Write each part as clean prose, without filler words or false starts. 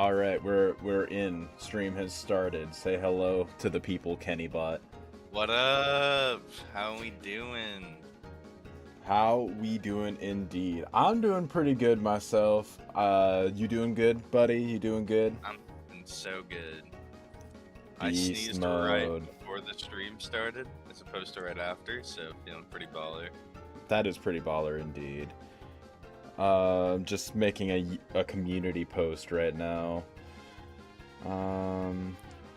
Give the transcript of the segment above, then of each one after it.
All right, we're in. Stream has started. Say hello to the people, Kenny Bot. What up? How we doing? How we doing indeed? I'm doing pretty good myself. You doing good, buddy? You doing good? I'm doing so good. I Beast sneezed right mode. before the stream started, as opposed to right after, so feeling pretty baller. That is pretty baller indeed. Just making a community post right now.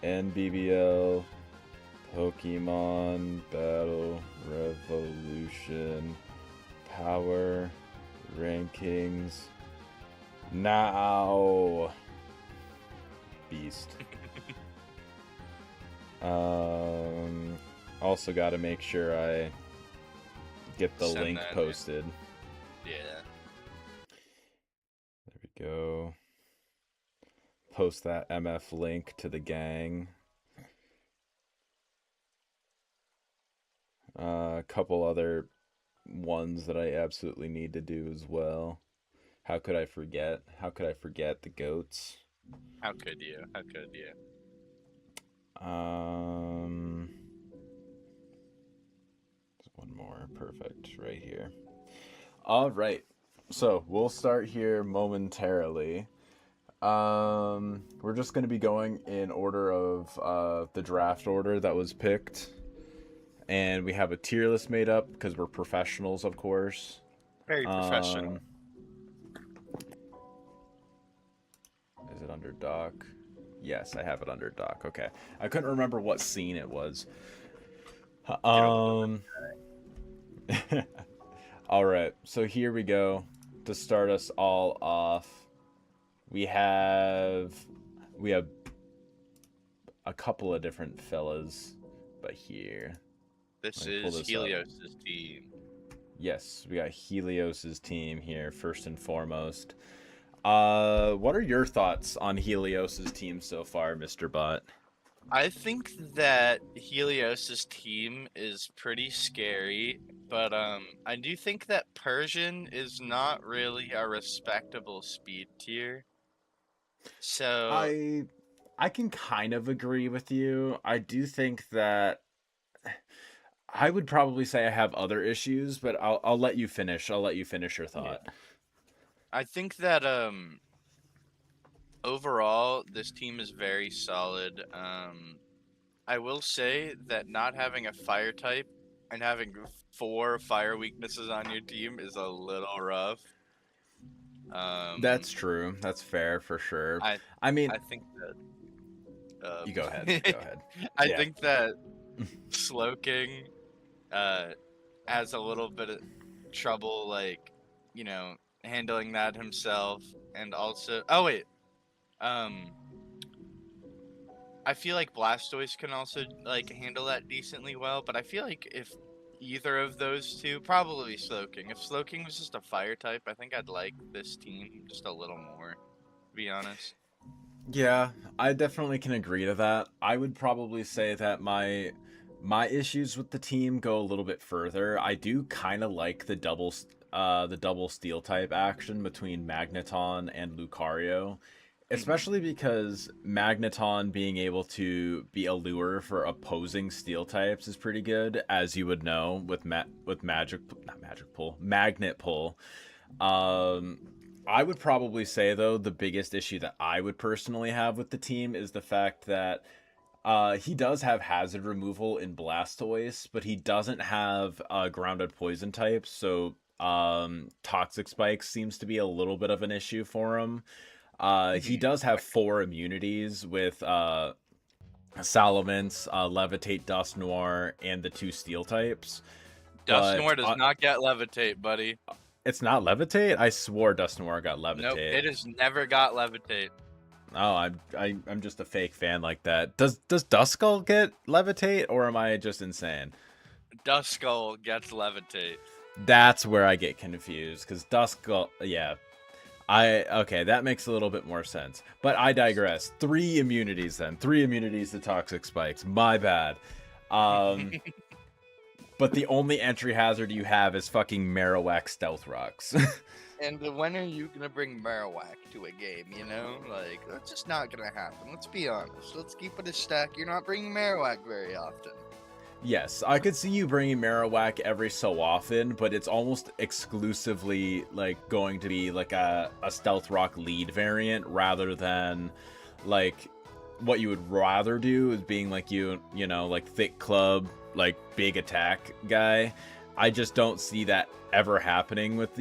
NBBL, Pokemon Battle Revolution, Power Rankings. Now, Beast. Also got to make sure I get the Send link that in. posted. Yeah. There we go. Post that MF link to the gang. A couple other ones that I absolutely need to do as well. How could I forget? How could I forget the goats? How could you? How could you? There's one more. Perfect. Right here. All right. So we'll start here momentarily. We're just going to be going in order of the draft order that was picked. And we have a tier list made up because we're professionals, of course. Very professional. Is it under doc? Yes, I have it under doc. Okay. I couldn't remember what scene it was. All right. So here we go. To start us all off, we have a couple of different fellas, but here. This is Helios's team. Yes, we got Helios's team here first and foremost. What are your thoughts on Helios's team so far, Mr. Bot? I think that Helios's team is pretty scary, but I do think that Persian is not really a respectable speed tier. So I can kind of agree with you. I do think that I would probably say I have other issues, but I'll let you finish. I'll let you finish your thought. Yeah. I think that overall this team is very solid. I will say that not having a fire type and having 4 fire weaknesses on your team is a little rough. That's true. That's fair for sure. I mean, I think that you go ahead. Go ahead. I think that Slowking has a little bit of trouble, like, you know, handling that himself, and also I feel like Blastoise can also like handle that decently well, but I feel like if either of those two, probably Slowking. If Slowking was just a fire type, I think I'd like this team just a little more, to be honest. Yeah, I definitely can agree to that. I would probably say that my issues with the team go a little bit further. I do kind of like the double steel type action between Magneton and Lucario, especially because Magneton being able to be a lure for opposing steel types is pretty good, as you would know with Magnet Pull. I would probably say, though, the biggest issue that I would personally have with the team is the fact that he does have hazard removal in Blastoise, but he doesn't have grounded poison types, so Toxic Spikes seems to be a little bit of an issue for him. He does have 4 immunities with Salamence, Levitate, Dusknoir, and the 2 steel types. Dusknoir does not get Levitate, buddy. It's not Levitate? I swore Dusknoir got Levitate. Nope, it has never got Levitate. Oh, I'm just a fake fan like that. Does Duskull get Levitate, or am I just insane? Duskull gets Levitate. That's where I get confused, because Duskull, yeah. Okay, that makes a little bit more sense. But I digress. 3 immunities then. 3 immunities to Toxic Spikes. My bad. But the only entry hazard you have is fucking Marowak Stealth Rocks. And when are you gonna bring Marowak to a game? You know, like that's just not gonna happen. Let's be honest. Let's keep it a stack. You're not bringing Marowak very often. Yes, I could see you bringing Marowak every so often, but it's almost exclusively like going to be like a Stealth Rock lead variant rather than like what you would rather do is being like you know, like thick club, like big attack guy. I just don't see that ever happening with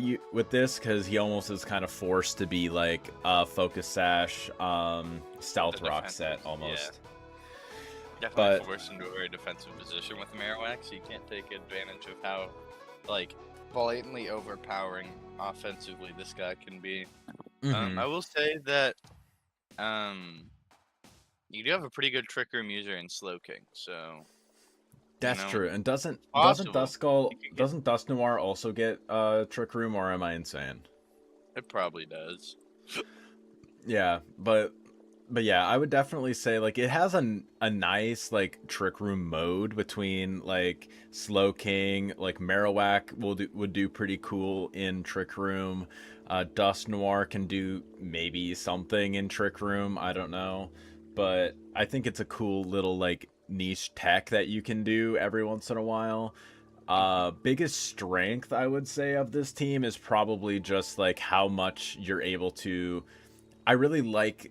this because he almost is kind of forced to be like a focus sash, stealth The rock defensive, set almost. definitely But forced into a very defensive position with Marowak, so you can't take advantage of how, like, blatantly overpowering offensively this guy can be. I will say that, you do have a pretty good Trick Room user in Slowking, so you that's know, true. And doesn't possible. Duskull You could get, doesn't Dust Noir also get Trick Room, or am I insane? it probably does. Yeah, but yeah, I would definitely say like it has a nice like trick room mode between like Slow King, like Marowak would do pretty cool in trick room. Dust Noir can do maybe something in trick room. I don't know, but I think it's a cool little like niche tech that you can do every once in a while. Biggest strength I would say of this team is probably just like how much you're able to. I really like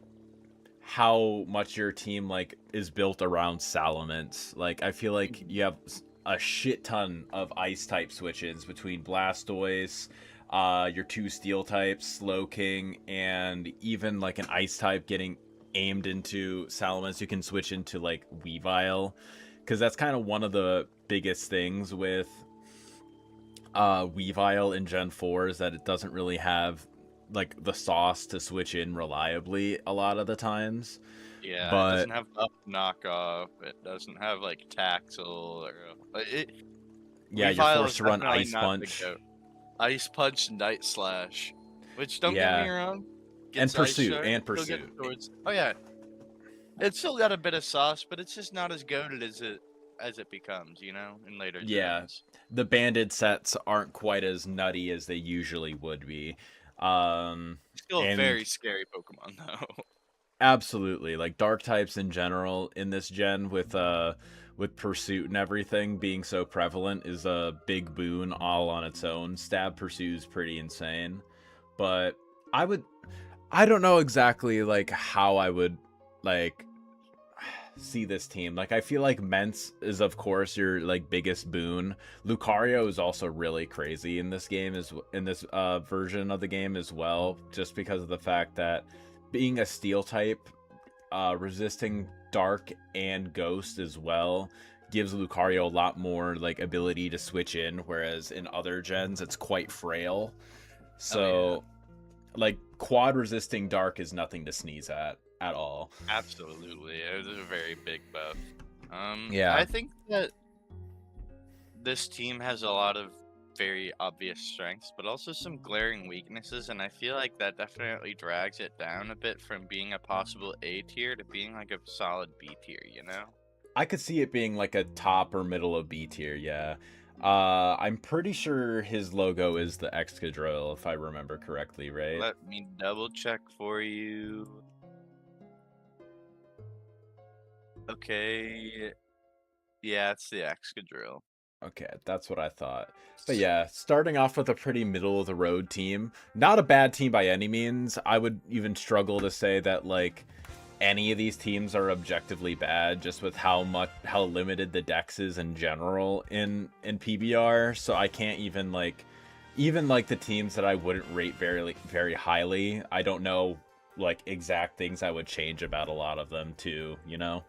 how much your team like is built around Salamence. Like I feel like you have a shit ton of ice type switches between Blastoise, your two steel types, Slow King, and even like an ice type getting aimed into Salamence. You can switch into like Weavile, because that's kind of one of the biggest things with Weavile in Gen 4 is that it doesn't really have like the sauce to switch in reliably a lot of the times. Yeah, it But doesn't have up knockoff. It doesn't have like Taxel or yeah, you're Weavile forced is to run definitely Ice not the Punch. goat. Ice Punch, Night Slash, which don't get me Yeah, wrong, and gets Ice Pursuit, Shard, and still gets Pursuit. towards. Oh yeah, it's still got a bit of sauce, but it's just not as goated as it becomes, you know, in later Yeah, gens. the banded sets aren't quite as nutty as they usually would be. Um, Still a and very scary Pokemon though. absolutely, like dark types in general in this gen with Pursuit and everything being so prevalent is a big boon all on its own. Stab Pursue's pretty insane. But I would I don't know exactly like how I would like see this team. Like I feel like Mence is of course your like biggest boon. Lucario is also really crazy in this game is in this version of the game as well, just because of the fact that being a steel type, resisting dark and ghost as well gives Lucario a lot more like ability to switch in, whereas in other gens it's quite frail. Oh yeah, So like quad resisting dark is nothing to sneeze at all. absolutely. It was a very big buff. Yeah, I think that this team has a lot of very obvious strengths, but also some glaring weaknesses, and I feel like that definitely drags it down a bit from being a possible A tier to being like a solid B tier, you know? I could see it being like a top or middle of B tier, yeah. I'm pretty sure his logo is the Excadrill, if I remember correctly, right? Let me double check for you. Okay. Yeah, it's the Excadrill. Okay, that's what I thought. But yeah, starting off with a pretty middle of the road team. Not a bad team by any means. I would even struggle to say that like any of these teams are objectively bad just with how limited the dex is in general in PBR. So I can't even like the teams that I wouldn't rate very highly. I don't know like exact things I would change about a lot of them too, you know?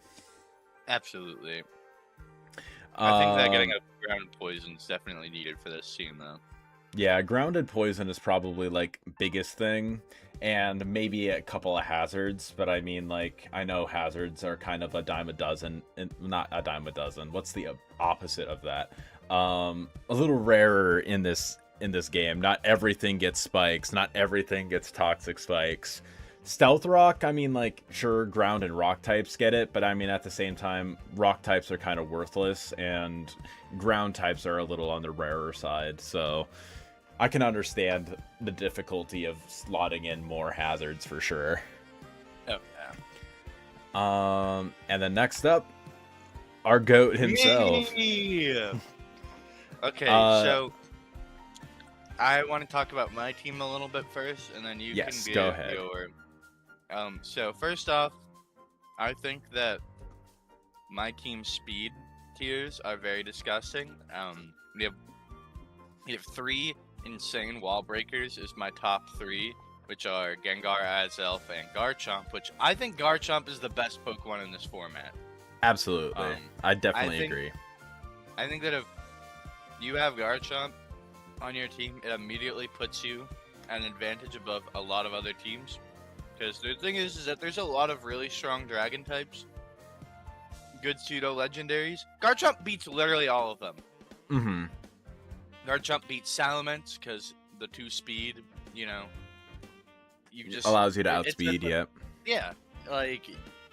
Absolutely. I think that getting Um a ground poison is definitely needed for this team, though. Yeah, grounded poison is probably like biggest thing, and maybe a couple of hazards. But I mean, like I know hazards are kind of a dime a dozen, and not a dime a dozen. What's the opposite of that? A little rarer in this game. Not everything gets spikes. Not everything gets toxic spikes. Stealth rock, I mean, like, sure, ground and rock types get it, but I mean, at the same time, rock types are kind of worthless, and ground types are a little on the rarer side, so I can understand the difficulty of slotting in more hazards for sure. Oh And then next up, our GOAT himself. yeah. Okay, Uh, so I want to talk about my team a little bit first, and then you yes, can go give ahead. your. So first off, I think that my team's speed tiers are very disgusting. We have three insane wall breakers is my top three, which are Gengar, Azelf, and Garchomp. Which I think Garchomp is the best Pokemon in this format. Absolutely. I definitely agree. I think that if you have Garchomp on your team, it immediately puts you at an advantage above a lot of other teams. Because the thing is that there's a lot of really strong dragon types, good pseudo legendaries. Garchomp beats literally all of them. Mm-hmm. Garchomp beats Salamence because the 2 speed, you know, you just Allows you to outspeed, yep. Yeah, like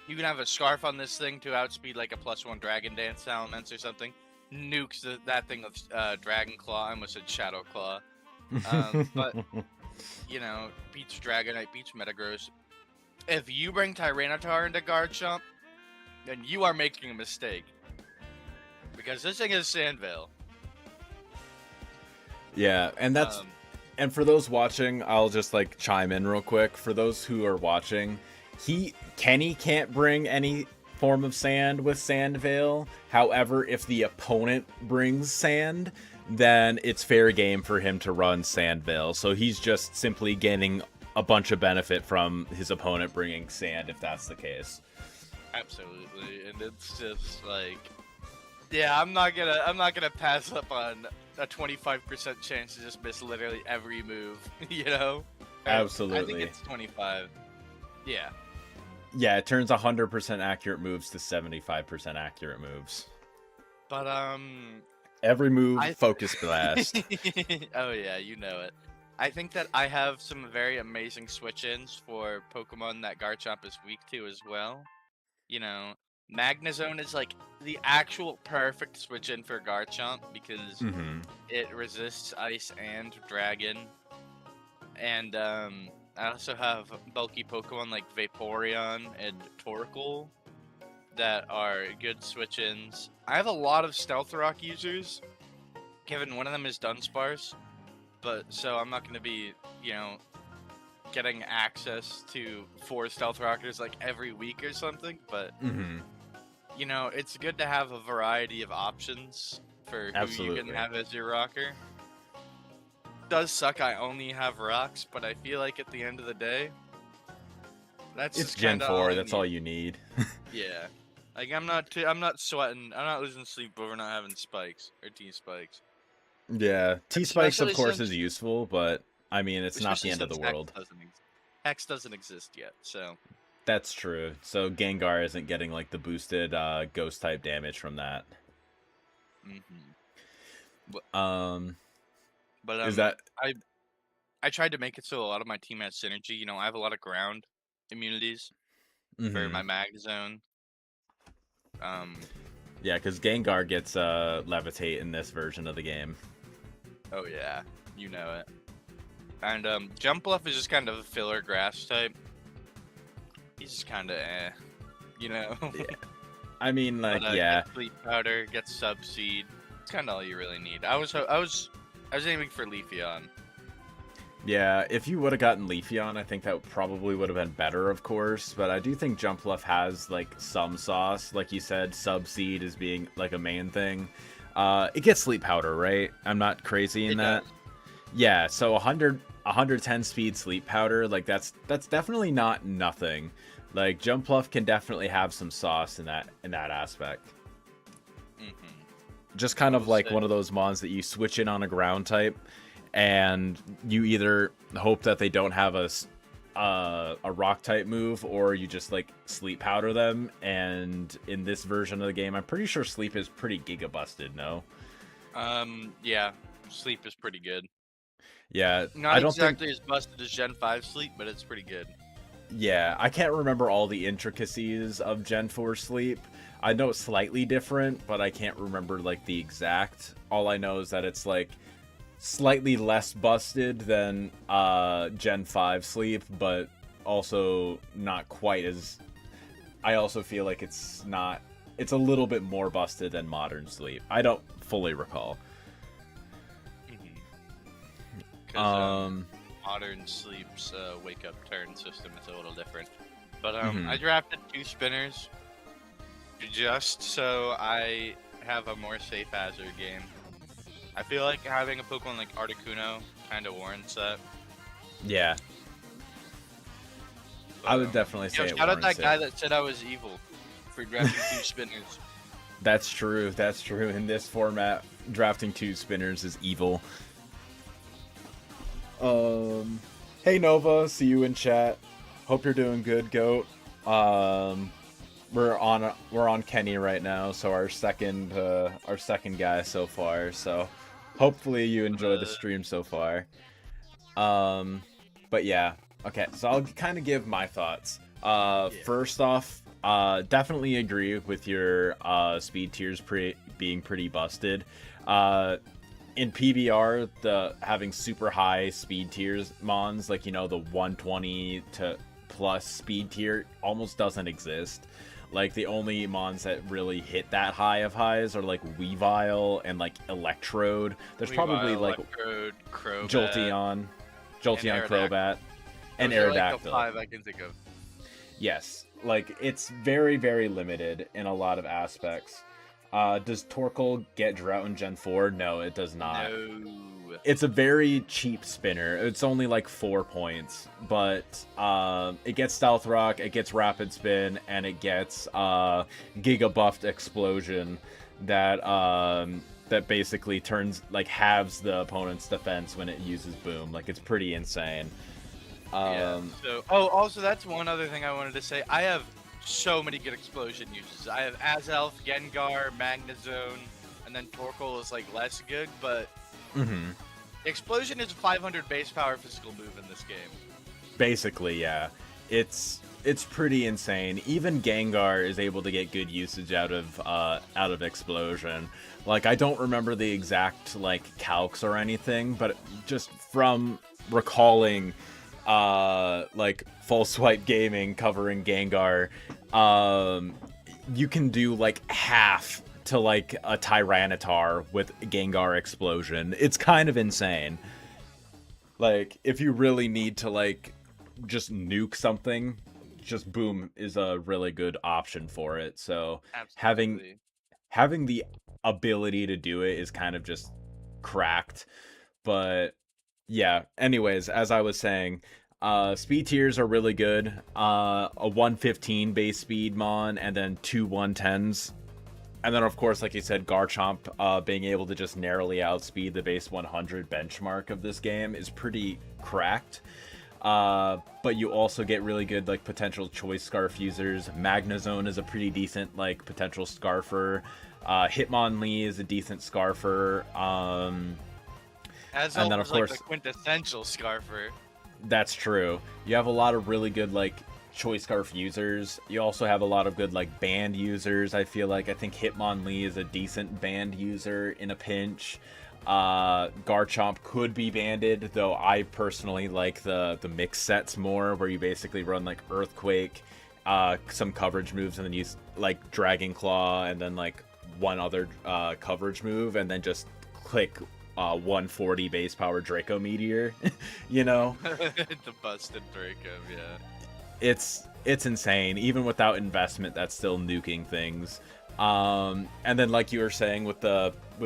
you can have a scarf on this thing to outspeed like a +1 Dragon Dance Salamence or something. Nukes that thing with Dragon Claw. I almost said Shadow Claw. But you know, beats Dragonite, beats Metagross. If you bring Tyranitar into Garchomp, then you are making a mistake. Because this thing is Sandvale. Yeah, and that's and for those watching, I'll just like chime in real quick. For those who are watching, Kenny can't bring any form of sand with Sandvale. However, if the opponent brings sand, then it's fair game for him to run Sandvale. So he's just simply gaining a bunch of benefit from his opponent bringing sand, if that's the case. Absolutely, and it's just like, yeah, I'm not gonna pass up on a 25% chance to just miss literally every move, you know? Absolutely. I think it's 25. Yeah. Yeah, it turns 100% accurate moves to 75% accurate moves. But every move focus blast. Oh yeah, you know it. I think that I have some very amazing switch-ins for Pokemon that Garchomp is weak to as well. You know, Magnezone is like the actual perfect switch-in for Garchomp because it resists Ice and Dragon. And I also have bulky Pokemon like Vaporeon and Torkoal that are good switch-ins. I have a lot of Stealth Rock users, given one of them is Dunsparce. But so I'm not going to be, you know, getting access to 4 Stealth Rockers like every week or something. But, you know, it's good to have a variety of options for who you can have as your rocker. Does suck I only have rocks, but I feel like at the end of the day, it's Gen 4. That's all you need. Yeah, like I'm not sweating. I'm not losing sleep over not having spikes or T-spikes. Yeah, T-spikes of course is useful, but I mean it's not the end of the world. Hex doesn't exist yet, so that's true. So Gengar isn't getting like the boosted ghost type damage from that. But is that I tried to make it so a lot of my team has synergy. You know, I have a lot of ground immunities for my Magnezone. Yeah, because Gengar gets Levitate in this version of the game. Oh yeah, you know it. And Jumpluff is just kind of a filler grass type. He's just kind of you know. Yeah. I mean, like, but, yeah. Gets Sleep Powder, gets Subseed. It's kind of all you really need. I was aiming for Leafeon. Yeah, if you would have gotten Leafeon, I think that probably would have been better, of course. But I do think Jumpluff has, like, some sauce. Like you said, Subseed is being, like, a main thing. It gets Sleep Powder, right? I'm not crazy in that. Does. Yeah, so 110 speed Sleep Powder, like, that's definitely not nothing. Like, Jumpluff can definitely have some sauce in that aspect. Just kind of like one of those mons that you switch in on a ground type, and you either hope that they don't have a rock type move, or you just like sleep powder them. And in this version of the game, I'm pretty sure sleep is pretty giga busted. No. Yeah, sleep is pretty good. Yeah, not exactly as busted as Gen 5 sleep, but it's pretty good. Yeah, I can't remember all the intricacies of Gen 4 sleep. I know it's slightly different, but I can't remember like the exact. All I know is that it's like slightly less busted than Gen 5 sleep, but also not quite as. I also feel like it's not. It's a little bit more busted than modern sleep. I don't fully recall. Because modern sleep's wake up turn system is a little different. But I drafted 2 spinners just so I have a more safe hazard game. I feel like having a Pokemon like Articuno kind of warrants that. Yeah, But, I would definitely say it shout out warrants that guy it. that said I was evil for drafting 2 spinners. That's true. That's true. In this format, drafting 2 spinners is evil. Hey Nova, see you in chat. Hope you're doing good, Goat. We're on Kenny right now, so our second guy so far. So hopefully you enjoy the stream so far. But yeah, okay. So I'll kind of give my thoughts. First off, definitely agree with your speed tiers being pretty busted. In PBR, the having super high speed tiers mons, like, you know, the 120 to plus speed tier almost doesn't exist. Like, the only mons that really hit that high of highs are like Weavile and like Electrode. There's probably like Electrode, Crobat, Jolteon, Crobat, and Those are, Aerodactyl. like, the 5 I can think of. Yes, like, it's very, very limited in a lot of aspects. Does Torkoal get Drought in Gen 4? No, it does not. No. It's a very cheap spinner. It's only like 4 points, but it gets Stealth Rock, it gets Rapid Spin, and it gets Giga Buffed Explosion that that basically halves the opponent's defense when it uses Boom. Like, it's pretty insane. Yeah. So, also that's one other thing I wanted to say. I have so many good explosion uses. I have Azelf, Gengar, Magnezone, and then Torkoal is like less good, but Explosion is a 500 base power physical move in this game. Basically, yeah. It's pretty insane. Even Gengar is able to get good usage out of Explosion. Like, I don't remember the exact like calcs or anything, but just from recalling like Full Swipe Gaming covering Gengar, you can do like half to like a Tyranitar with Gengar Explosion. It's kind of insane. Like, if you really need to like just nuke something, just Boom is a really good option for it. So Absolutely. having the ability to do it is kind of just cracked. But yeah, anyways, as I was saying, speed tiers are really good. A 115 base speed mon, and then 2 110s. And then, of course, like you said, Garchomp being able to just narrowly outspeed the base 100 benchmark of this game is pretty cracked. But you also get really good like potential choice scarf users. Magnezone is a pretty decent like potential scarfer. Hitmonlee is a decent scarfer. Azelf and then, of is course, like the quintessential scarfer. That's true. You have a lot of really good like choice scarf users. You also have a lot of good like band users. I think Hitmonlee is a decent band user in a pinch. Garchomp could be banded, though I personally like the mix sets more, where you basically run like Earthquake, some coverage moves, and then use like Dragon Claw, and then like one other coverage move, and then just click 140 base power Draco Meteor. You know, The busted Draco, yeah. it's insane. Even without investment, that's still nuking things. And then, like you were saying, with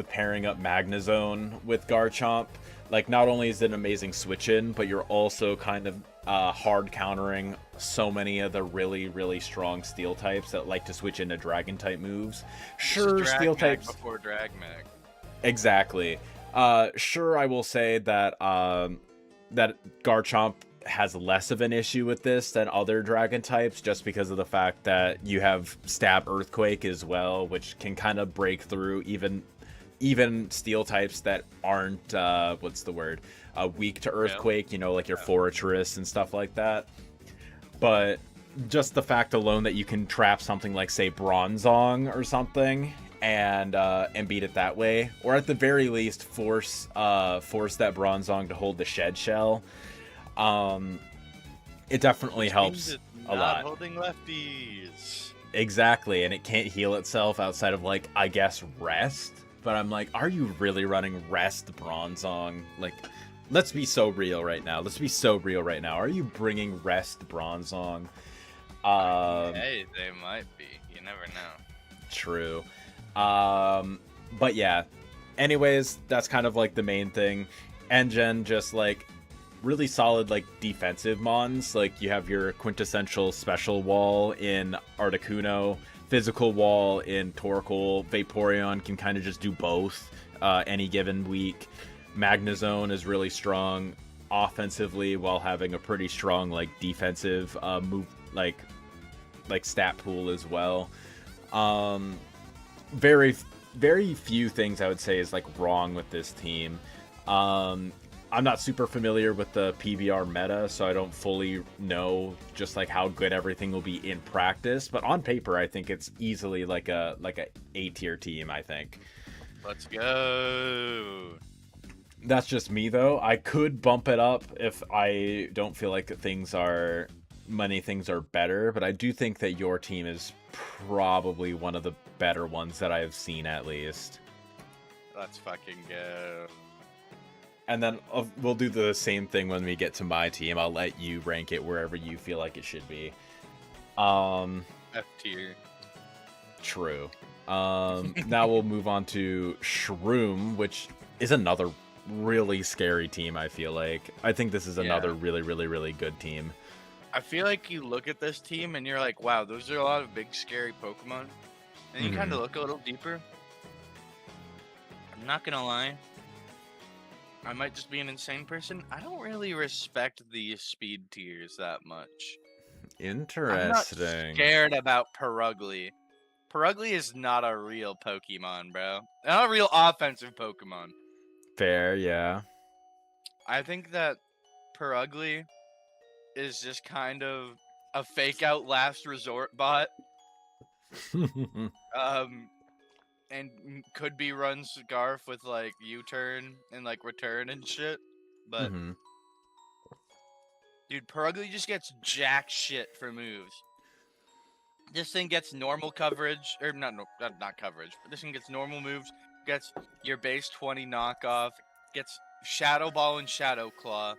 pairing up Magnezone with Garchomp, like, not only is it an amazing switch in, but you're also kind of hard countering so many of the really, really strong steel types that like to switch into dragon type moves. Sure, steel types before Dragmag. Exactly. Sure, I will say that that Garchomp has less of an issue with this than other dragon types, just because of the fact that you have Stab Earthquake as well, which can kind of break through even steel types that aren't weak to Earthquake, you know, like your Forretress and stuff like that. but just the fact alone that you can trap something like, say, Bronzong or something, and beat it that way, or at the very least force that Bronzong to hold the shed shell. It definitely Which means helps it's a not lot. holding lefties. Exactly, and it can't heal itself outside of, like, I guess, rest. But I'm like, are you really running rest Bronzong? Like, let's be so real right now. Let's be so real right now. Are you bringing rest Bronzong? Hey, they might be. You never know. True. But yeah. Anyways, that's kind of like the main thing. Engine just like really solid like defensive mons. Like you have your quintessential special wall in Articuno, physical wall in Torkoal. Vaporeon can kind of just do both any given week. Magnezone is really strong offensively while having a pretty strong like defensive move like stat pool as well. Very very few things I would say is like wrong with this team. I'm not super familiar with the PBR meta, so I don't fully know just like how good everything will be in practice. But on paper, I think it's easily like a A-tier team. I think. Let's go. That's just me though. I could bump it up if I don't feel like many things are better, but I do think that your team is probably one of the better ones that I've seen at least. Let's fucking go. And then we'll do the same thing when we get to my team. I'll let you rank it wherever you feel like it should be. F tier. True. Now we'll move on to Shroom, which is another really scary team, I feel like. I think this is another really, really, really good team. I feel like you look at this team and you're like, wow, those are a lot of big, scary Pokemon. And you kind of look a little deeper. I'm not going to lie. I might just be an insane person. I don't really respect these speed tiers that much. Interesting. I'm not scared about Perugly. Perugly is not a real Pokemon, bro. Not a real offensive Pokemon. Fair, yeah. I think that Perugly is just kind of a fake out last resort bot. And could be run Scarf with like U-turn and like return and shit. But dude, Perugly just gets jack shit for moves. This thing gets normal coverage, or not coverage, but this thing gets normal moves, gets your base 20 knockoff, gets Shadow Ball and Shadow Claw,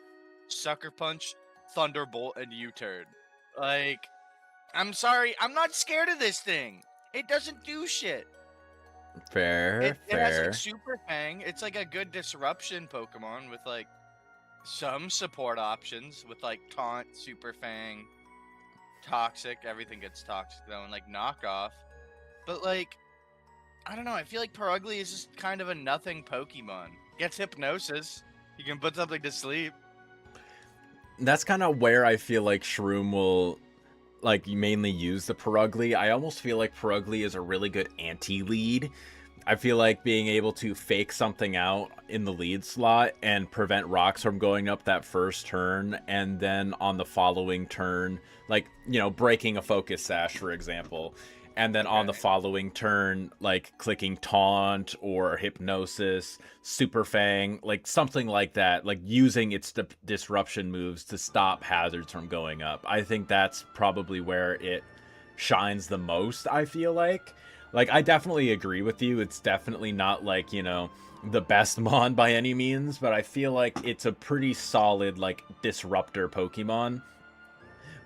Sucker Punch, Thunderbolt, and U-turn. Like, I'm sorry, I'm not scared of this thing. It doesn't do shit. Fair. It has like Super Fang. It's like a good disruption Pokemon with like some support options with like Taunt, Super Fang, Toxic. Everything gets Toxic though, and like Knockoff. But like, I don't know. I feel like Perugly is just kind of a nothing Pokemon. Gets Hypnosis. You can put something to sleep. That's kind of where I feel like Shroom will like mainly use the Perugly. I almost feel like Perugly is a really good anti-lead. I feel like being able to fake something out in the lead slot and prevent rocks from going up that first turn, and then on the following turn, like, you know, breaking a focus sash, for example, and then on the following turn, like clicking Taunt or Hypnosis, Super Fang, like something like that, like using its disruption moves to stop hazards from going up. I think that's probably where it shines the most, I feel like. Like, I definitely agree with you. It's definitely not like, you know, the best mon by any means, but I feel like it's a pretty solid, like, disruptor Pokemon.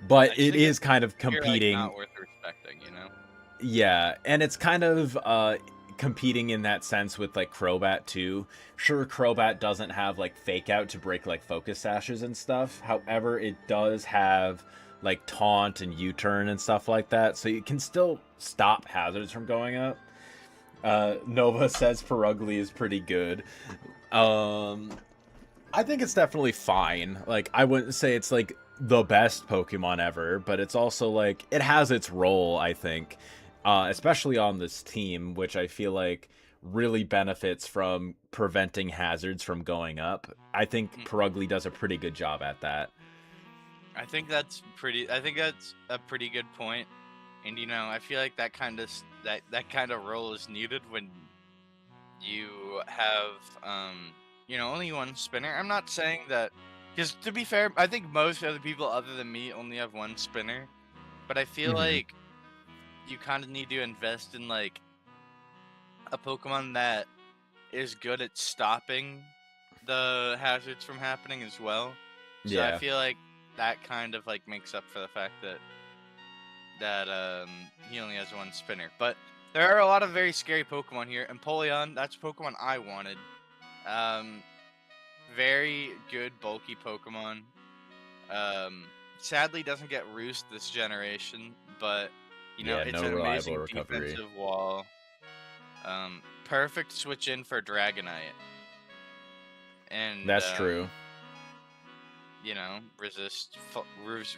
But it is kind of competing. Like, not worth respecting, you know? Yeah, and it's kind of competing in that sense with like Crobat too. Sure, Crobat doesn't have like fake out to break like focus sashes and stuff. However, it does have like taunt and U-turn and stuff like that, so you can still stop hazards from going up. Nova says Perugly is pretty good. I think it's definitely fine. Like, I wouldn't say it's like the best Pokemon ever, but it's also like it has its role, I think. Especially on this team, which I feel like really benefits from preventing hazards from going up. I think Perugly does a pretty good job at that. I think that's a pretty good point. And I feel like that kind of role is needed when you have only one spinner. I'm not saying that, because to be fair, I think most other people other than me only have one spinner. But I feel Hmm. like you kind of need to invest in like a Pokemon that is good at stopping the hazards from happening as well. So I Yeah. feel like that kind of like makes up for the fact that he only has one spinner. But there are a lot of very scary Pokemon here. Empoleon, that's Pokemon I wanted. Um, very good bulky Pokemon. Um, Sadly doesn't get Roost this generation, but Yeah, it's no an reliable amazing recovery. defensive wall. Perfect switch in for Dragonite, and That's true.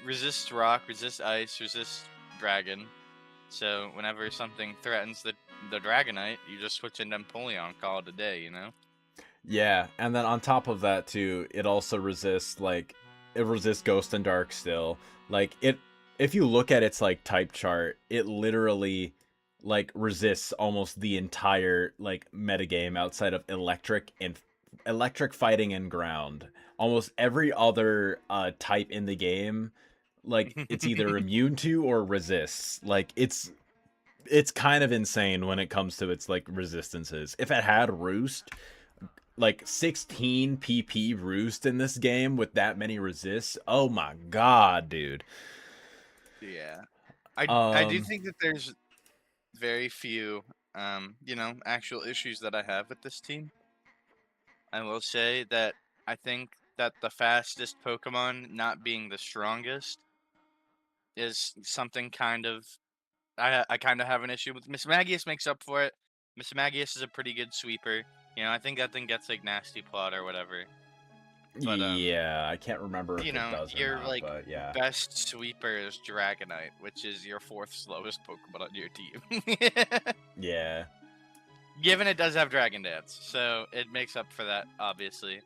resist rock, resist ice, resist dragon. So whenever something threatens the Dragonite, you just switch into Empoleon, call it a day. Yeah, and then on top of that too, it also resists it resists Ghost and Dark still. Like it if you look at its like type chart, it literally like resists almost the entire like metagame outside of electric fighting and ground. Almost every other type in the game, like it's either immune to or resists. Like it's kind of insane when it comes to its like resistances. If it had Roost, like 16 PP Roost in this game with that many resists. Oh my god, dude. Yeah, I do Um think that there's very few actual issues that I have with this team. I will say that I think that the fastest Pokemon not being the strongest is something kind of I kind of have an issue with. Miss Magius makes up for it. Miss Magius is a pretty good sweeper. I think that thing gets like nasty plot or whatever. But yeah, I can't remember if it does or your not, like but yeah. best sweeper is Dragonite, which is your fourth slowest Pokemon on your team. Yeah. Given it does have Dragon Dance, so it makes up for that, obviously.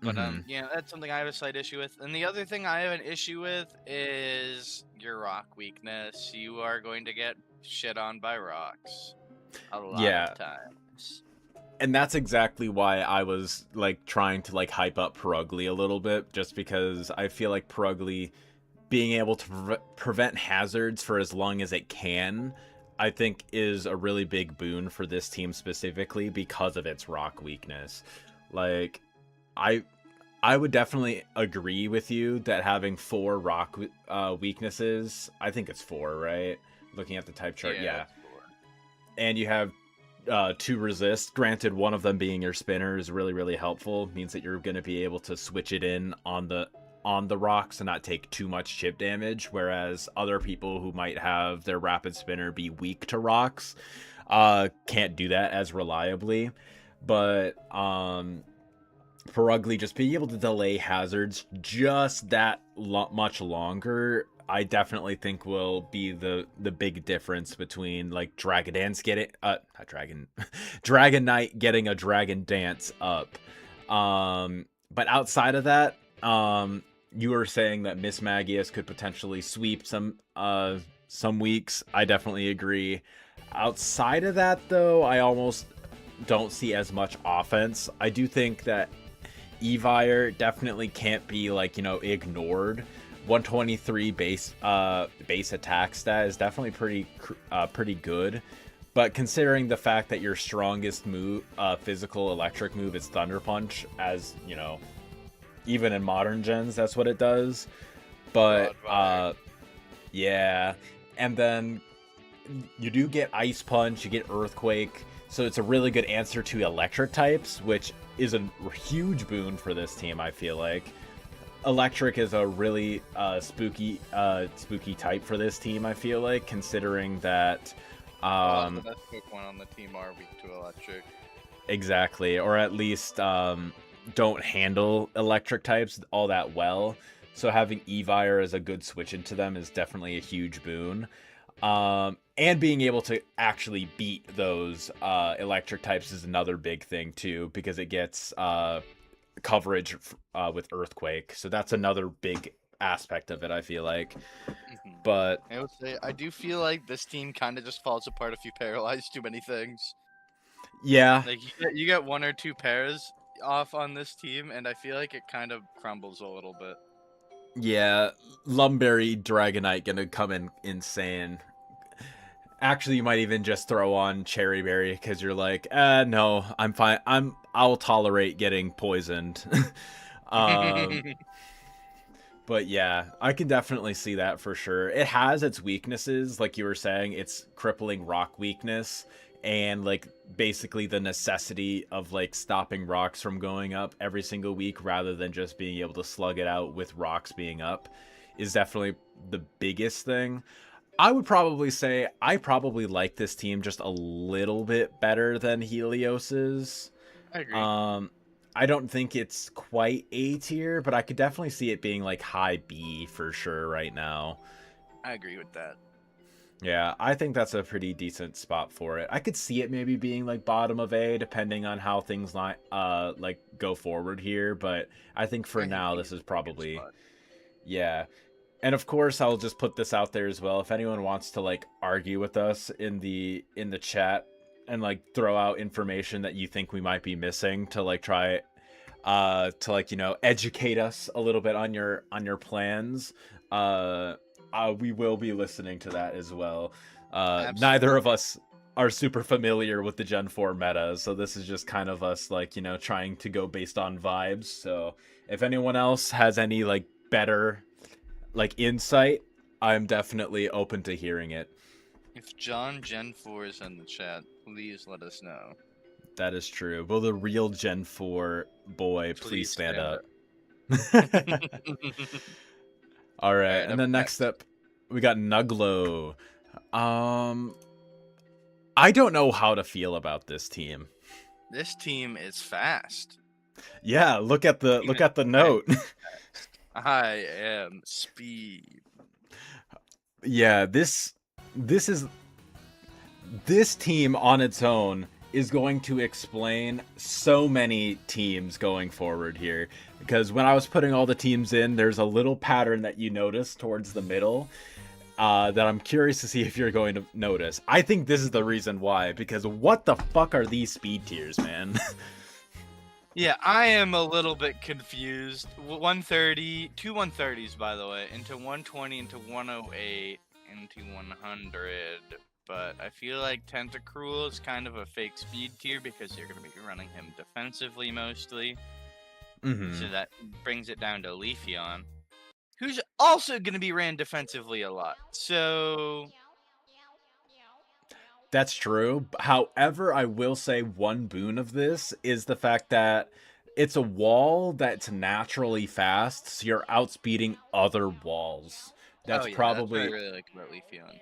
But Mhm. that's something I have a slight issue with. And the other thing I have an issue with is your rock weakness. You are going to get shit on by rocks a lot of Yeah. times. And that's exactly why I was like trying to like hype up Perugly a little bit, just because I feel like Perugly being able to prevent hazards for as long as it can, I think is a really big boon for this team specifically because of its rock weakness. Like I I would definitely agree with you that having four rock weaknesses, I think it's four, right? Looking at the type chart, Yeah, yeah. that's cool. And you have two resist. Granted, one of them being your spinner is really, really helpful. Means that you're going to be able to switch it in on the rocks and not take too much chip damage. Whereas other people who might have their rapid spinner be weak to rocks, can't do that as reliably. But Perugly just being able to delay hazards just that much longer, I definitely think will be the big difference between like Dragon Dance getting not Dragon Dragon Knight getting a Dragon Dance up. But outside of that, you were saying that Miss Magius could potentially sweep some weeks. I definitely agree. Outside of that though, I almost don't see as much offense. I do think that Evire definitely can't be like, ignored. 123 base attack stat is definitely pretty good. But considering the fact that your strongest move, physical electric move is Thunder Punch, as even in modern gens, that's what it does. But Broadfire. yeah, and then you do get Ice Punch, you get Earthquake, so it's a really good answer to electric types, which is a huge boon for this team, I feel like. Electric is a really spooky type for this team, I feel like, considering that A lot of the um, best Pokemon on the team are weak to electric. exactly, or at least don't handle electric types all that well. So having Evire as a good switch into them is definitely a huge boon. And being able to actually beat those electric types is another big thing too, because it gets coverage with Earthquake. So that's another big aspect of it, I feel like. Mhm. But I would say I do feel like this team kind of just falls apart if you paralyze too many things. yeah, Like you get one or two pairs off on this team, and I feel like it kind of crumbles a little bit. yeah, Lumberry Dragonite gonna come in insane. Actually, you might even just throw on Cherry Berry because you're like, no, I'm fine. I'll tolerate getting poisoned. um, but yeah, I can definitely see that for sure. It has its weaknesses, like you were saying, its crippling rock weakness, and like basically the necessity of like stopping rocks from going up every single week rather than just being able to slug it out with rocks being up is definitely the biggest thing. I would probably say I probably like this team just a little bit better than Helios's. I agree. Um, I don't think it's quite A tier, but I could definitely see it being like high B for sure right now. I agree with that. Yeah, I think that's a pretty decent spot for it. I could see it maybe being like bottom of A depending on how things like go forward here, but I think for I think now B this is is a good probably spot. yeah. And of course, I'll just put this out there as well. If anyone wants to like argue with us in the chat and like throw out information that you think we might be missing to like try to like educate us a little bit on your plans, we will be listening to that as well. Neither of Absolutely. us are super familiar with the Gen 4 meta, so this is just kind of us like trying to go based on vibes. So if anyone else has any like better like insight, I'm definitely open to hearing it. If John Gen 4 is in the chat, please let us know. That is true. Will the real Gen 4 boy please Please stand stand up? up. All All right, right, and up then next next. up, we got Nuglo. Um, I don't know how to feel about this team. This team is fast. Yeah, Team look is at the very note. fast. I am speed. Yeah, this is this team on its own is going to explain so many teams going forward here. Because when I was putting all the teams in, there's a little pattern that you notice towards the middle that I'm curious to see if you're going to notice. I think this is the reason why, because what the fuck are these speed tiers, man? Yeah, I am a little bit confused. 130, two 130s by the way, into 120, into 108, into 100. But I feel like Tentacruel is kind of a fake speed tier because you're going to be running him defensively mostly. So that brings it down to Leafeon, who's also going to be ran defensively a lot. So That's true. However, I will say one boon of this is the fact that it's a wall that's naturally fast, so you're outspeeding other walls. oh That's yeah, that's what I probably really like about Leafeon.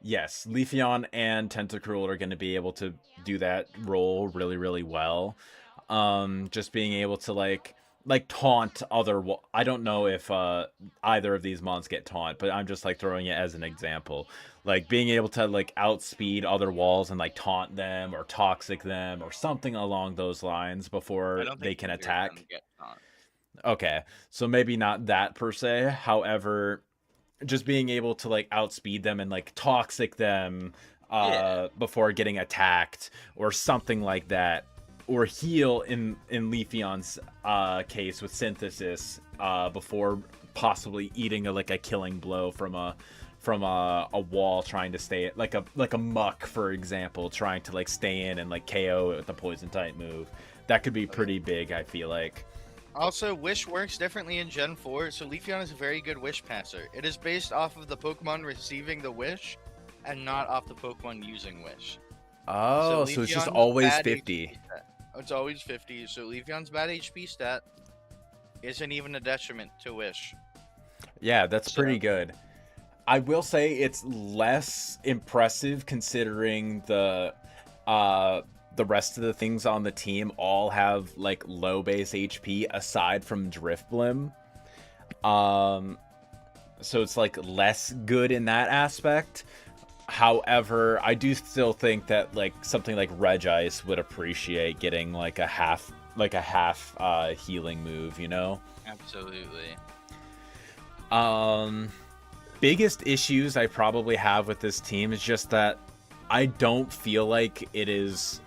yes, Leafeon and Tentacruel are going to be able to do that role really, really well. Just being able to like taunt other. I don't know if either of these mons get taunt, but I'm just like throwing it as an example. Like being able to like outspeed other walls and like taunt them or toxic them or something along those lines I before don't they think can either of them attack. get taunt. Okay, so maybe not that per se. However, just being able to like outspeed them and like toxic them Yeah. before getting attacked or something like that, or heal in Leafeon's case with synthesis before possibly eating like a killing blow from a wall trying to stay like a muck, for example, trying to like stay in and like KO it with the poison type move. That could be Oh, yeah. pretty big, I feel like. Also, Wish works differently in Gen 4, so Leafeon is a very good Wish passer. It is based off of the Pokemon receiving the Wish, and not off the Pokemon using Wish. So Oh, so it's just Leafeon's always bad HP 50. stat. It's always 50, so Leafeon's bad HP stat isn't even a detriment to Wish. Yeah, that's So, pretty good. I will say it's less impressive considering the rest of the things on the team all have like low base HP aside from Driftblim. Um so it's like less good in that aspect. However, I do still think that like something like Regice would appreciate getting like a half healing move, you know? absolutely. Um, Biggest issues I probably have with this team is just that I don't feel like it is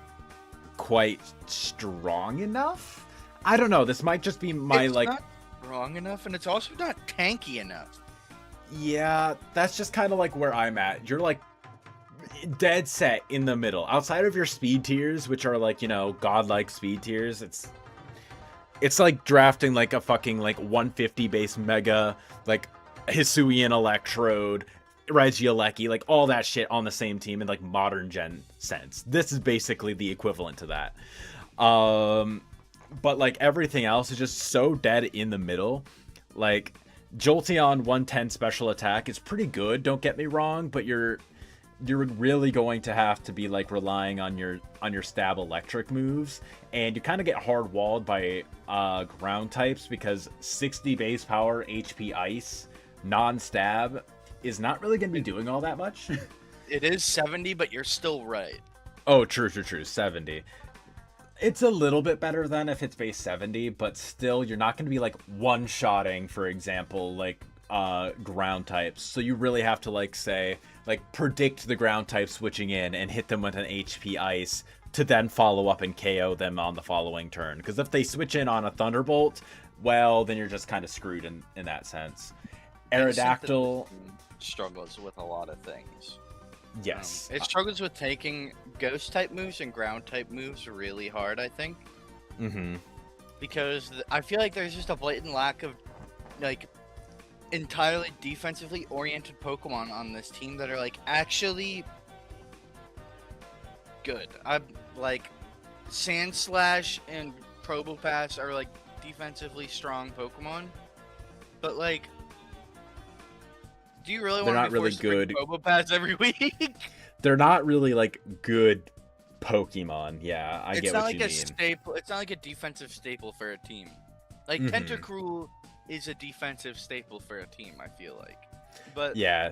quite strong enough. I don't know. This might just be my It's like, not strong enough, and it's also not tanky enough. yeah, that's just kind of like where I'm at. You're like dead set in the middle. Outside of your speed tiers, which are like, godlike speed tiers, it's like drafting like a fucking like 150 base mega, like Hisuian Electrode, Regieleki, like all that shit on the same team in like modern gen sense. This is basically the equivalent to that. But like everything else is just so dead in the middle. Like Jolteon 110 special attack is pretty good, don't get me wrong, but you're really going to have to be like relying on your stab electric moves, and you kind of get hard walled by ground types because 60 base power HP ice non-stab is not really going to be doing all that much. It is 70, but you're still right. Oh, true, 70. It's a little bit better than if it's base 70, but still you're not going to be like one-shotting, for example, like ground types. So you really have to like say like predict the ground type switching in and hit them with an HP ice to then follow up and KO them on the following turn. Because if they switch in on a Thunderbolt, well, then you're just kind of screwed in that sense. Aerodactyl struggles with a lot of things. Yes. It struggles with taking ghost type moves and ground type moves really hard, I think. Mm-hmm. Because I feel like there's just a blatant lack of like entirely defensively oriented Pokemon on this team that are like actually good. I'm like Sandslash and Probopass are like defensively strong Pokemon, but like, do you really want to be forced to bring Probopass every week? They're not really like good Pokemon. Yeah, I get what like you mean. Staple. It's not like a defensive staple for a team. Like Tentacruel is a defensive staple for a team, I feel like. But yeah,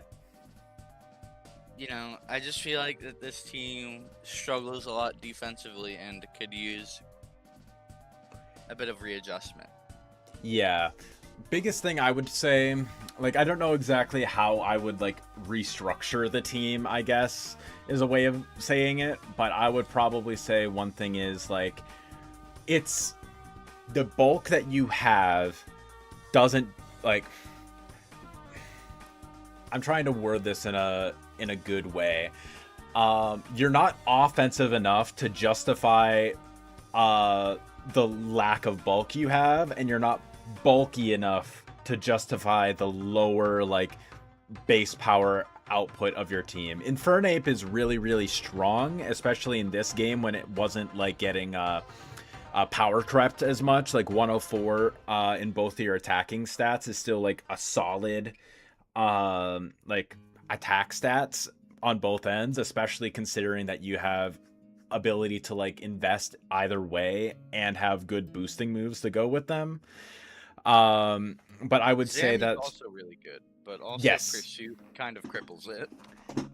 I just feel like that this team struggles a lot defensively and could use a bit of readjustment. Yeah. Biggest thing I would say, like, I don't know exactly how I would like restructure the team, I guess, is a way of saying it, but I would probably say one thing is like it's the bulk that you have doesn't like, I'm trying to word this in a good way. You're not offensive enough to justify the lack of bulk you have, and you're not bulky enough to justify the lower like base power output of your team. Infernape is really strong, especially in this game when it wasn't like getting power crept as much. Like 104 in both of your attacking stats is still like a solid like attack stats on both ends, especially considering that you have ability to like invest either way and have good boosting moves to go with them. But I would say that also really good, but also yes, Pursuit kind of cripples it.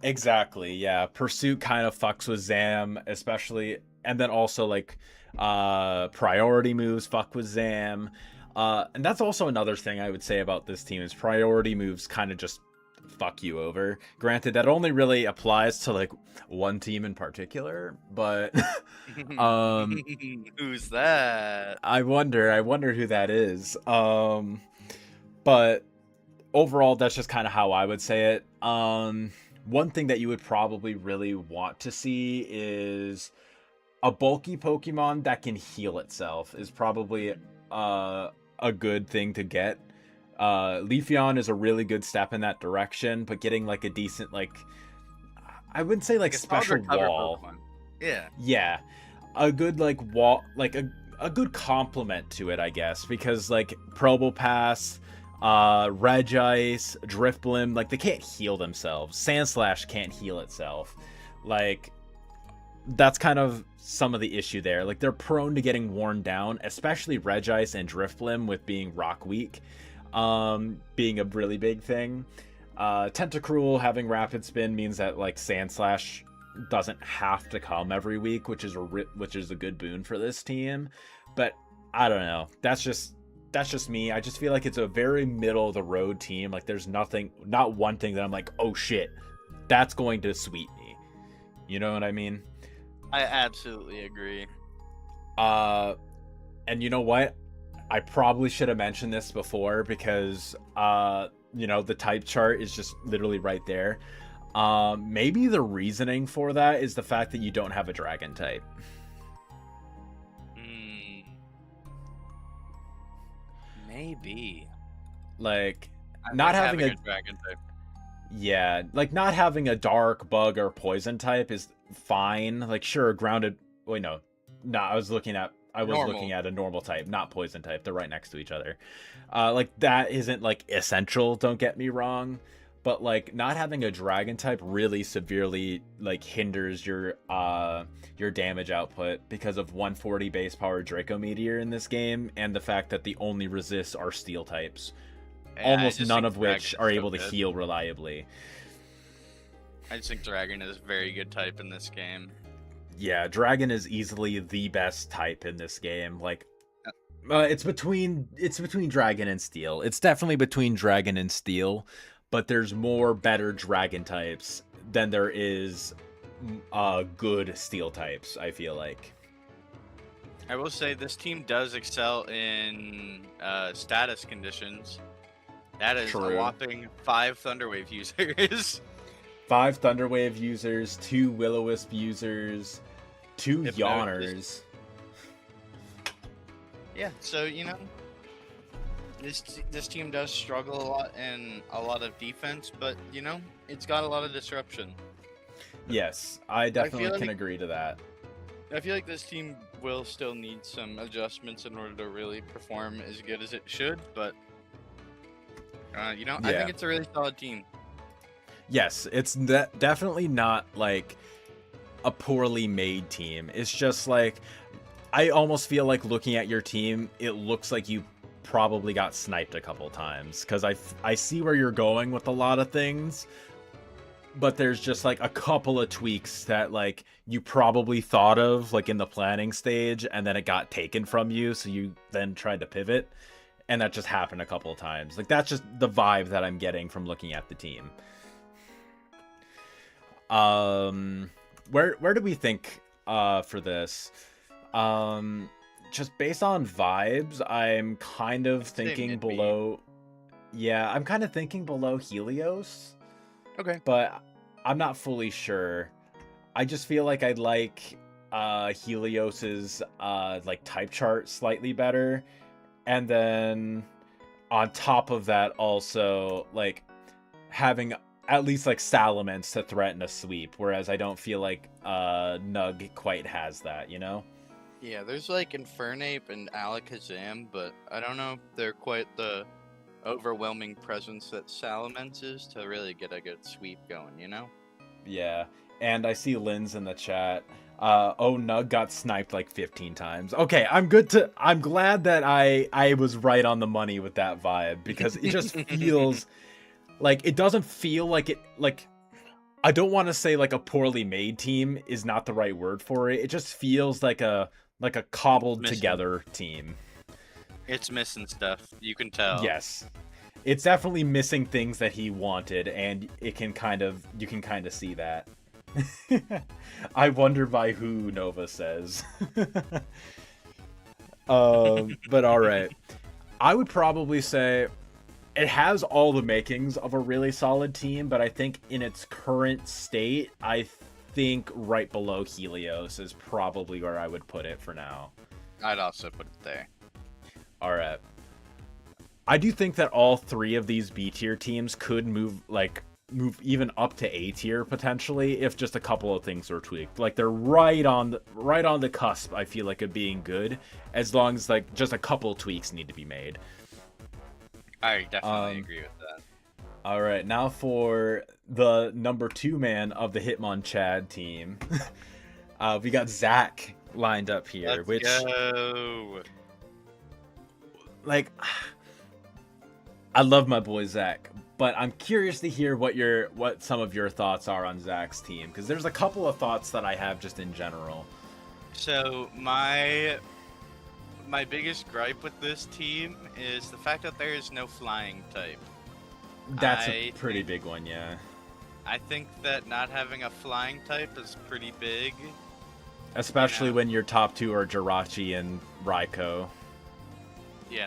Exactly, yeah. Pursuit kind of fucks with Zam, especially, and then also like priority moves fuck with Zam. And that's also another thing I would say about this team is priority moves kind of just fuck you over. Granted, that only really applies to like one team in particular, but who's that? I wonder who that is. But overall, that's just kind of how I would say it. One thing that you would probably really want to see is a bulky Pokemon that can heal itself is probably a good thing to get. Leafeon is a really good step in that direction, but getting like a decent, like, I wouldn't say like special wall. Pokemon. Yeah. Yeah. A good like wall, like a good complement to it, I guess, because like Probopass, Regice, Drifblim, like they can't heal themselves. Sandslash can't heal itself. Like, that's kind of some of the issue there. Like, they're prone to getting worn down, especially Regice and Drifblim with being rock weak, being a really big thing. Tentacruel having rapid spin means that like Sandslash doesn't have to come every week, which is a good boon for this team. But I don't know. That's that's just me. I just feel like it's a very middle of the road team. Like there's not one thing that I'm like, oh shit, that's going to sweep me. You know what I mean? I absolutely agree. And you know what? I probably should have mentioned this before because the type chart is just literally right there. Maybe the reasoning for that is the fact that you don't have a dragon type. Maybe. Like I not like having a dragon type. yeah, like not having a dark, bug, or poison type is fine. Like sure, grounded. Wait, no, I was looking at a normal type, not poison type. They're right next to each other. Like that isn't like essential. Don't get me wrong, but like not having a dragon type really severely like hinders your damage output because of 140 base power Draco Meteor in this game, and the fact that the only resists are steel types. Yeah, Almost none of which are able to heal reliably. I just think Dragon is a very good type in this game. Yeah, Dragon is easily the best type in this game. Like, it's between Dragon and Steel. It's definitely between Dragon and Steel, but there's more better Dragon types than there is good Steel types, I feel like. I will say this team does excel in status conditions. That is True. a whopping 5 Thunderwave users. 5 Thunderwave users, 2 Will-O-Wisp users, 2 Yawners. Yeah, so this team does struggle a lot in a lot of defense, but it's got a lot of disruption. Yes, I definitely can agree to that. I feel like this team will still need some adjustments in order to really perform as good as it should, but I think it's a really solid team. Yes, it's definitely not like a poorly made team. It's just like I almost feel like looking at your team, it looks like you probably got sniped a couple times because I see where you're going with a lot of things, but there's just like a couple of tweaks that like you probably thought of like in the planning stage and then it got taken from you, so you then tried to pivot. And that just happened a couple of times. Like, that's just the vibe that I'm getting from looking at the team. Where do we think for this? Just based on vibes, I'm kind of thinking below... Yeah, I'm kind of thinking below Helios. Okay. But I'm not fully sure. I just feel like I like Helios's like type chart slightly better. And then on top of that, also like having at least like Salamence to threaten a sweep, whereas I don't feel like Nug quite has that, Yeah, there's like Infernape and Alakazam, but I don't know if they're quite the overwhelming presence that Salamence is to really get a good sweep going, Yeah, and I see Lynn's in the chat. Nug got sniped like 15 times. Okay, I'm glad that I was right on the money with that vibe, because it just feels like it doesn't feel like it, like I don't want to say like a poorly made team is not the right word for it. It just feels like a cobbled together team. It's missing stuff. You can tell. Yes. It's definitely missing things that he wanted, and you can kind of see that. I wonder by who, Nova says. But all right. I would probably say it has all the makings of a really solid team, but I think in its current state, I think right below Helios is probably where I would put it for now. I'd also put it there. All right. I do think that all three of these B tier teams could move even up to A tier potentially if just a couple of things were tweaked. Like they're right on the cusp, I feel like, of being good, as long as like just a couple tweaks need to be made. I definitely agree with that. All right, now for the number 2 man of the Hitmonchan team. We got Zach lined up here. Let's go. Like, I love my boy Zach, but I'm curious to hear what some of your thoughts are on Zach's team, because there's a couple of thoughts that I have just in general. So my my biggest gripe with this team is the fact that there is no flying type. That's a I pretty think, big one, yeah. I think that not having a flying type is pretty big. Especially know. when your top two are Jirachi and Raikou.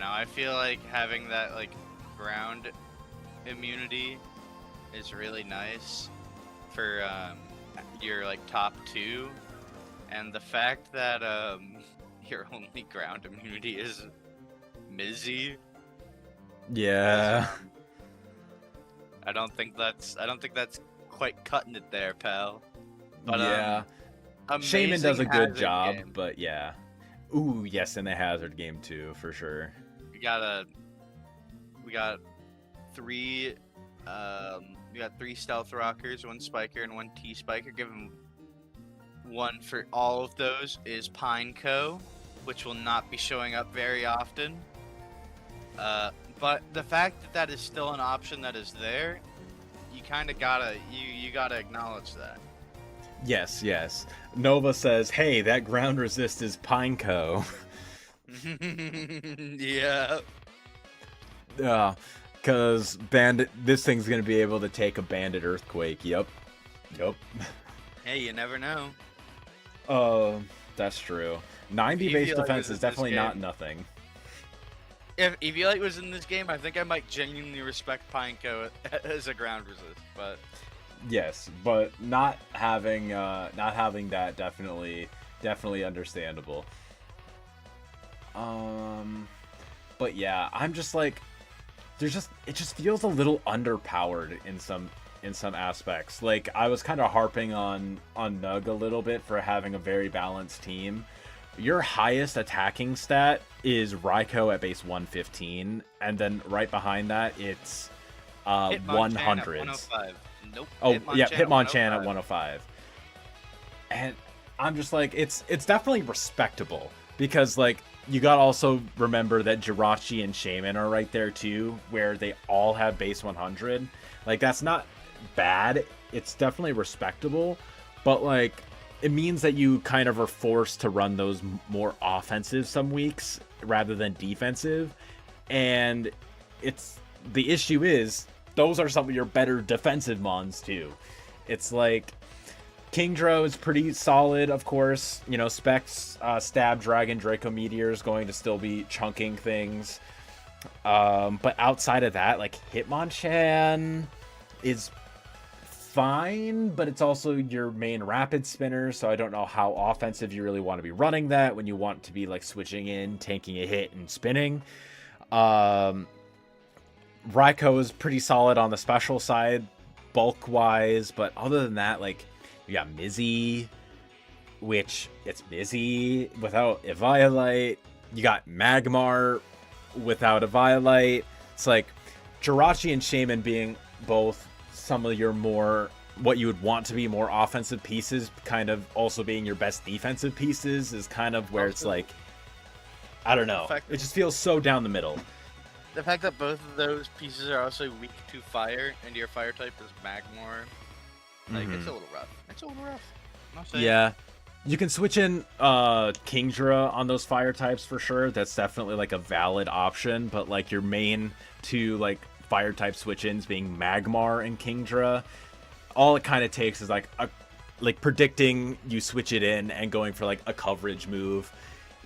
I feel like having that like ground immunity is really nice for your like top two, and the fact that your only ground immunity is Mizzy. Yeah. I don't think that's quite cutting it there, pal. But yeah. Shaman does a amazing good hazard job, game. but yeah. Ooh, yes, in the hazard game too, for sure. We got three stealth rockers, one spiker, and one T spiker. Given one for all of those is Pineco, which will not be showing up very often. But the fact that that is still an option that is there, you kind of gotta acknowledge that. Yes, yes. Nova says, "Hey, that ground resist is Pineco." Yeah. Cause bandit, this thing's gonna be able to take a bandit earthquake. Yep. Hey, you never know. That's true. 90 base Eviolite defense was is in this definitely not game. nothing. If Eviolite was in this game, I think I might genuinely respect Pineco as a ground resist, but Yes, but not having that definitely understandable. But yeah, I'm just like, it just feels a little underpowered in some aspects. Like I was kind of harping on Nug a little bit for having a very balanced team. Your highest attacking stat is Raikou at base 115, and then right behind that it's 100s. 105. Nope. Oh yeah, Hitmonchan at 105. 105. And I'm just like, it's definitely respectable because like you got to also remember that Jirachi and Shaman are right there too, where they all have base 100. Like that's not bad. It's definitely respectable, but like it means that you kind of are forced to run those more offensive some weeks rather than defensive. And the issue is those are some of your better defensive mons too. It's like Kingdra is pretty solid, of course. You know, Specs, Stab Dragon, Draco Meteor is going to still be chunking things. But outside of that, like Hitmonchan is fine, but it's also your main rapid spinner, so I don't know how offensive you really want to be running that when you want to be like switching in, taking a hit, and spinning. Raikou is pretty solid on the special side, bulk-wise, but other than that, like, you got Mizzy, which it's Mizzy without Eviolite. You got Magmar without Eviolite. It's like Jirachi and Shaman being both some of your more, what you would want to be more offensive pieces, kind of also being your best defensive pieces, is kind of where it's like, I don't know. It just feels so down the middle. The fact that both of those pieces are also weak to fire, and your fire type is Magmar, like, it's a little rough. It's a little rough. Yeah. You can switch in Kingdra on those fire types for sure. That's definitely like a valid option, but like your main two like fire type switch-ins being Magmar and Kingdra, all it kind of takes is like predicting you switch it in and going for like a coverage move.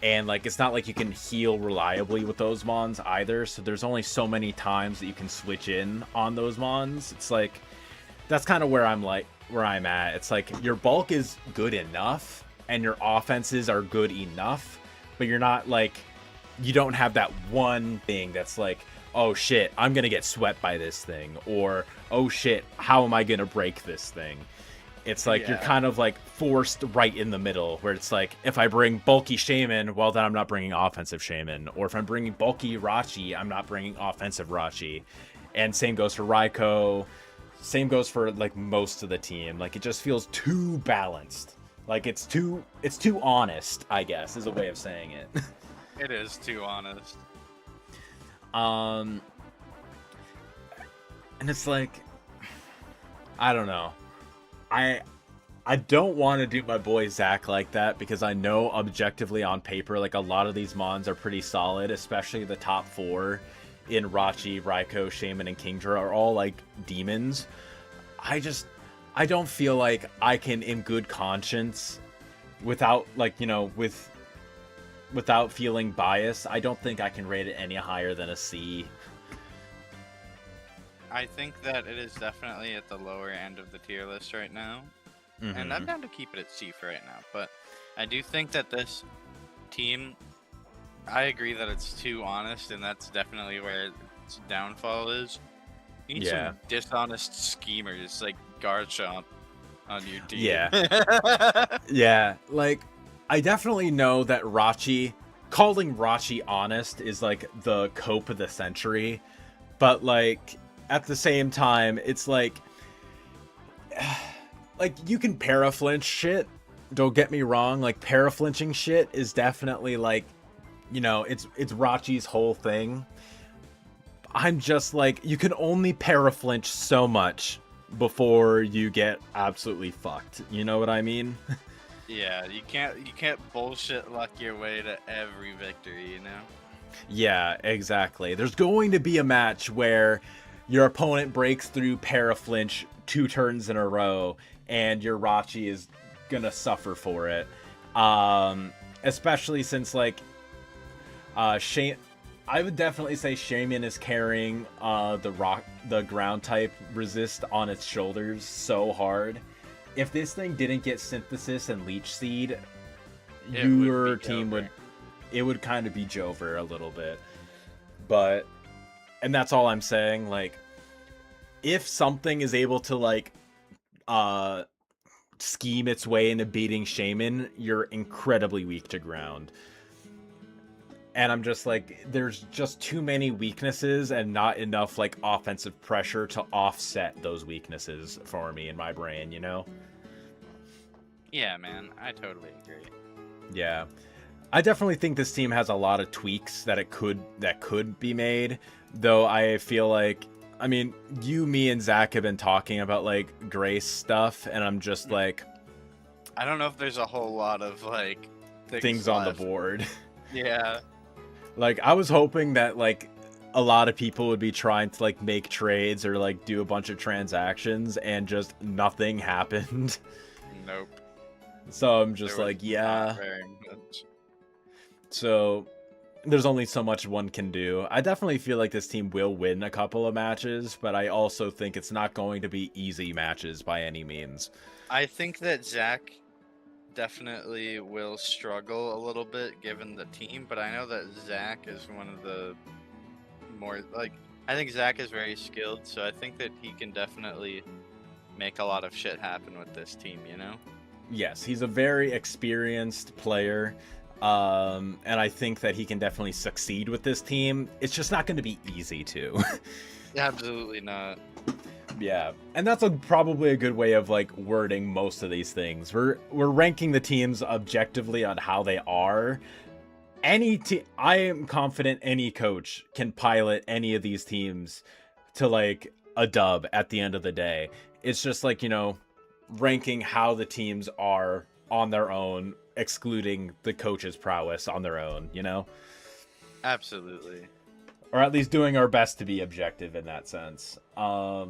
And like it's not like you can heal reliably with those mons either, so there's only so many times that you can switch in on those mons. It's like that's kind of where I'm at. It's like your bulk is good enough and your offenses are good enough, but you're not like, you don't have that one thing that's like, oh shit, I'm gonna get swept by this thing, or oh shit, how am I gonna break this thing? It's like you're kind of like forced right in the middle, where it's like, if I bring bulky Shaman, well then I'm not bringing offensive Shaman, or if I'm bringing bulky Rachi, I'm not bringing offensive Rachi. And same goes for Raikou, same goes for like most of the team. Like it just feels too balanced. Like it's too honest, I guess, is a way of saying it. It is too honest. And it's like, I don't know. I don't want to do my boy Zach like that because I know objectively on paper, like a lot of these mons are pretty solid, especially the top four in Rachi, Raiko, Shaman, and Kingdra are all like demons. I just, I don't feel like I can, in good conscience, without like, without feeling biased, I don't think I can rate it any higher than a C. I think that it is definitely at the lower end of the tier list right now. And I'm Mm-hmm. down to keep it at C for right now. But I do think that this team, I agree that it's too honest, and that's definitely where its downfall is. You need Yeah. some dishonest schemers like Garchomp on your team. Yeah. Yeah. Like, I definitely know that calling Rachi honest is like the cope of the century. But like, at the same time, it's like you can paraflinch shit. Don't get me wrong. Like paraflinching shit is definitely like, it's Rachi's whole thing. I'm just like, you can only paraflinch so much before you get absolutely fucked. You know what I mean? Yeah, you can't bullshit luck your way to every victory, you know? Yeah, exactly. There's going to be a match where your opponent breaks through paraflinch 2 turns in a row, and your Rachi is gonna suffer for it. Especially since like Shane, I would definitely say Shaman is carrying the ground type resist on its shoulders so hard. If this thing didn't get synthesis and leech seed, It would your be team over. would kind of be Jover a little bit. But and that's all I'm saying, like if something is able to like uh scheme its way into beating Shaman, you're incredibly weak to ground. And I'm just like, there's just too many weaknesses and not enough like offensive pressure to offset those weaknesses for me in my brain, you know? Yeah, man, I totally agree. Yeah. I definitely think this team has a lot of tweaks that could be made, though I feel like, I mean, you, me, and Zach have been talking about like Grace stuff, and I'm just like I don't know if there's a whole lot of like things things on the left. board. Yeah. Like I was hoping that like a lot of people would be trying to like make trades or like do a bunch of transactions, and just nothing happened. Nope. So I'm There just was like, not yeah. very much. So there's only so much one can do. I definitely feel like this team will win a couple of matches, but I also think it's not going to be easy matches by any means. I think that Zach definitely will struggle a little bit given the team, but I know that Zach is one of the more like I think Zach is very skilled, so I think that he can definitely make a lot of shit happen with this team, you know? Yes, he's a very experienced player. And I think that he can definitely succeed with this team. It's just not going to be easy to. Absolutely not. Yeah, and that's probably a good way of like wording most of these things. We're ranking the teams objectively on how they are. I am confident any coach can pilot any of these teams to like a dub at the end of the day. It's just like, ranking how the teams are on their own, excluding the coach's prowess on their own, Absolutely. or at least doing our best to be objective in that sense. But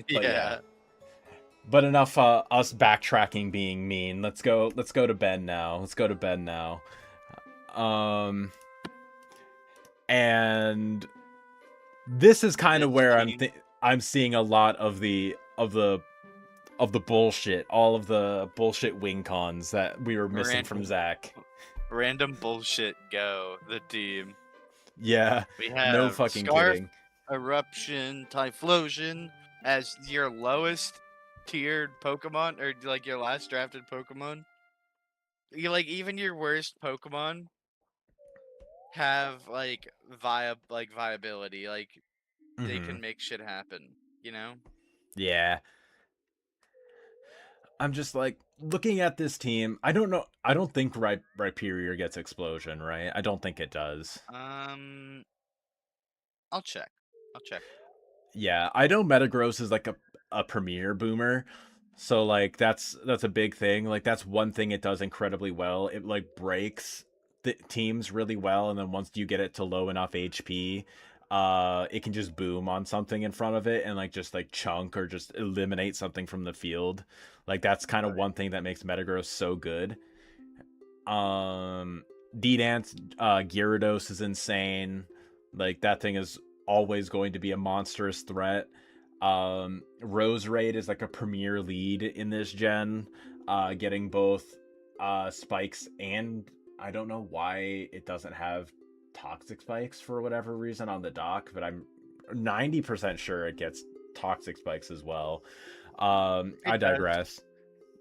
yeah, Yeah. but enough us backtracking being mean. Let's go. Let's go to Ben now. Let's go to Ben now. Um, and this is kind This of where team I'm seeing a lot of the bullshit, all of the bullshit wing cons that we were missing from random Zach. random bullshit go, the team. Yeah, We no have fucking Scarf, kidding. Eruption, Typhlosion as your lowest tiered Pokemon, or like your last drafted Pokemon. You like even your worst Pokemon have like viability, like they Hmm. can make shit happen, you know? Yeah, I'm just like looking at this team. I don't know. I don't think Rhyperior gets explosion, right? I don't think it does. Um I'll check. I'll check. Yeah, I know Metagross is like a premier boomer, So like that's a big thing. Like that's one thing it does incredibly well. It like breaks the teams really well, and then once you get it to low enough HP, it can just boom on something in front of it and like just like chunk or just eliminate something from the field. Like that's kind of Right. one thing that makes Metagross so good. D-Dance, Gyarados is insane. Like that thing is always going to be a monstrous threat. Rose Raid is like a premier lead in this gen, getting both spikes and I don't know why it doesn't have toxic spikes for whatever reason on the dock, but I'm 90% sure it gets toxic spikes as well. I It does. digress.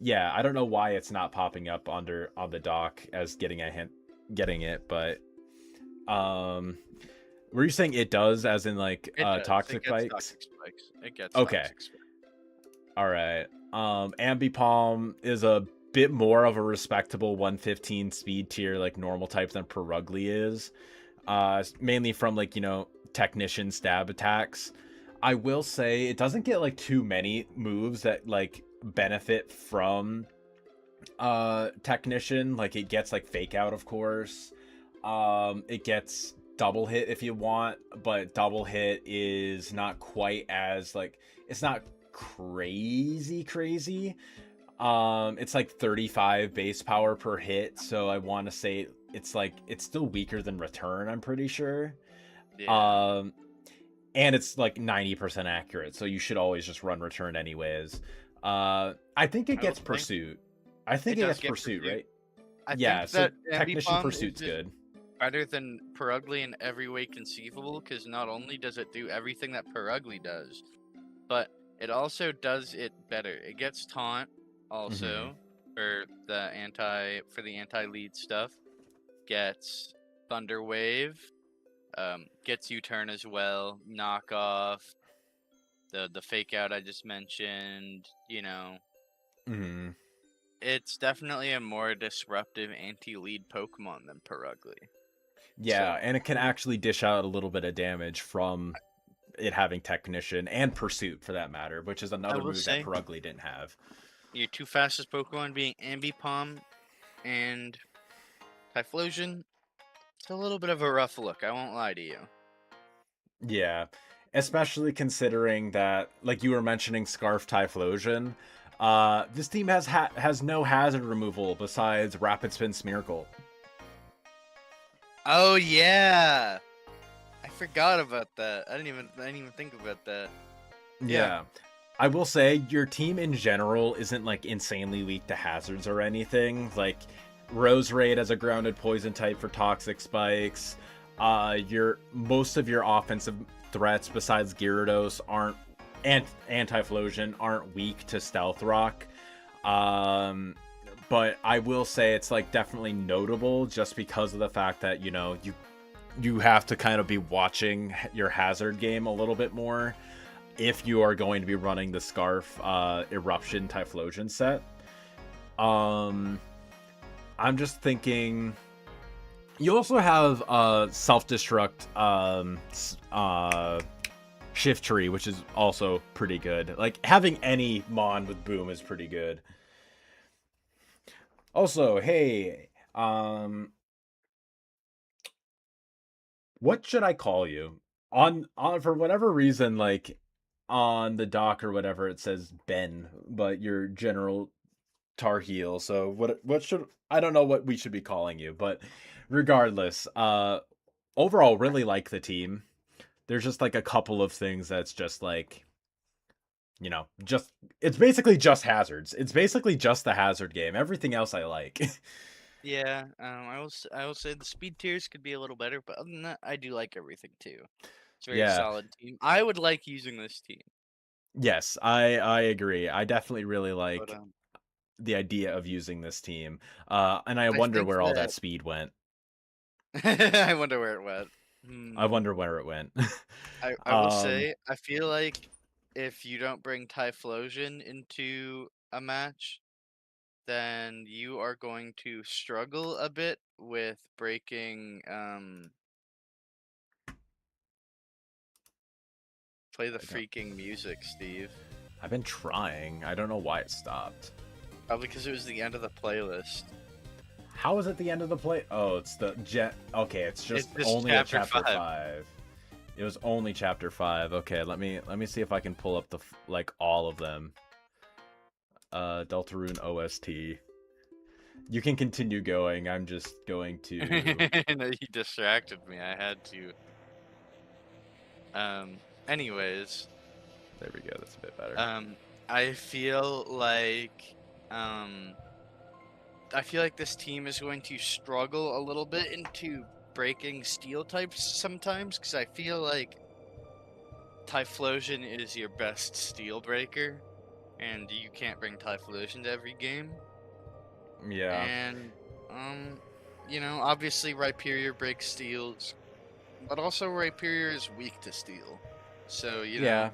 Yeah, I don't know why it's not popping up under on the dock as getting a hint, getting it, but um, were you saying it does, as in like It does. It toxic gets bikes? toxic spikes. It gets Okay, toxic spikes. all right. Ambipom is a bit more of a respectable 115 speed tier, like normal type than Perugly is. Mainly from like technician stab attacks. I will say it doesn't get like too many moves that like benefit from technician. Like it gets like fake out, of course. It gets double hit if you want, but double hit is not quite as like, it's not crazy. It's like 35 base power per hit, so I want to say it's like it's still weaker than return, I'm pretty sure. Yeah. um and it's like 90% accurate, so you should always just run return anyways. I think it I will gets say pursuit. I think it it does gets get pursuit, pursuit. right? I Yeah, think so that technician Ambipom is pursuit's just good. better than Perugly in every way conceivable because not only does it do everything that Perugly does, but it also does it better. It gets taunt Hmm. also for the anti lead stuff. Gets Thunder Wave. Gets U turn as well. Knock off the fake out I just mentioned. Hmm. It's definitely a more disruptive anti lead Pokemon than Perugly. Yeah, So and it can actually dish out a little bit of damage from it having technician and pursuit for that matter, which is I another will move that say Perugly didn't have. your two fastest Pokemon being Ambipom and Typhlosion. It's a little bit of a rough look, I won't lie to you. Yeah, especially considering that, like you were mentioning, Scarf Typhlosion. This team has no hazard removal besides Rapid Spin Smeargle. Oh yeah, I forgot about that. I didn't even think about that. Yeah. Yeah, I will say your team in general isn't like insanely weak to hazards or anything. Like Rose Raid as a grounded poison type for toxic spikes. Your most of your offensive threats besides Gyarados aren't and Anti-Flosion aren't weak to Stealth Rock. Um, but I will say it's like definitely notable just because of the fact that you have to kind of be watching your hazard game a little bit more if you are going to be running the Scarf Eruption Typhlosion set. Um, I'm just thinking. You also have self destruct shift tree, which is also pretty good. Like having any mon with boom is pretty good. Also, hey, what should I call you? On for whatever reason, like on the dock or whatever, it says Ben, but your general Tar Heel. So what should I don't know what we should be calling you, but regardless, overall really like the team. There's just like a couple of things that's just like, just it's basically just hazards. It's basically just the hazard game. Everything else I like. Yeah, I will say the speed tiers could be a little better, but other than that, I do like everything too. It's a very Yeah. solid team. I would like using this team, Yes, I agree. I definitely really but like the idea of using this team. And I I wonder think where all that that speed went. I wonder where it went. I Hmm. wonder where it went. I will um, say I feel like if you don't bring Typhlosion into a match, then you are going to struggle a bit with breaking play the I don't. freaking music, Steve. I've been trying. I don't know why it stopped. Probably because it was the end of the playlist. How is it the end of the play? Oh, it's the jet. Okay, it's just It's just only a chapter chapter 5. 5. It was only chapter 5. Okay, let me see if I can pull up the like all of them. Deltarune OST. You can continue going. I'm just going to. No, you distracted me. I had to. Anyways, There we go. That's a bit better. I feel like um I feel like this team is going to struggle a little bit into breaking steel types sometimes, because I feel like Typhlosion is your best steel breaker, and you can't bring Typhlosion to every game. Yeah. And obviously Rhyperior breaks steels, but also Rhyperior is weak to steel. So, Yeah.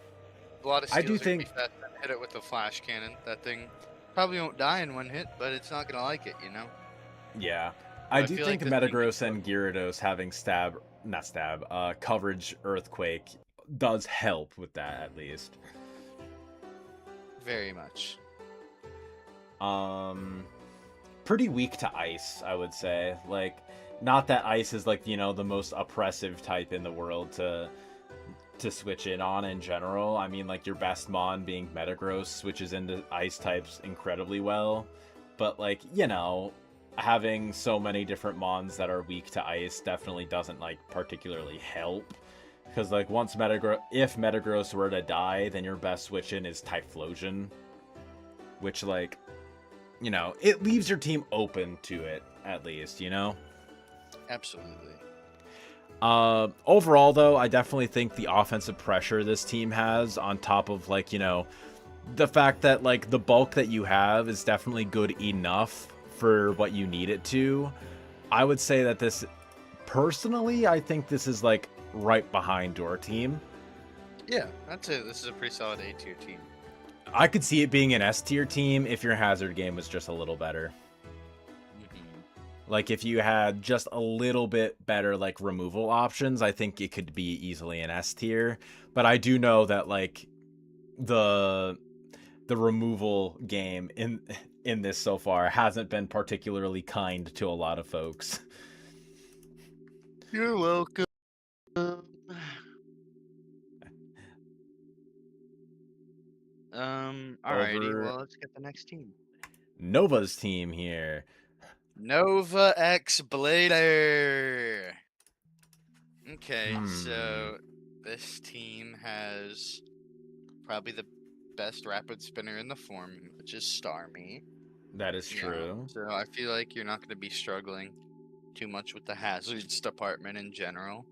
a lot of I do steals are gonna be think. fast. Hit it with a flash cannon. That thing probably won't die in one hit, but it's not gonna like it, Yeah. So I I do feel think like this team can Metagross and struggle Gyarados having coverage Earthquake does help with that at least. very much. Pretty weak to ice, I would say. Like, not that ice is like, the most oppressive type in the world to switch in on in general. I mean, like, your best mon being Metagross switches into ice types incredibly well. But, like, having so many different mons that are weak to ice definitely doesn't, like, particularly help. Because, like, if Metagross were to die, then your best switch in is Typhlosion. Which, like, it leaves your team open to it, at least, Absolutely. Overall, though, I definitely think the offensive pressure this team has, on top of, like, the fact that, like, the bulk that you have is definitely good enough for what you need it to. I would say that personally, I think this is, like, right behind your team. Yeah, that's it. This is a pretty solid A tier team. I could see it being an S tier team if your hazard game was just a little better. Like, if you had just a little bit better, like, removal options, I think it could be easily an S tier. But I do know that, like, the removal game in this so far hasn't been particularly kind to a lot of folks. You're welcome. Alrighty, well, let's get the next team. Nova's team here. Nova X Blader. Okay, so this team has probably the best rapid spinner in the form, which is Starmie. That is true. So I feel like you're not going to be struggling too much with the hazards department in general.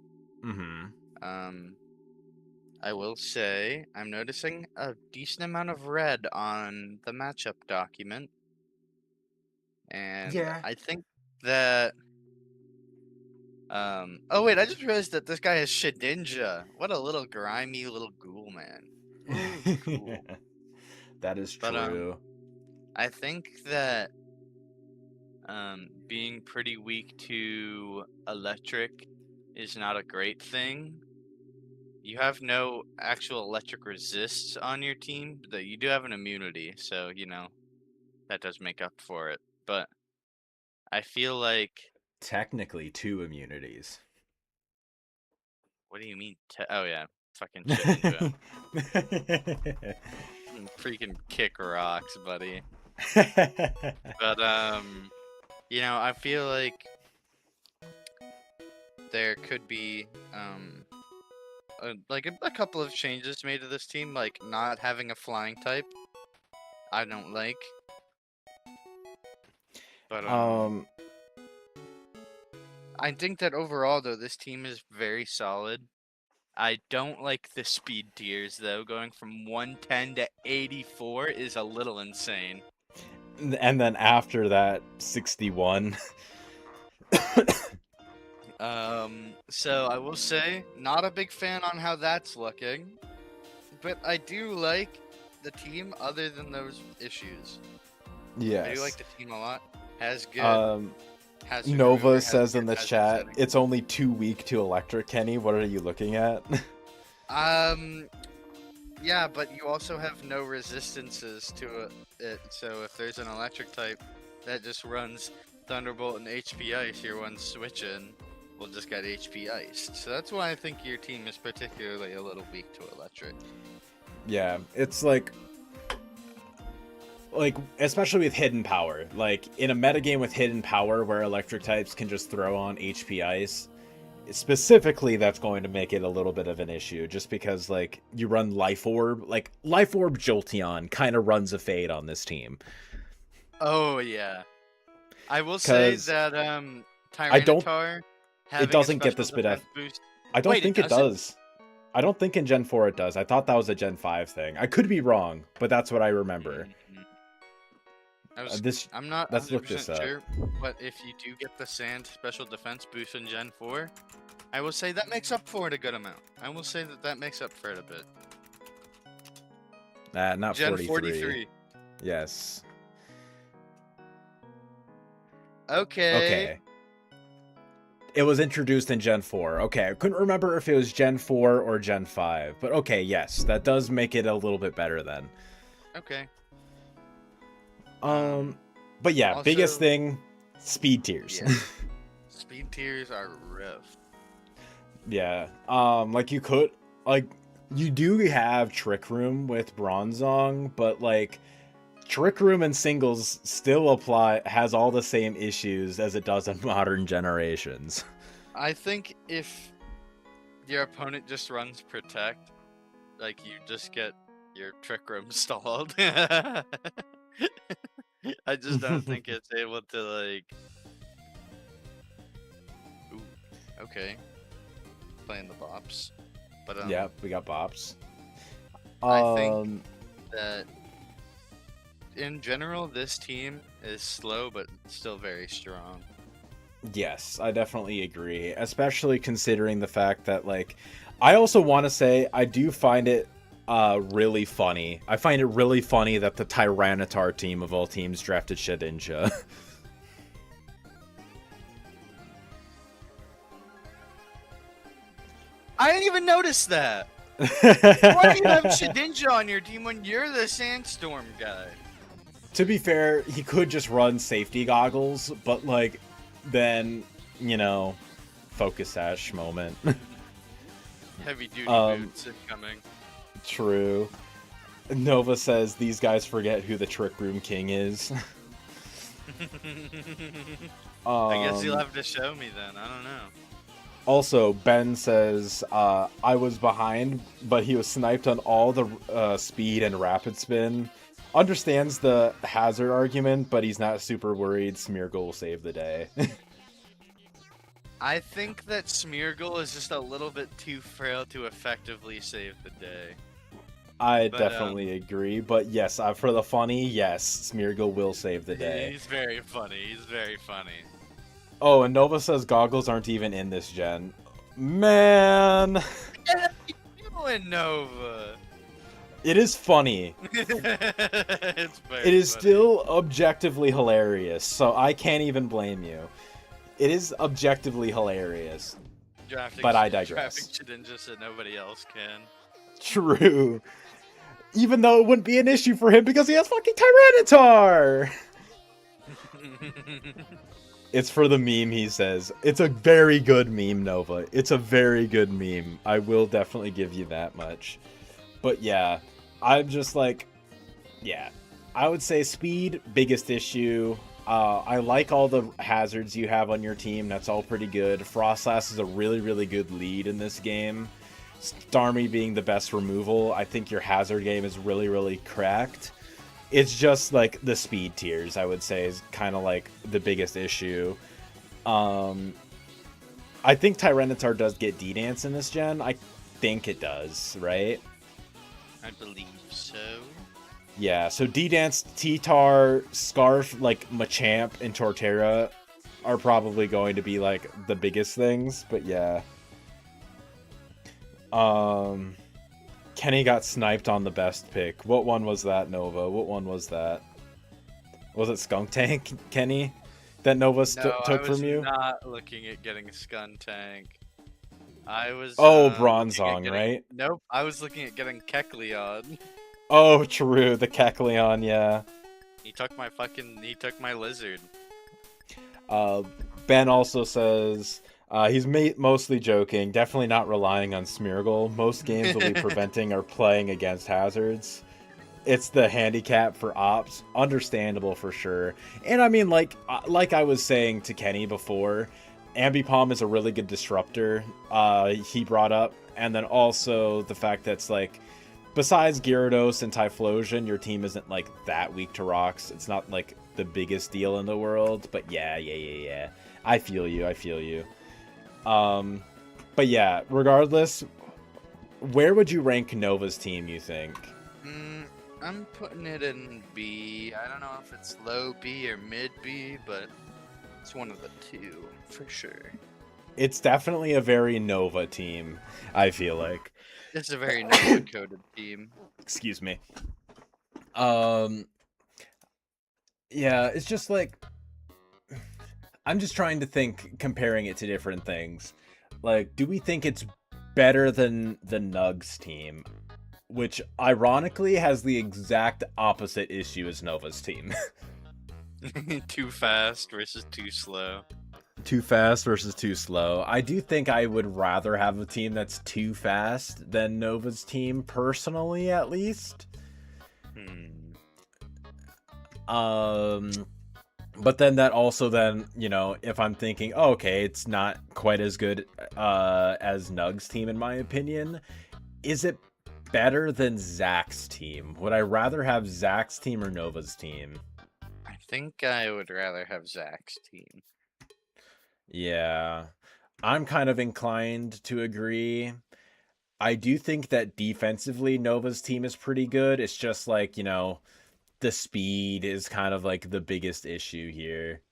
I will say I'm noticing a decent amount of red on the matchup document. And Yeah. I think that oh wait, I just realized that this guy is Shedinja. What a little grimy little ghoul, man. Ooh, cool. That is true. I think that being pretty weak to electric is not a great thing. You have no actual electric resists on your team, but you do have an immunity, so that does make up for it. But I feel like Technically 2 immunities. what do you mean? Oh yeah, fucking Shedinja. Freaking kick rocks, buddy. But I feel like there could be a couple of changes made to this team, like not having a flying type. I don't like. But I think that overall, though, this team is very solid. I don't like the speed tiers, though. Going from 110 to 84 is a little insane. And then after that, 61. So I will say, not a big fan on how that's looking, but I do like the team other than those issues. Yes. I do like the team a lot. Has good. Nova says in the chat, it's only 2 weak to electric, Kenny. What are you looking at? Yeah, but you also have no resistances to it. So if there's an electric type that just runs Thunderbolt and HP Ice, your one switching will just get HP Iced. So that's why I think your team is particularly a little weak to electric. Yeah, it's like especially with hidden power. Like in a metagame with hidden power where electric types can just throw on HP Ice, specifically that's going to make it a little bit of an issue just because like you run Life Orb, like Life Orb Jolteon kind of runs a fade on this team. Oh yeah. I will say 'Cause that I don't Tyranitar it having a doesn't get the special spit F. defense boost. I don't Wait, it think it doesn't? does. I don't think in Gen 4 it does. I thought that was a Gen 5 thing. I could be wrong, but that's what I remember. Mhm. I'm not Let's look this 100% up. sure, but if you do get the Sand special defense boost in Gen 4, I will say that makes up for it a good amount. I will say that makes up for it a bit. Not Gen 43. 43. Yes. Okay. It was introduced in Gen 4. Okay, I couldn't remember if it was Gen 4 or Gen 5. But okay, yes, that does make it a little bit better then. Okay. But yeah, Also, biggest thing, speed tiers. Yeah. Speed tiers are rough. Yeah. Like you could, like, you do have Trick Room with Bronzong, but like, Trick Room in singles still has all the same issues as it does in modern generations. I think if your opponent just runs Protect, like you just get your Trick Room stalled. I just don't think it's able to like. Ooh, okay. Playing the bops, but Yeah, we got bops. I think that in general this team is slow but still very strong. Yes, I definitely agree, especially considering the fact that like I also want to say I do find it really funny. I find it really funny that the Tyranitar team of all teams drafted Shedinja. I didn't even notice that. Why do you have Shedinja on your team when you're the Sandstorm guy? To be fair, he could just run safety goggles, but like then, you know, focus sash moment. Heavy duty boots incoming. True. Nova says these guys forget who the Trick Room King is. I guess you'll have to show me then. I don't know. Also, Ben says, I was behind, but he was sniped on all the speed and rapid spin. Understands the hazard argument, but he's not super worried Smeargle will save the day. I think that Smeargle is just a little bit too frail to effectively save the day. I definitely agree, but yes, for the funny, yes, Smeargle will save the day. He's very funny. He's very funny. Oh, and Nova says goggles aren't even in this gen. Man! You and Nova. It is funny. It's very It is funny. still objectively hilarious, so I can't even blame you. It is objectively hilarious. But I digress. Drafting Shedinja so nobody else can. True. Even though it wouldn't be an issue for him because he has fucking Tyranitar! It's for the meme, he says. It's a very good meme, Nova. It's a very good meme. I will definitely give you that much. But yeah, I'm just like, yeah. I would say speed, biggest issue. I like all the hazards you have on your team. That's all pretty good. Frostlass is a really, really good lead in this game. Starmie being the best removal. I think your hazard game is really, really cracked. It's just like the speed tiers, I would say, is kind of like the biggest issue. I think Tyranitar does get D-Dance in this gen. I think it does, right? I believe so. Yeah, so D-Dance, T-Tar, Scarf, like Machamp, and Torterra are probably going to be like the biggest things, but yeah. Kenny got sniped on the best pick. What one was that, Nova? What one was that? Was it Skunk Tank, Kenny? That Nova took from you? I was not looking at getting a Skun Tank. I was Oh, looking at Bronzong, getting. right? Nope, I was looking at getting Kecleon. Oh, true, the Kecleon, yeah. He took my lizard. Uh, Ben also says he's mostly joking, definitely not relying on Smeargle. Most games will be preventing or playing against hazards. It's the handicap for ops. Understandable for sure. And I mean, like I was saying to Kenny before, Ambipom is a really good disruptor. He brought up, and then also the fact that's like, besides Gyarados and Typhlosion, your team isn't like that weak to rocks. It's not like the biggest deal in the world, but yeah. I feel you. I feel you. But yeah, regardless, where would you rank Nova's team, you think? I'm putting it in B. I don't know if it's low B or mid B, but it's one of the two for sure. It's definitely a very Nova team, I feel like. It's a very Nova coded team. Excuse me. Yeah, it's just like, I'm just trying to think, comparing it to different things. Like, do we think it's better than the Nugs team? Which, ironically, has the exact opposite issue as Nova's team. Too fast versus too slow. Too fast versus too slow. I do think I would rather have a team that's too fast than Nova's team, personally, at least. But then that also then, you know, if I'm thinking, oh, okay, it's not quite as good as Nug's team, in my opinion, is it better than Zach's team? Would I rather have Zach's team or Nova's team? I think I would rather have Zach's team. Yeah, I'm kind of inclined to agree. I do think that defensively, Nova's team is pretty good. It's just like, you know, the speed is kind of like the biggest issue here.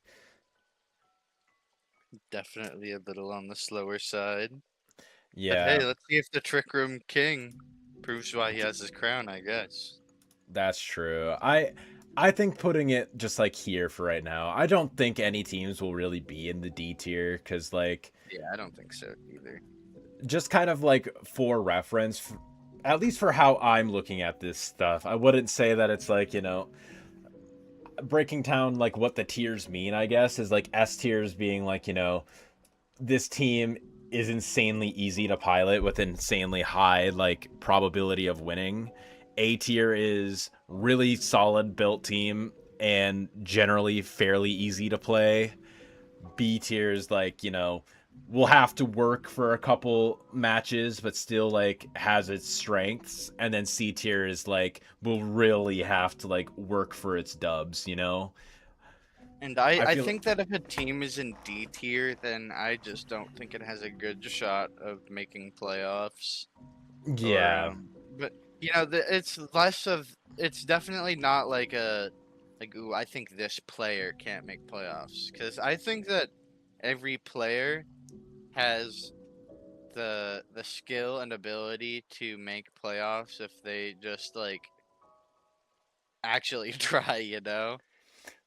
Definitely a little on the slower side. But Yeah, hey, let's see if the Trick Room King proves why he has his crown, I guess. that's true. I think putting it just like here for right now. I don't think any teams will really be in the D tier cuz like Yeah, I don't think so either. just kind of like for reference, at least for how I'm looking at this stuff. I wouldn't say that it's like, you know, breaking down like what the tiers mean, I guess, is like S tiers being like, you know, this team is insanely easy to pilot with insanely high like probability of winning. A tier is really solid built team and generally fairly easy to play. B tier is like, you know, will have to work for a couple matches but still like has its strengths, and then C tier is like will really have to like work for its dubs, you know. And I I feel think that if a team is in D tier, then I just don't think it has a good shot of making playoffs. Or yeah, but you know, it's less of. It's definitely not like a like. Ooh, I think this player can't make playoffs, because I think that every player has the skill and ability to make playoffs if they just like actually try. You know.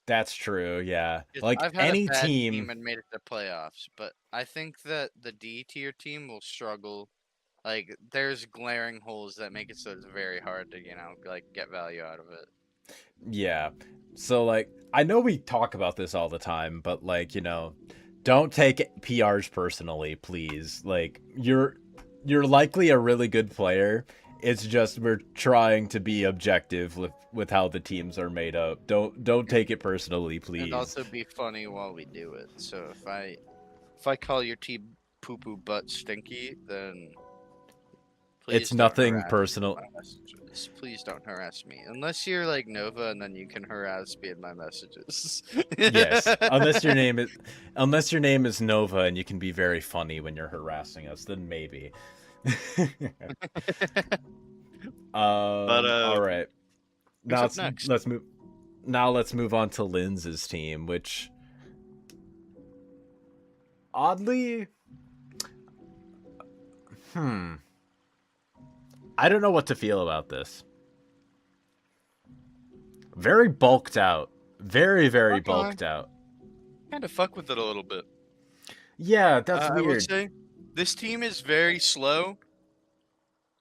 that's true. Yeah, 'Cause like I've had a any bad team team. and made it to playoffs, but I think that the D tier team will struggle. Like, there's glaring holes that make it so it's very hard to, you know, like get value out of it. Yeah. So like I know we talk about this all the time, but like, you know, don't take PRs personally, please. Like you're likely a really good player. It's just we're trying to be objective with how the teams are made up. Don't take it personally, And please. also be funny while we do it. So if I call your team poo poo butt stinky, then please It's don't nothing harass me in personal. my messages. Please don't harass me. Unless you're like Nova, and then you can harass me in my messages. Yes, unless your name is Nova and you can be very funny when you're harassing us, then maybe. But All right. who's Now up next? let's move. Now let's move on to Linz's team, which oddly, I don't know what to feel about this. Very bulked out, very Okay. bulked out. Kind of fuck with it a little bit. Yeah, that's I would weird. say This team is very slow.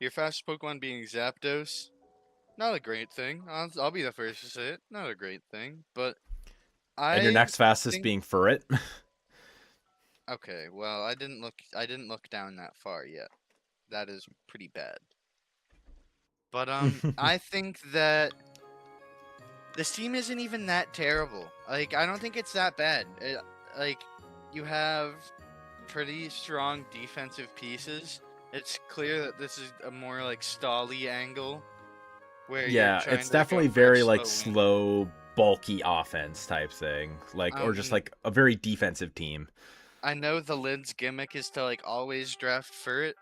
Your fastest Pokemon being Zapdos. Not a great thing. I'll be the first to say it. Not a great thing, but And your I next fastest think being Furret. okay. Well, I didn't look down that far yet. That is pretty bad. But I think that this team isn't even that terrible. Like, I don't think it's that bad. Like, you have pretty strong defensive pieces. It's clear that this is a more like stally angle where you're Yeah, trying it's to go definitely for a very like slow win. slow, bulky offense type thing. Like, or just Um, like a very defensive team. I know the Lid's gimmick is to like always draft Furret,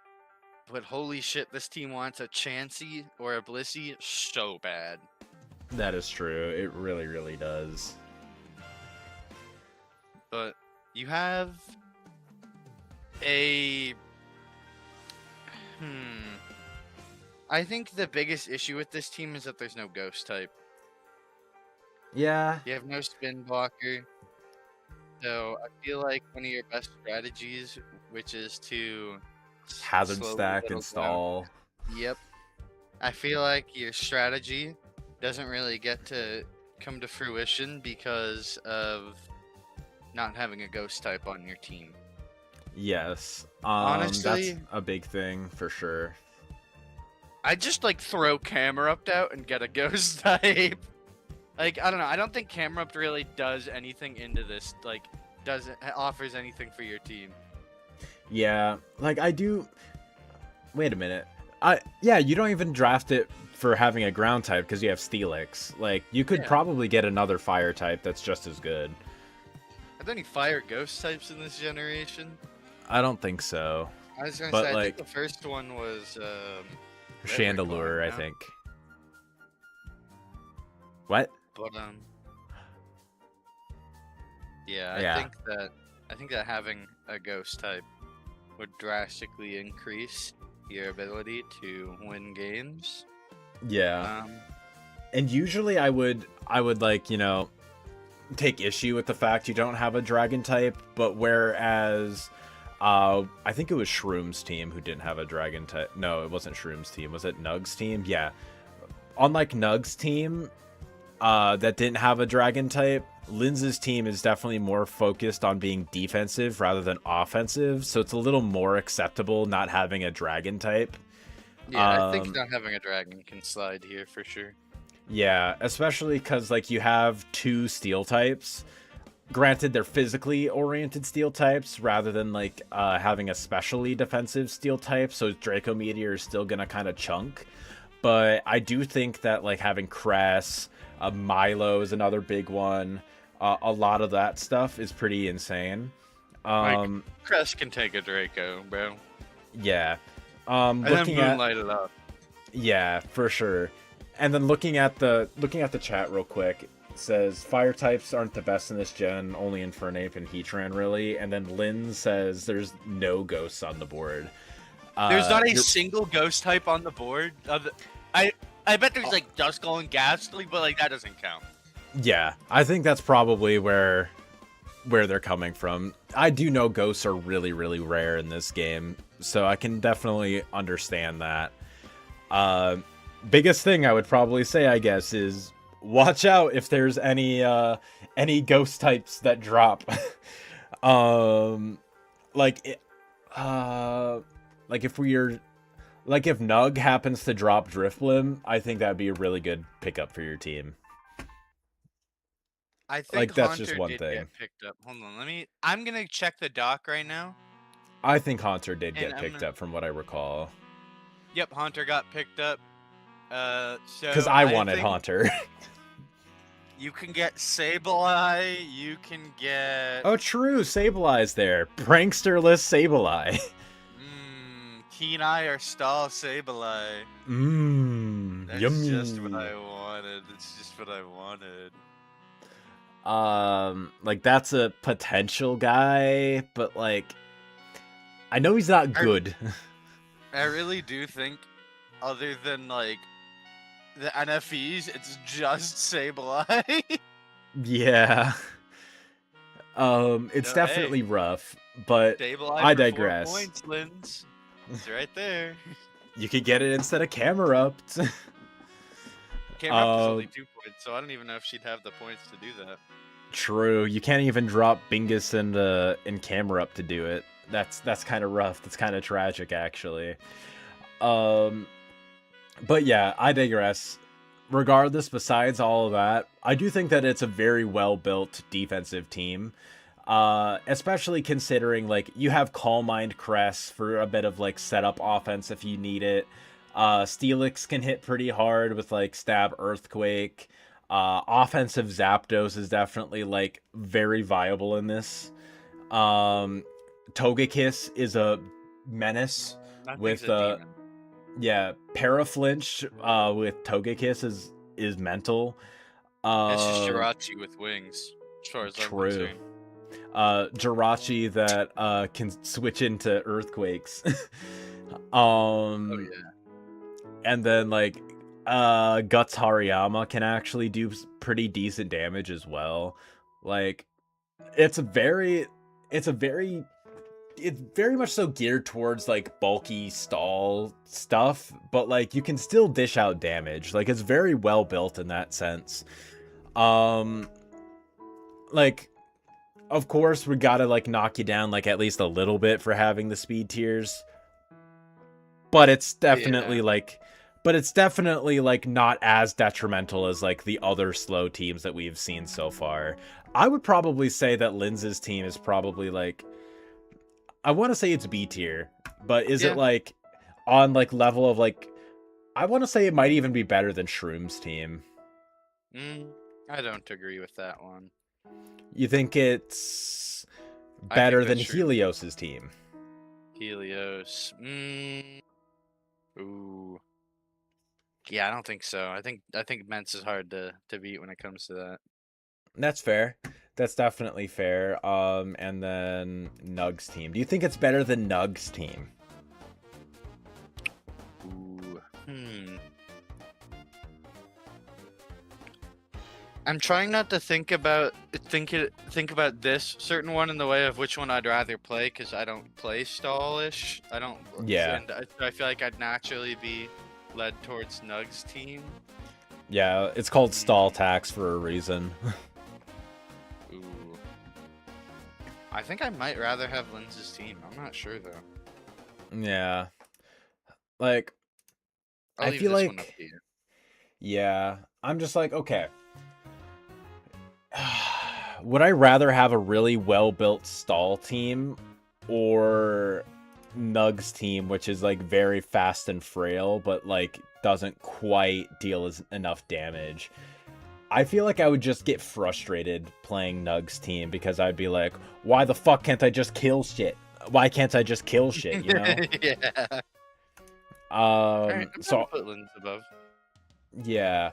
but holy shit, this team wants a Chansey or a Blissey so bad. That is true. It really, really does. But you have a I think the biggest issue with this team is that there's no ghost type. Yeah. You have no spin blocker. So I feel like one of your best strategies, which is to Hazard slowly stack, whittle down. install. Yep. I feel like your strategy doesn't really get to come to fruition because of not having a ghost type on your team. Yes. Honestly, That's a big thing for sure. I just like throw Camerupt out and get a ghost type. Like, I don't know. I don't think Camerupt really does anything into this. Like, offers anything for your team. Yeah, like I do. Wait a minute. Yeah, you don't even draft it for having a ground type because you have Steelix. Like, you could Yeah. probably get another fire type that's just as good. Are there any fire ghost types in this generation? I don't think so. I was gonna But, say, I like, think the first one was Chandelure, I no? think. What? But yeah, Yeah. I think that having a ghost type would drastically increase your ability to win games. Yeah. And usually I would like, take issue with the fact you don't have a dragon type, but whereas I think it was Shroom's team who didn't have a dragon type. No, it wasn't Shroom's team. Was it Nug's team? Yeah. Unlike Nug's team, that didn't have a dragon type, Linz's team is definitely more focused on being defensive rather than offensive, so it's a little more acceptable not having a dragon type. Yeah, I think not having a dragon can slide here for sure. Yeah, especially because like you have two steel types. Granted, they're physically oriented steel types rather than like having a specially defensive steel type, so Draco Meteor is still gonna kind of chunk. But I do think that like having Cress, Milo is another big one. A lot of that stuff is pretty insane. Crest can take a Draco, bro. Yeah. And then Looking at Moonlight it up. yeah, for sure. And then looking at the chat real quick, it says fire types aren't the best in this gen, only Infernape and Heatran really. And then Lynn says there's no ghosts on the board. There's not a single ghost type on the board. I bet there's like Duskull and Ghastly, but like that doesn't count. Yeah, I think that's probably where they're coming from. I do know ghosts are really, really rare in this game, so I can definitely understand that. Biggest thing I would probably say, I guess, is watch out if there's any ghost types that drop. Like if we're like if Nug happens to drop Drifblim, I think that'd be a really good pickup for your team. I think Like, that's Haunter just one did thing. get picked up. Hold on, I'm gonna check the doc right now. I think Haunter did And get picked up from what I recall. Yep, Haunter got picked up. So Because I wanted think Haunter. You can get Sableye. You can get Oh, true. Sableye's there. Pranksterless Sableye. Keen Eye or Stall Sableye. That's Yummy. just what I wanted. That's just what I wanted. Like that's a potential guy, but like I know he's not good. I really do think, other than like the NFEs, it's just Sableye. Yeah. It's Hey, definitely rough, but stabilize I for 4 digress. points, Lins. It's right there. You could get it instead of camera up. Camera up is only um, 2 points, so I don't even know if she'd have the points to do that. True. You can't even drop Bingus in camera up to do it. That's kind of rough. That's kind of tragic, actually. Um, but yeah, I digress. Regardless, besides all of that, I do think that it's a very well built defensive team. Especially considering like you have Calm Mind Cress for a bit of like setup offense if you need it. Steelix can hit pretty hard with like Stab Earthquake. Offensive Zapdos is definitely like very viable in this. Um, Togekiss is a menace Nothing's with a demon. yeah, Paraflinch with Togekiss is mental. It's just Um, Jirachi with wings, as far as I'm True. concerned. Jirachi that can switch into earthquakes. Oh um, yeah. and then like Guts Hariyama can actually do pretty decent damage as well. Like it's a very it's a very it's very much so geared towards like bulky stall stuff, but like you can still dish out damage. Like it's very well built in that sense. Um like of course we gotta like knock you down like at least a little bit for having the speed tiers. But it's Yeah. definitely like not as detrimental as like the other slow teams that we've seen so far. I would probably say that Linz's team is probably like I want to say it's B tier, but is it Yeah. like on like level of like I want to say it might even be better than Shroom's team. I don't agree with that one. You think it's I think better than that's true. Helios's team? Helios. Ooh. Yeah, I don't think so. I think Mence is hard to beat when it comes to that. That's fair. That's definitely fair. And then Nug's team. Do you think it's better than Nug's team? Ooh. I'm trying not to think about this certain one in the way of which one I'd rather play because I don't play stallish. I don't. Yeah. And I feel like I'd naturally be led towards Nug's team. Yeah, it's called stall tax for a reason. Ooh. I think I might rather have Linz's team. I'm not sure though. Yeah. Like I'll I leave feel this one up like to you. yeah, I'm just like okay. Would I rather have a really well-built stall team or Nug's team, which is like very fast and frail, but like doesn't quite deal enough damage? I feel like I would just get frustrated playing Nug's team because I'd be like, why the fuck can't I just kill shit? Why can't I just kill shit, you know? Yeah. Alright, I'm So gonna put Linz above. yeah.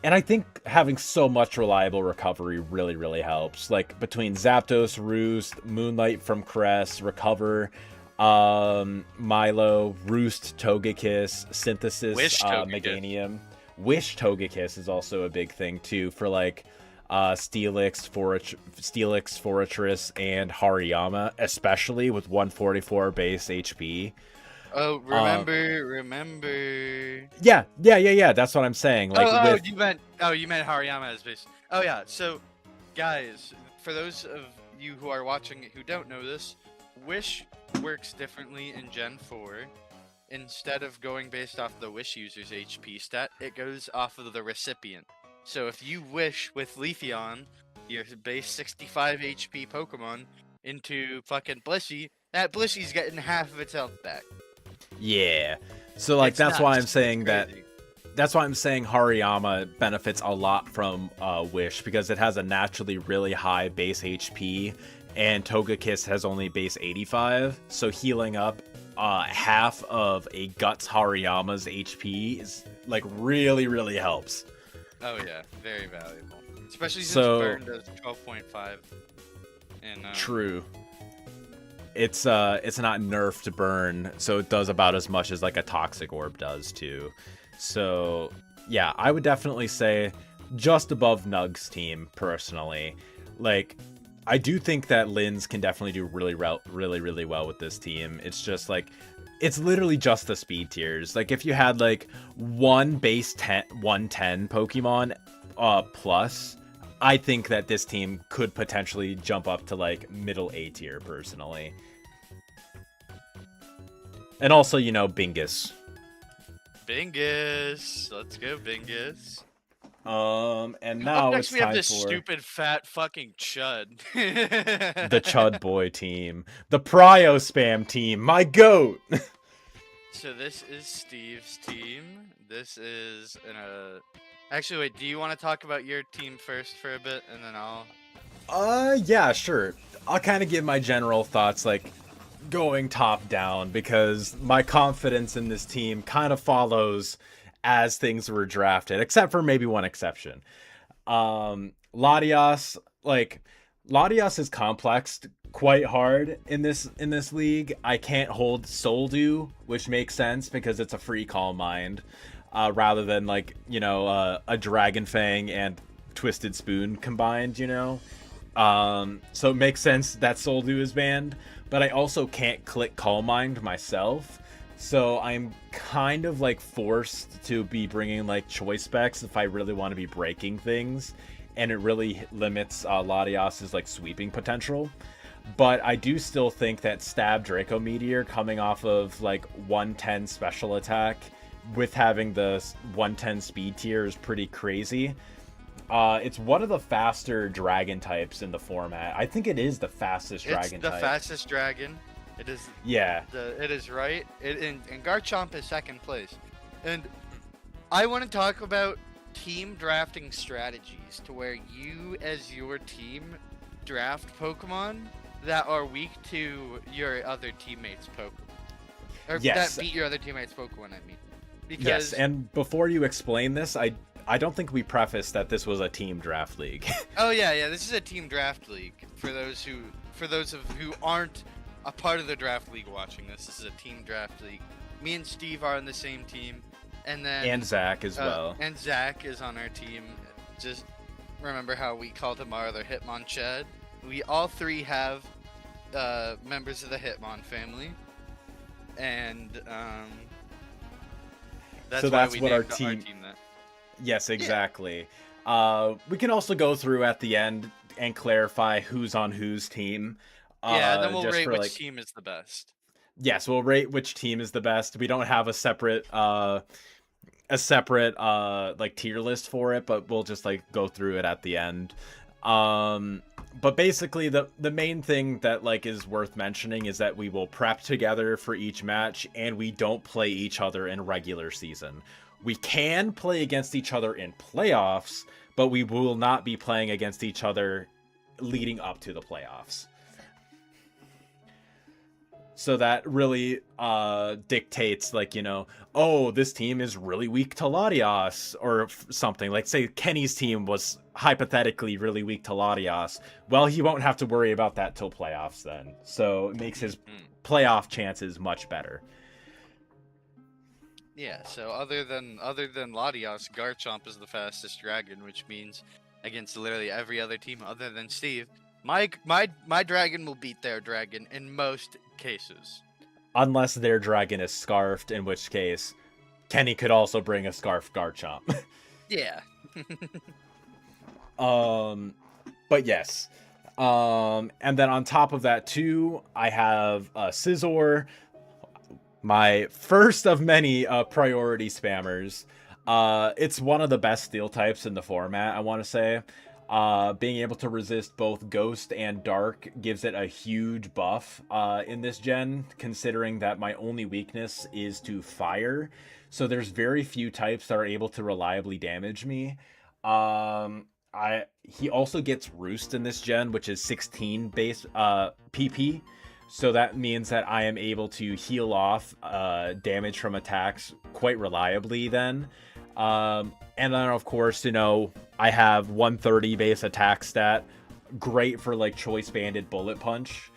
And I think having so much reliable recovery really, really helps. Like between Zapdos, Roost, Moonlight from Crest, Recover, Milo, Roost, Togekiss, Synthesis, Wish Togekiss. Meganium. Wish Togekiss is also a big thing too for like Steelix, Fortress, and Hariyama, especially with 144 base HP. Oh, remember. Yeah. That's what I'm saying. Like with You meant Hariyama as base. Oh yeah. So, guys, for those of you who are watching who don't know this, Wish works differently in Gen 4. Instead of going based off the Wish user's HP stat, it goes off of the recipient. So if you wish with Leafeon, your base 65 HP Pokemon, into fucking Blissey, that Blissey's getting half of its health back. yeah. So like It's that's why nuts. I'm saying It's that crazy. that's why I'm saying Hariyama benefits a lot from Wish because it has a naturally really high base HP and Togekiss has only base 85, so healing up half of a Guts Hariyama's HP is like really, really helps. Oh yeah, very valuable. Especially since So Burn does 12.5. And true. It's not nerfed to burn, so it does about as much as like a toxic orb does too. So yeah, I would definitely say just above Nug's team personally. Like I do think that Linz can definitely do really well with this team. It's just like, it's literally just the speed tiers. Like if you had like one base 110 Pokemon plus, I think that this team could potentially jump up to like middle A tier personally. And also, you know, Bingus. Bingus. Let's go, Bingus. And now next it's we have time this for stupid fat fucking chud. the Chud Boy team. The Prio Spam team. My goat! So this is Steve's team. This is actually, wait, do you want to talk about your team first for a bit, and then I'll... Yeah, sure. I'll kind of give my general thoughts, like, going top down, because my confidence in this team kind of follows as things were drafted, except for maybe one exception. Latias, like, Latias is complexed quite hard in this league. I can't hold Soldew, which makes sense because it's a free Calm Mind, rather than like, you know, a Dragon Fang and Twisted Spoon combined, you know. So it makes sense that Soldew is banned, but I also can't click Calm Mind myself. So I'm kind of like forced to be bringing like choice specs if I really want to be breaking things, and it really limits Latias's like sweeping potential. But I do still think that Stab Draco Meteor coming off of like 110 special attack with having the 110 speed tier is pretty crazy. It's one of the faster dragon types in the format. I think it is the fastest dragon type. It's the fastest dragon. It is. Yeah. It is right. And Garchomp is second place. And I want to talk about team drafting strategies to where you, as your team, draft Pokemon that are weak to your other teammates' Pokemon. Or yes. That beat your other teammates' Pokemon, I mean. Because... Yes, and before you explain this, I don't think we prefaced that this was a team draft league. Oh yeah, this is a team draft league. For those who aren't a part of the draft league watching this is a team draft league. Me and Steve are on the same team, and Zach as well. And Zach is on our team. Just remember how we called him our other Hitmonchan. We all three have members of the Hitmon family, and that's so why that's we what named our team that. Yes, exactly. Yeah. We can also go through at the end and clarify who's on whose team. Yeah, and then we'll rate which team is the best. Yes, we'll rate which team is the best. We don't have a separate like tier list for it, but we'll just like go through it at the end. But basically the main thing that like is worth mentioning is that we will prep together for each match, and we don't play each other in regular season. We can play against each other in playoffs, but we will not be playing against each other leading up to the playoffs. So that really dictates, like, you know, oh, this team is really weak to Latias, or something. Like, say Kenny's team was hypothetically really weak to Latias. Well, he won't have to worry about that till playoffs then. So it makes his playoff chances much better. Yeah, so other than Latias, Garchomp is the fastest dragon, which means against literally every other team other than Steve, my dragon will beat their dragon in most cases. Unless their dragon is scarfed, in which case Kenny could also bring a scarfed Garchomp. Yeah. But yes. And then on top of that too, I have Scizor, my first of many priority spammers. It's one of the best steel types in the format, I want to say. Being able to resist both Ghost and Dark gives it a huge buff in this gen, considering that my only weakness is to Fire. So there's very few types that are able to reliably damage me. He also gets Roost in this gen, which is 16 base PP. So that means that I am able to heal off damage from attacks quite reliably then. And then, of course, you know, I have 130 base attack stat. Great for, like, Choice Banded Bullet Punch.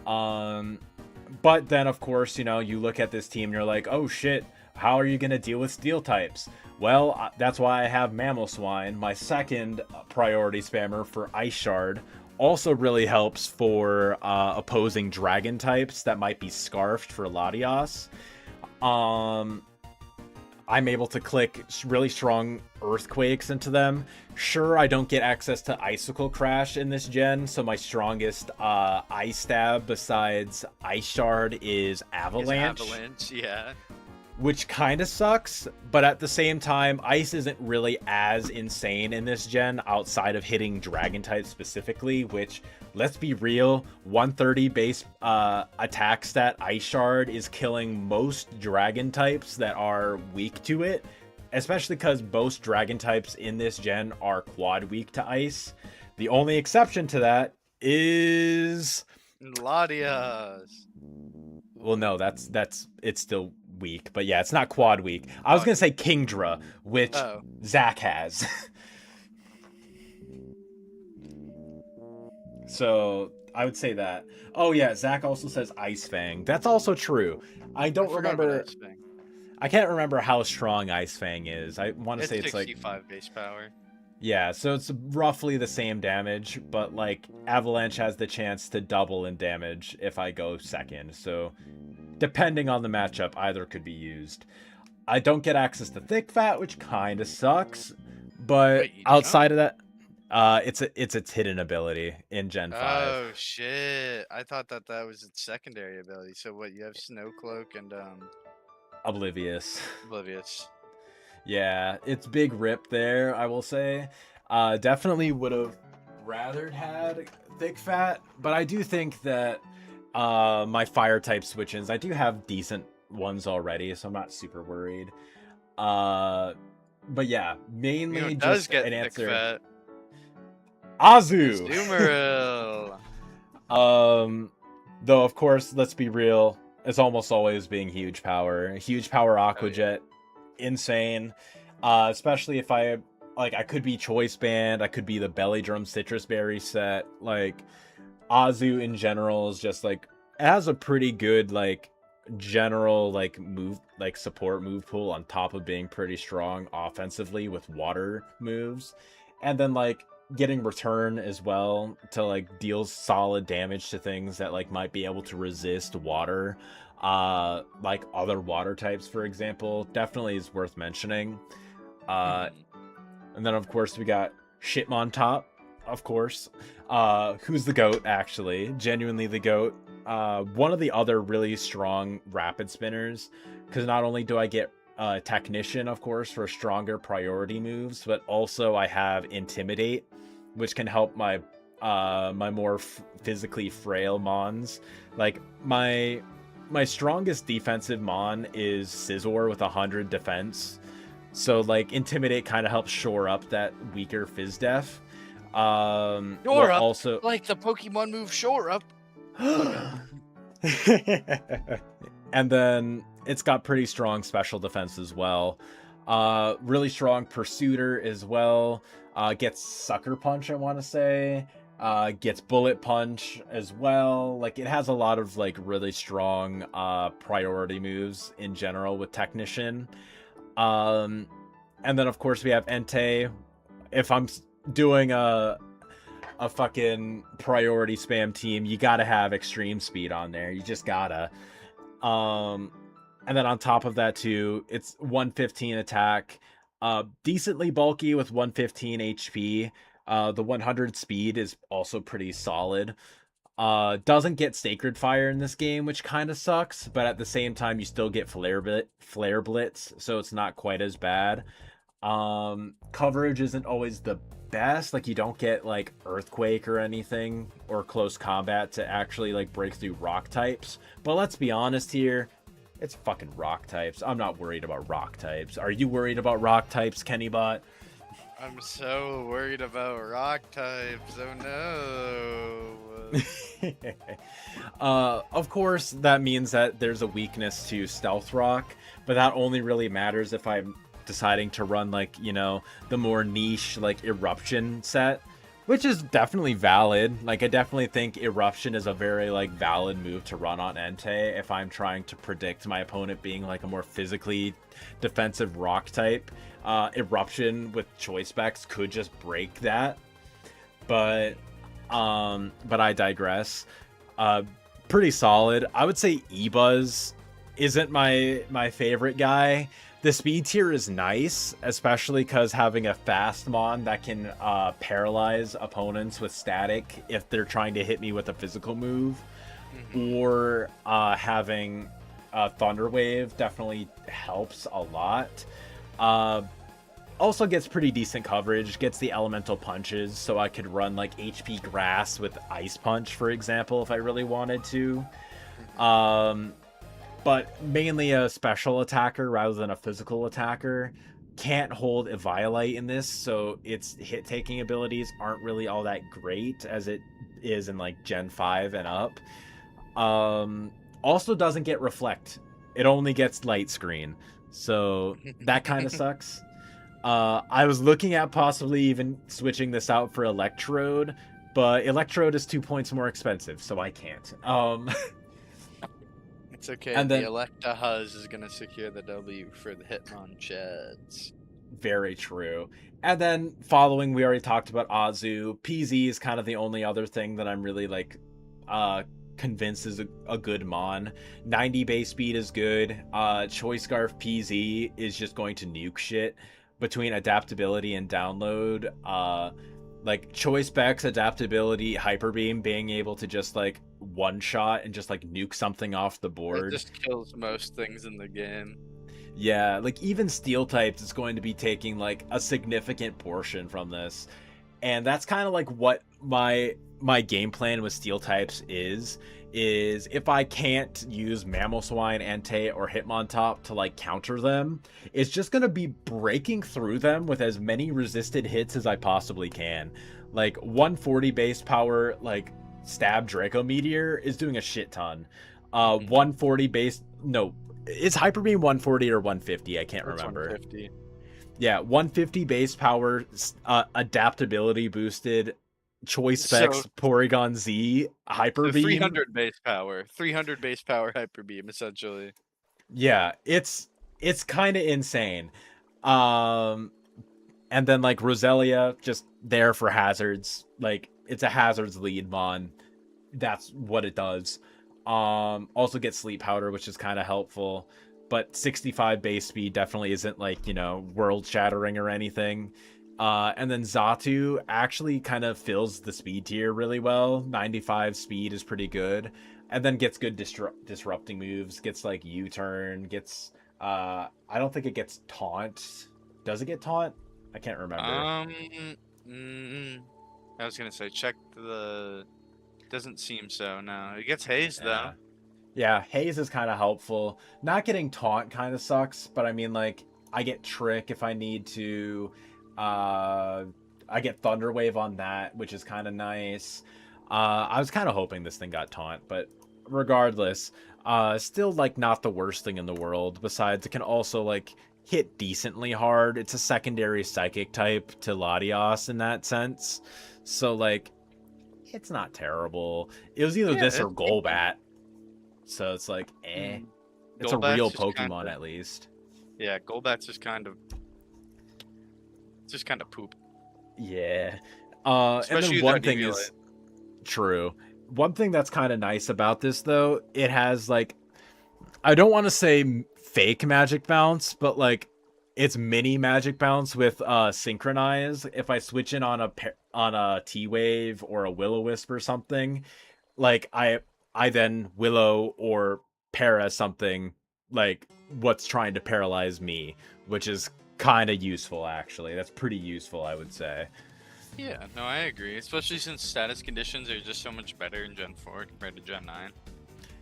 But then, of course, you know, you look at this team and you're like, oh shit, how are you going to deal with steel types? Well, that's why I have Mammal Swine, my second priority spammer for Ice Shard, also really helps for opposing dragon types that might be scarfed for Latias. Um, I'm able to click really strong earthquakes into them. Sure, I don't get access to Icicle Crash in this gen, so my strongest Ice Stab besides Ice Shard is Avalanche. Avalanche, yeah. Which kind of sucks, but at the same time, Ice isn't really as insane in this gen outside of hitting Dragon types specifically, which, let's be real, 130 base attack stat Ice Shard is killing most Dragon types that are weak to it, especially because most Dragon types in this gen are quad weak to Ice. The only exception to that is... Latias. Well, no, it's still weak, but yeah, it's not quad weak. I was gonna say Kingdra, which Zach has. So I would say that. Oh yeah, Zach also says Ice Fang. That's also true. I don't remember. I can't remember how strong Ice Fang is. I want to say it's like 65 base power. Yeah, so it's roughly the same damage, but like Avalanche has the chance to double in damage if I go second. So depending on the matchup, either could be used. I don't get access to Thick Fat, which kind of sucks, but wait, outside of that, it's its hidden ability in Gen 5. Oh shit! I thought that was its secondary ability. So what? You have Snow Cloak and Oblivious. Oblivious. Yeah, it's big rip there, I will say. Definitely would have rather had Thick Fat, but I do think that my fire type switch-ins, I do have decent ones already, so I'm not super worried. But yeah, mainly just an answer. Fat. Azu! Though of course, let's be real, it's almost always being huge power. Huge power Aqua Jet. Insane, especially if I could be Choice Band, I could be the Belly Drum Citrus Berry set. Like Azu in general is just like, it has a pretty good like general like move, like support move pool on top of being pretty strong offensively with water moves, and then like getting return as well to like deals solid damage to things that like might be able to resist water. Like other water types, for example, definitely is worth mentioning. And then of course we got Shitmon, of course, who's the GOAT, actually, genuinely the GOAT. One of the other really strong rapid spinners, because not only do I get Technician, of course, for stronger priority moves, but also I have Intimidate, which can help my my more physically frail mons. Like my strongest defensive mon is Scizor with 100 defense. So like Intimidate kind of helps shore up that weaker Phys Def. Shore up, also like the Pokemon move Shore Up. And then it's got pretty strong special defense as well. Really strong Pursuiter as well. Gets Sucker Punch, I want to say. Gets Bullet Punch as well. Like, it has a lot of like really strong priority moves in general with Technician. And then of course we have Entei. If I'm doing a fucking priority spam team, you gotta have extreme speed on there. You just gotta. And then on top of that too, it's 115 attack, decently bulky with 115 HP. The 100 speed is also pretty solid. Doesn't get Sacred Fire in this game, which kind of sucks, but at the same time, you still get Flare Blitz, so it's not quite as bad. Coverage isn't always the best. Like, you don't get like Earthquake or anything, or Close Combat to actually like break through rock types. But let's be honest here, it's fucking rock types. I'm not worried about rock types. Are you worried about rock types, KennyBot? I'm so worried about rock types. Oh no. Of course, that means that there's a weakness to Stealth Rock, but that only really matters if I'm deciding to run, like, you know, the more niche, like, Eruption set, which is definitely valid. Like, I definitely think Eruption is a very, like, valid move to run on Entei if I'm trying to predict my opponent being, like, a more physically defensive rock type. Eruption with choice specs could just break that. But But I digress. Uh, Pretty solid. I would say Ebuzz isn't my favorite guy. The speed tier is nice, especially because having a fast mon that can paralyze opponents with static if they're trying to hit me with a physical move, or having a Thunder Wave definitely helps a lot. Also gets pretty decent coverage, gets the elemental punches, so I could run like HP Grass with Ice Punch, for example, if I really wanted to. But mainly a special attacker rather than a physical attacker. Can't hold Eviolite in this, so its hit-taking abilities aren't really all that great as it is in like Gen 5 and up. Also doesn't get Reflect. It only gets Light Screen, so that kind of sucks. I was looking at possibly even switching this out for Electrode, but Electrode is 2 points more expensive, so I can't. It's okay. And The then Electa Huz is gonna secure the W for the Hitmonchan. very true. And then following, we already talked about Azu. PZ is kind of the only other thing that I'm really like convinced is a good mon. 90 base speed is good. Choice Scarf PZ is just going to nuke shit between adaptability and download. Like Choice Specs, adaptability, Hyper Beam, being able to just like one shot and just like nuke something off the board. It just kills most things in the game. Yeah, like even Steel types is going to be taking like a significant portion from this. And that's kind of like what my game plan with Steel types is if I can't use Mamoswine, Entei, or Hitmontop to like counter them, it's just gonna be breaking through them with as many resisted hits as I possibly can. Like 140 base power, like Stab Draco Meteor is doing a shit ton. 140 base, no, is Hyper Beam 140 or 150? I can't remember. 150. Yeah, 150 base power, adaptability boosted, Choice Specs, So, Porygon Z, Hyper Beam. 300 base power. 300 base power Hyper Beam, essentially. Yeah, it's kind of insane. And then like Roselia, just there for hazards. Like it's a hazards lead mon. That's what it does. Also get Sleep Powder, which is kind of helpful. But 65 base speed definitely isn't like, you know, world shattering or anything. And then Xatu actually kind of fills the speed tier really well. 95 speed is pretty good. And then gets good disrupting moves. Gets like U-turn. Gets I don't think it gets taunt. Does it get taunt? I can't remember. I was gonna say check the. Doesn't seem so. No, it gets Haze though. Yeah, Haze is kind of helpful. Not getting taunt kind of sucks, but I mean like I get Trick if I need to. I get Thunder Wave on that, which is kind of nice. I was kind of hoping this thing got taunt, but regardless, still like not the worst thing in the world. Besides, it can also like hit decently hard. It's a secondary psychic type to Latios in that sense. So like it's not terrible. It was either this or Golbat. So it's like it's a real Pokemon at least. Yeah, Golbat's just kind of poop. Yeah. And then one thing is true. One thing that's kind of nice about this though, it has like I don't want to say fake magic bounce, but like it's mini magic bounce with synchronize. If I switch in on a T-Wave or a Will-O-Wisp or something, like I then Willow or para something like what's trying to paralyze me, which is kind of useful actually. That's pretty useful, I would say. Yeah, no, I agree. Especially since status conditions are just so much better in Gen 4 compared to Gen 9.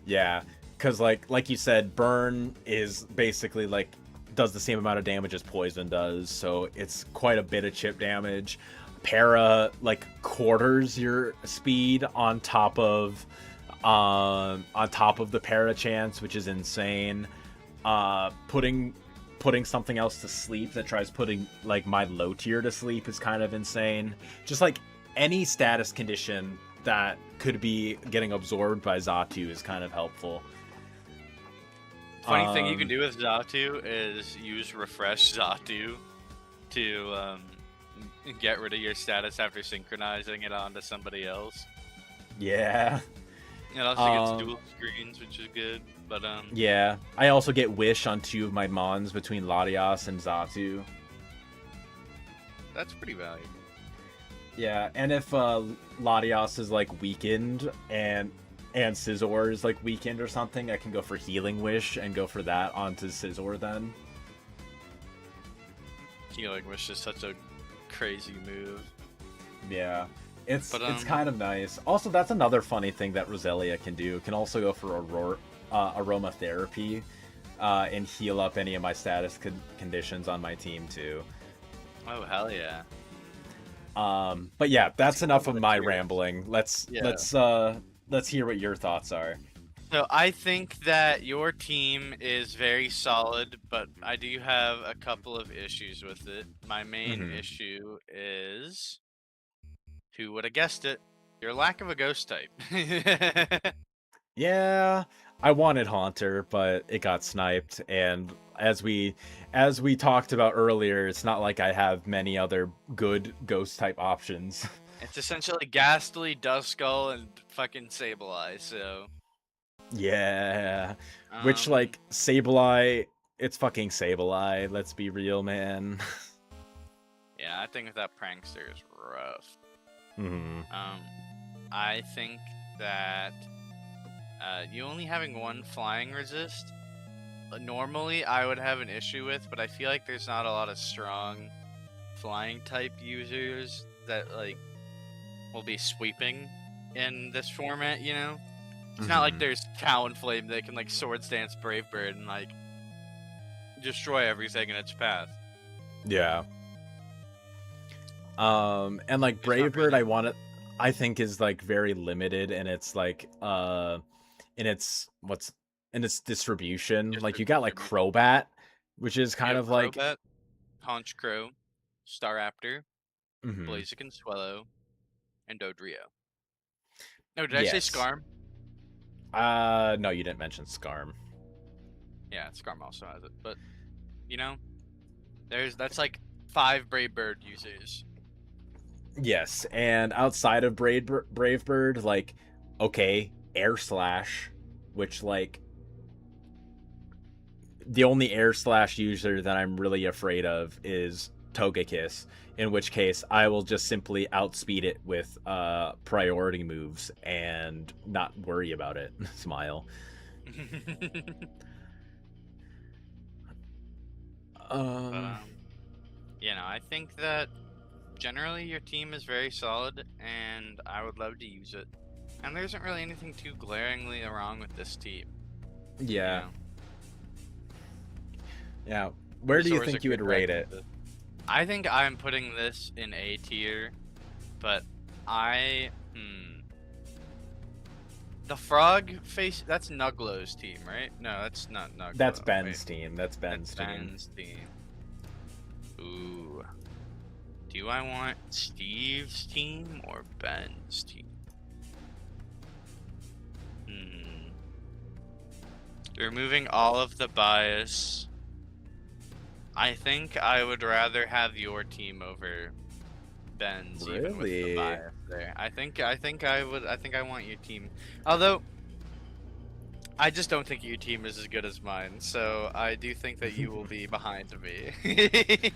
Yeah, because like you said, burn is basically like does the same amount of damage as poison does, so it's quite a bit of chip damage. Para like quarters your speed on top of the para chance, which is insane. Putting something else to sleep that tries putting like my low tier to sleep is kind of insane. Just like any status condition that could be getting absorbed by Xatu is kind of helpful. Funny thing you can do with Xatu is use Refresh Xatu to get rid of your status after synchronizing it onto somebody else. Yeah. It also gets dual screens, which is good. But Yeah. I also get Wish on 2 of my Mons between Latias and Xatu. that's pretty valuable. Yeah, and if Latias is like weakened and Scizor is like weakened or something, I can go for Healing Wish and go for that onto Scizor then. Healing Wish is such a crazy move. Yeah. It's But, kind of nice. Also, that's another funny thing that Roselia can do. It can also go for aromatherapy and heal up any of my status conditions on my team too. Oh hell yeah! But yeah, that's enough of my Cheers. rambling. Let's hear what your thoughts are. So I think that your team is very solid, but I do have a couple of issues with it. My main issue is, who would have guessed it, your lack of a ghost type. Yeah, I wanted Haunter, but it got sniped, and as we talked about earlier, it's not like I have many other good ghost type options. It's essentially Ghastly, Duskull, and fucking Sableye, so... Yeah. Which, like, Sableye, it's fucking Sableye, let's be real, man. Yeah, I think that Prankster is rough. Mm-hmm. I think that you only having one flying resist, normally I would have an issue with, but I feel like there's not a lot of strong flying type users that, like, will be sweeping in this format, you know? It's not like there's Talonflame that can, like, Swords Dance Brave Bird and, like, destroy everything in its path. Yeah. And like Brave Bird, I think is like very limited in its like in its distribution. Like you got like Crobat, which is kind of like Crobat, Haunch Crow, Staraptor, Blaziken Swellow, and Dodrio. No, did I say Skarm? No, you didn't mention Skarm. Yeah, Skarm also has it, but you know, that's like 5 Brave Bird users. Yes, and outside of Brave Bird, like, okay, Air Slash, which, like, the only Air Slash user that I'm really afraid of is Togekiss, in which case I will just simply outspeed it with priority moves and not worry about it. Smile. You know, I think that generally your team is very solid, and I would love to use it. And there isn't really anything too glaringly wrong with this team. Yeah. You know? Yeah. Where do you think you would rate it? I think I'm putting this in A tier, but the frog face, that's Nuglow's team, right? No, that's not Nuglow. That's Ben's team. That's Ben's team. Ooh. Do I want Steve's team or Ben's team? Removing all of the bias, I think I would rather have your team over Ben's, even with the bias there. I think I want your team. Although I just don't think your team is as good as mine, so I do think that you will be behind me.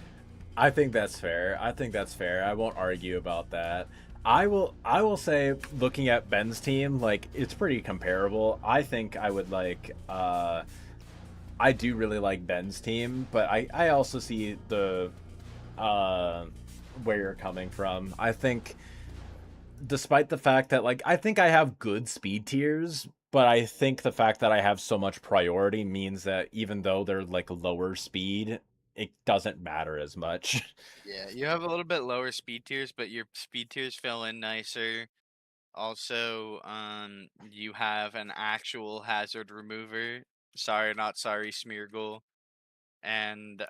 I think that's fair. I won't argue about that. I will say, looking at Ben's team, like, it's pretty comparable. I think I would like I do really like Ben's team, but I also see the where you're coming from. I think, despite the fact that, like, I think I have good speed tiers, but I think the fact that I have so much priority means that even though they're like lower speed, it doesn't matter as much. Yeah, you have a little bit lower speed tiers, but your speed tiers fill in nicer. Also, you have an actual hazard remover. Sorry, not sorry, Smeargle. And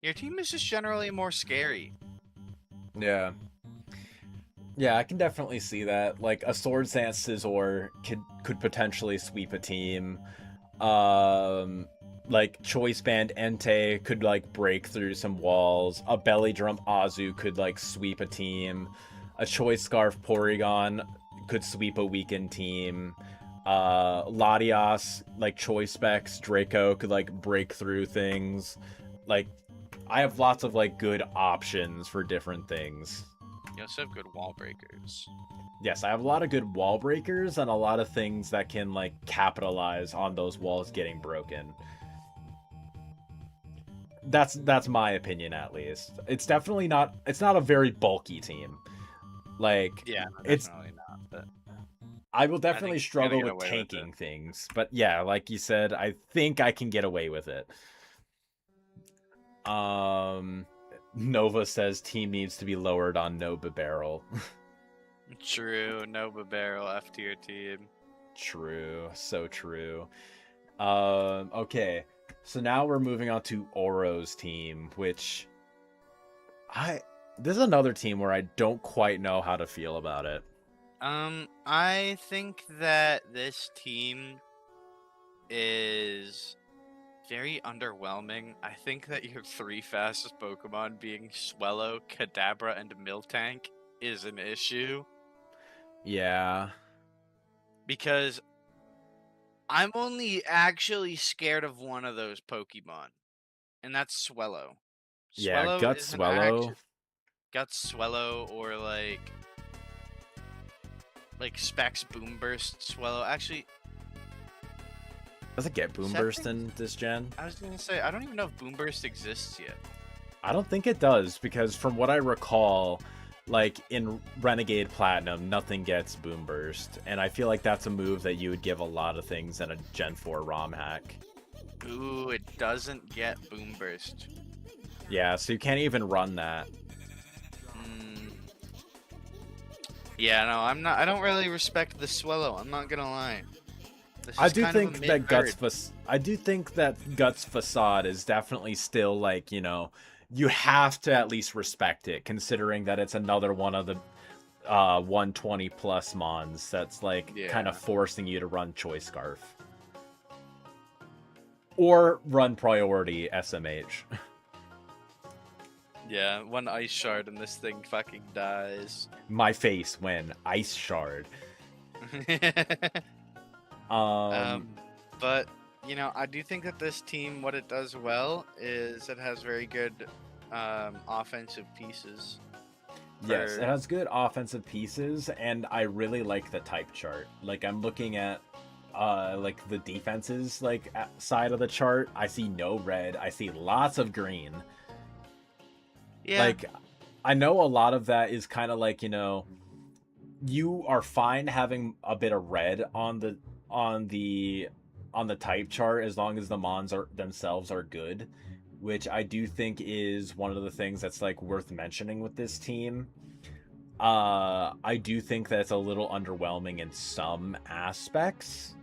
your team is just generally more scary. Yeah. Yeah, I can definitely see that. Like, a Swords Dance Scizor could potentially sweep a team. Like Choice Band Entei could like break through some walls. A Belly Drum Azu could like sweep a team. A Choice Scarf Porygon could sweep a weakened team. Latias, like Choice Specs, Draco could like break through things. Like I have lots of like good options for different things. You also have good wall breakers. Yes, I have a lot of good wall breakers and a lot of things that can like capitalize on those walls getting broken. That's my opinion at least. It's definitely not it's not a very bulky team. Like Yeah, no, it's definitely not. But I will I definitely think you're gonna struggle get with away with tanking it. things. But yeah, like you said, I think I can get away with it. Um Nova says team needs to be lowered on Nova Barrel. True, Nova Barrel F tier team. True, so true. Okay. So now we're moving on to Oro's team, which this is another team where I don't quite know how to feel about it. I think that this team is very underwhelming. I think that your three fastest Pokemon being Swellow, Kadabra, and Miltank is an issue. Yeah. Because I'm only actually scared of one of those Pokemon, and that's Swellow. Yeah, Swellow Gut is an action Swellow. Got Swellow or like Specs Boomburst Swellow. Actually, Does it get Boomburst in this gen? I was gonna say I don't even know if Boomburst exists yet. I don't think it does, because from what I recall, like in Renegade Platinum, nothing gets Boomburst. And I feel like that's a move that you would give a lot of things in a Gen 4 ROM hack. Ooh, it doesn't get Boomburst. Yeah, so you can't even run that. Yeah, no, I'm not. I don't really respect the Swellow. I'm not gonna lie. This I is do kind of a think that mid-bird. I do think that Guts Facade is definitely still like, you know, you have to at least respect it, considering that it's another one of the 120 plus mons that's like kind of Yeah. forcing you to run Choice Scarf. Or run priority SMH. Yeah, one Ice Shard and this thing fucking dies. My face when Ice Shard. Um, But you know, I do think that this team, what it does well is it has very good offensive pieces. yes, it For has good offensive pieces, and I really like the type chart. Like I'm looking at like the defenses like side of the chart. I see no red. I see lots of green. yeah, Like I know a lot of that is kind of like, you know, you are fine having a bit of red on the type chart as long as the mons are themselves are good, which I do think is one of the things that's like worth mentioning with this team. I do think that it's a little underwhelming in some aspects,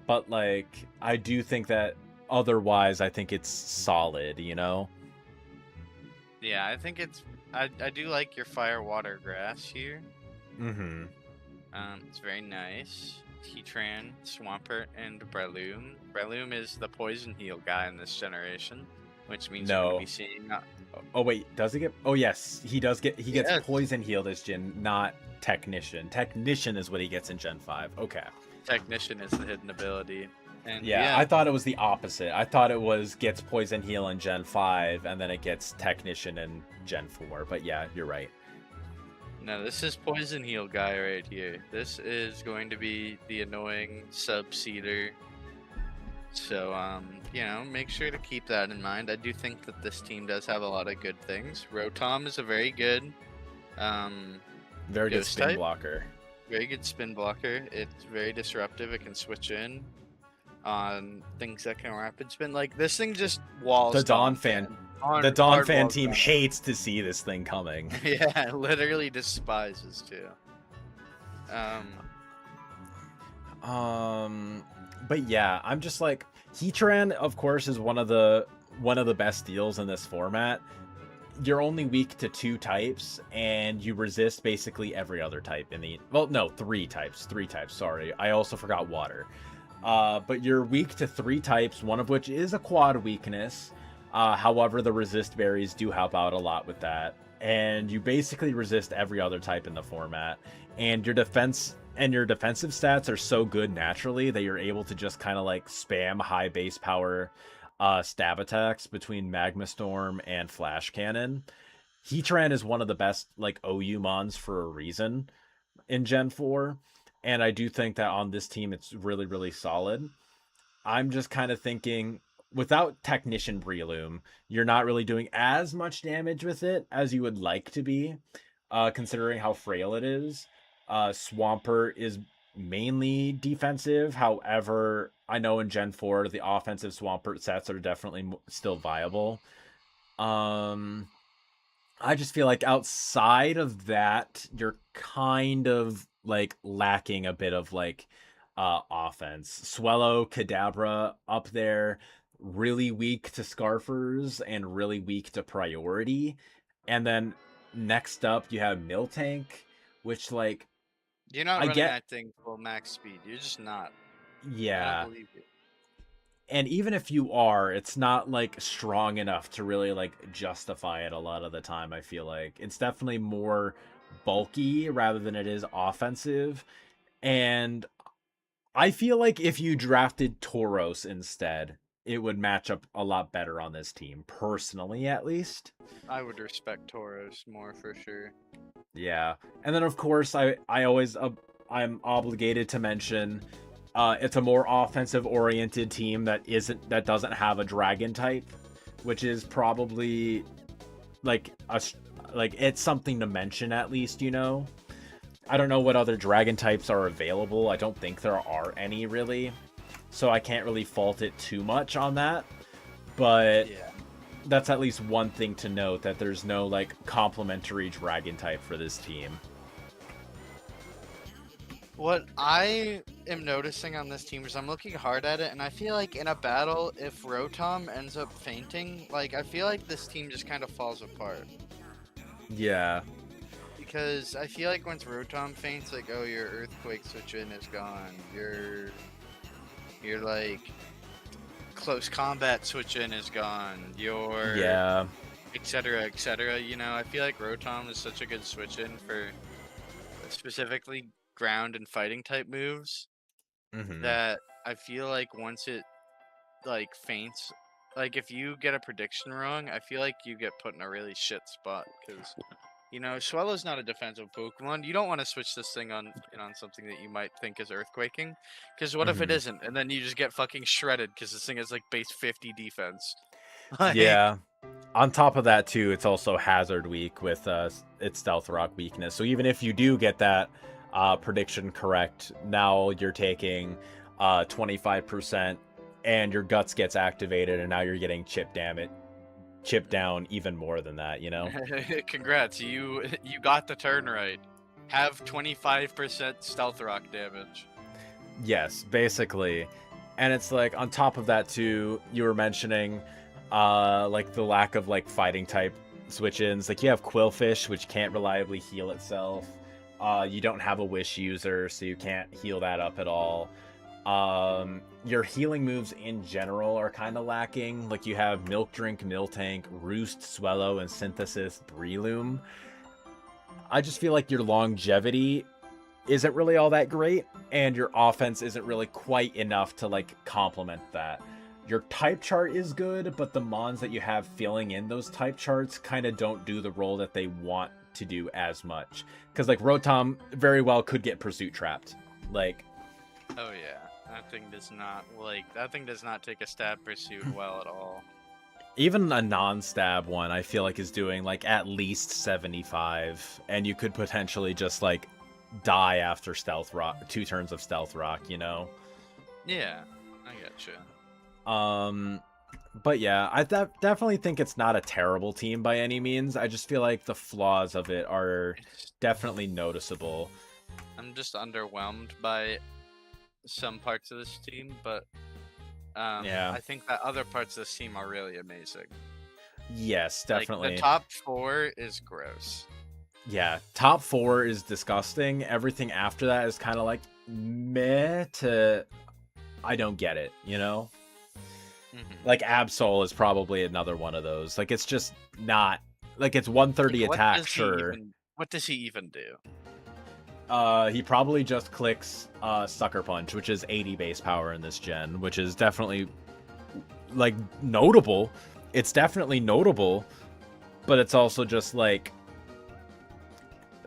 but like I do think that otherwise I think it's solid, you know? yeah, I think it's I do like your fire water grass here. Mm-hmm. It's very nice. Heatran, Swampert, and Breloom. Breloom is the poison heal guy in this generation, which means you're gonna No. be seeing. Oh wait, does he get? Oh yes, he does get. He gets Yes. poison heal this gen, not technician. Technician is what he gets in Gen 5. Okay. Technician is the hidden ability. And Yeah, I thought it was the opposite. I thought it was gets poison heal in Gen 5 and then it gets technician in Gen 4. But yeah, you're right. no, this is poison heal guy right here. This is going to be the annoying sub-seeder. So, you know, make sure to keep that in mind. I do think that this team does have a lot of good things. Rotom is a very good, Very good Ghost spin type? blocker. very good spin blocker. It's very disruptive. It can switch in on things that can rapid spin. Like this thing just walls The Dawn fan, On the Dawn hard fan walls team Dawn. hates to see this thing coming. Yeah, literally despises too. But yeah, I'm just like Heatran, of course, is one of the best deals in this format. You're only weak to 2 types, and you resist basically every other type in the... Well, no, 3 types. 3 types, sorry. I also forgot water. But you're weak to 3 types, one of which is a quad weakness. However, the resist berries do help out a lot with that. And you basically resist every other type in the format. And your defensive stats are so good naturally that you're able to just kind of like spam high base power stab attacks between Magma Storm and Flash Cannon. Heatran is one of the best like OU mons for a reason in Gen 4. And I do think that on this team it's really, really solid. I'm just kind of thinking without Technician Breloom, you're not really doing as much damage with it as you would like to be, considering how frail it is. Swampert is mainly defensive. However, I know in Gen 4, the offensive Swampert sets are definitely still viable. Um, I just feel like outside of that, you're kind of like lacking a bit of like offense. Swellow, Kadabra up there, really weak to Scarfers and really weak to priority. And then next up you have Miltank, which like You're not I running get that thing full max speed. You're just not. I don't yeah. believe you. And even if you are, it's not like strong enough to really like justify it a lot of the time. I feel like it's definitely more bulky rather than it is offensive. And I feel like if you drafted Tauros instead, it would match up a lot better on this team, personally at least. I would respect Tauros more for sure. Yeah. And then of course I always I'm obligated to mention it's a more offensive oriented team that doesn't have a dragon type, which is probably like like it's something to mention at least, you know. I don't know what other dragon types are available. I don't think there are any really. So I can't really fault it too much on that. But Yeah. that's at least one thing to note, that there's no like complementary dragon type for this team. What I am noticing on this team is I'm looking hard at it, and I feel like in a battle, if Rotom ends up fainting, like I feel like this team just kind of falls apart. Yeah. Because I feel like once Rotom faints, like, oh, your Earthquake switch in is gone. Your like close combat switch in is gone. Your Yeah. etc. etc. You know, I feel like Rotom is such a good switch in for specifically ground and fighting type moves Mm-hmm. that I feel like once it like faints, like if you get a prediction wrong, I feel like you get put in a really shit spot because you know Swellow's not a defensive Pokemon. You don't want to switch this thing on something that you might think is earthquaking, because what if it Mm-hmm. isn't, and then you just get fucking shredded because this thing has like base 50 defense. Like, Yeah. On top of that too, it's also hazard weak with its stealth rock weakness. So even if you do get that prediction correct, now you're taking 25% and your guts gets activated, and now you're getting chipped down even more than that, you know? congrats, you got the turn right. Have 25% stealth rock damage. Yes, basically. And it's like on top of that too, you were mentioning like the lack of like fighting type switch-ins. Like you have Quillfish, which can't reliably heal itself. You don't have a wish user, so you can't heal that up at all. Your healing moves in general are kind of lacking. Like you have Milk Drink, Miltank, Roost, Swellow, and Synthesis Breloom. I just feel like your longevity isn't really all that great, and your offense isn't really quite enough to like complement that. Your type chart is good, but the mons that you have filling in those type charts kind of don't do the role that they want to do as much. Because like Rotom very well could get pursuit trapped. Like, Oh yeah, that thing does not take a stab pursuit well at all. even a non-stab one, I feel like is doing like at least 75, and you could potentially just like die after stealth rock, 2 turns of stealth rock, you know. Yeah, I gotcha. But yeah, I definitely think it's not a terrible team by any means. I just feel like the flaws of it are It's, definitely noticeable. I'm just underwhelmed by some parts of this team, but Yeah. I think that other parts of this team are really amazing. Yes, Like the definitely. top 4 is gross. Yeah, top 4 is disgusting. Everything after that is kind of like meh to I don't get it, you know? Hmm. Like Absol is probably another one of those. Like it's just not like it's 130 Like, attack, sure. what does he even do? He probably just clicks Sucker Punch, which is 80 base power in this gen, which is definitely like notable. It's definitely notable, but it's also just like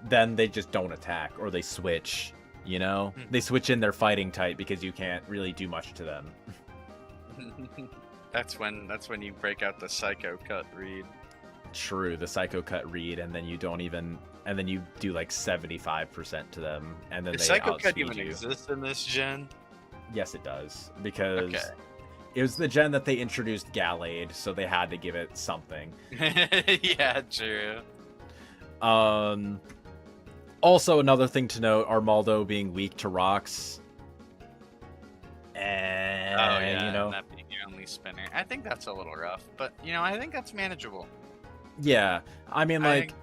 then they just don't attack or they switch, you know? They switch in their fighting type because you can't really do much to them. That's when you break out the Psycho Cut read. True, the Psycho Cut read, and then you don't even, and then you do like 75% to them, and then Does they Psycho Cut outspeed even you. exist in this gen? Yes, it does, because Okay. it was the gen that they introduced Gallade, so they had to give it something. Yeah, true. Also, another thing to note, Armaldo being weak to rocks. And, Oh yeah, you know, and that being your only spinner. I think that's a little rough, but you know, I think that's manageable. yeah, I mean, I like, think-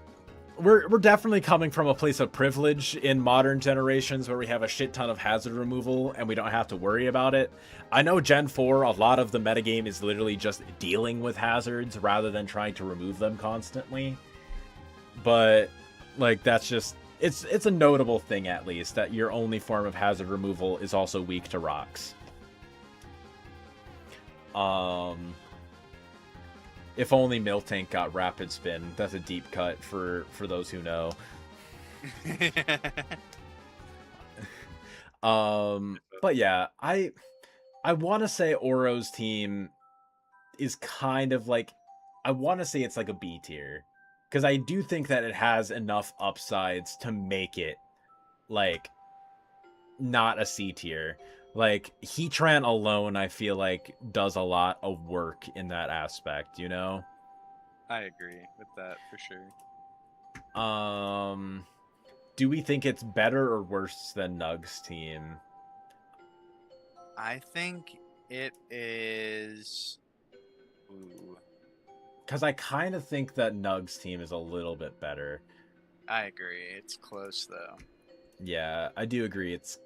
we're definitely coming from a place of privilege in modern generations where we have a shit ton of hazard removal and we don't have to worry about it. I know Gen 4, a lot of the metagame is literally just dealing with hazards rather than trying to remove them constantly. But, like, that's just... It's a notable thing, at least, that your only form of hazard removal is also weak to rocks. If only Miltank got rapid spin. That's a deep cut for those who know. But yeah, I want to say Oro's team is kind of like, I want to say it's like a B tier, because I do think that it has enough upsides to make it like not a C tier. Like Heatran alone, I feel like does a lot of work in that aspect, you know? I agree with that for sure. Do we think it's better or worse than Nug's team? I think it is. Ooh, Because I kind of think that Nug's team is a little bit better. I agree. It's close though. Yeah, I do agree. It's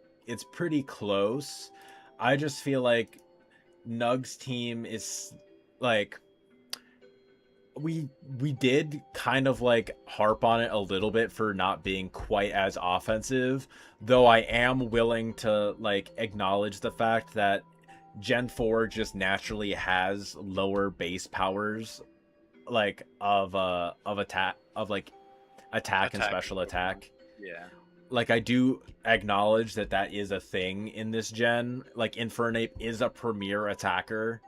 pretty close. I just feel like Nug's team is like we did kind of like harp on it a little bit for not being quite as offensive, though I am willing to like acknowledge the fact that Gen 4 just naturally has lower base powers like of attack of like attack and special attack. Yeah. Like I do acknowledge that that is a thing in this gen. Like Infernape is a premier attacker,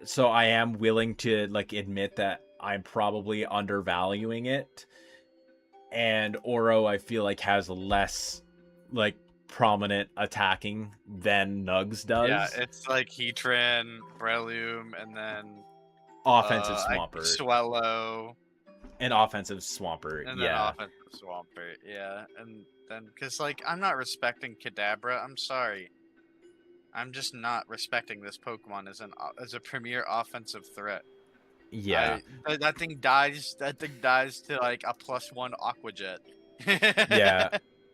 so I am willing to like admit that I'm probably undervaluing it. And Oro, I feel like has less like prominent attacking than Nugs does. Yeah, it's like Heatran, Breloom, and then Offensive Swampert. Swellow. And offensive Swampert, And yeah. then offensive Swampert, yeah. And then, because, like, I'm not respecting Kadabra. I'm sorry. I'm just not respecting this Pokemon as a premier offensive threat. Yeah. That thing dies. That thing dies to like a +1 Aqua Jet. Yeah.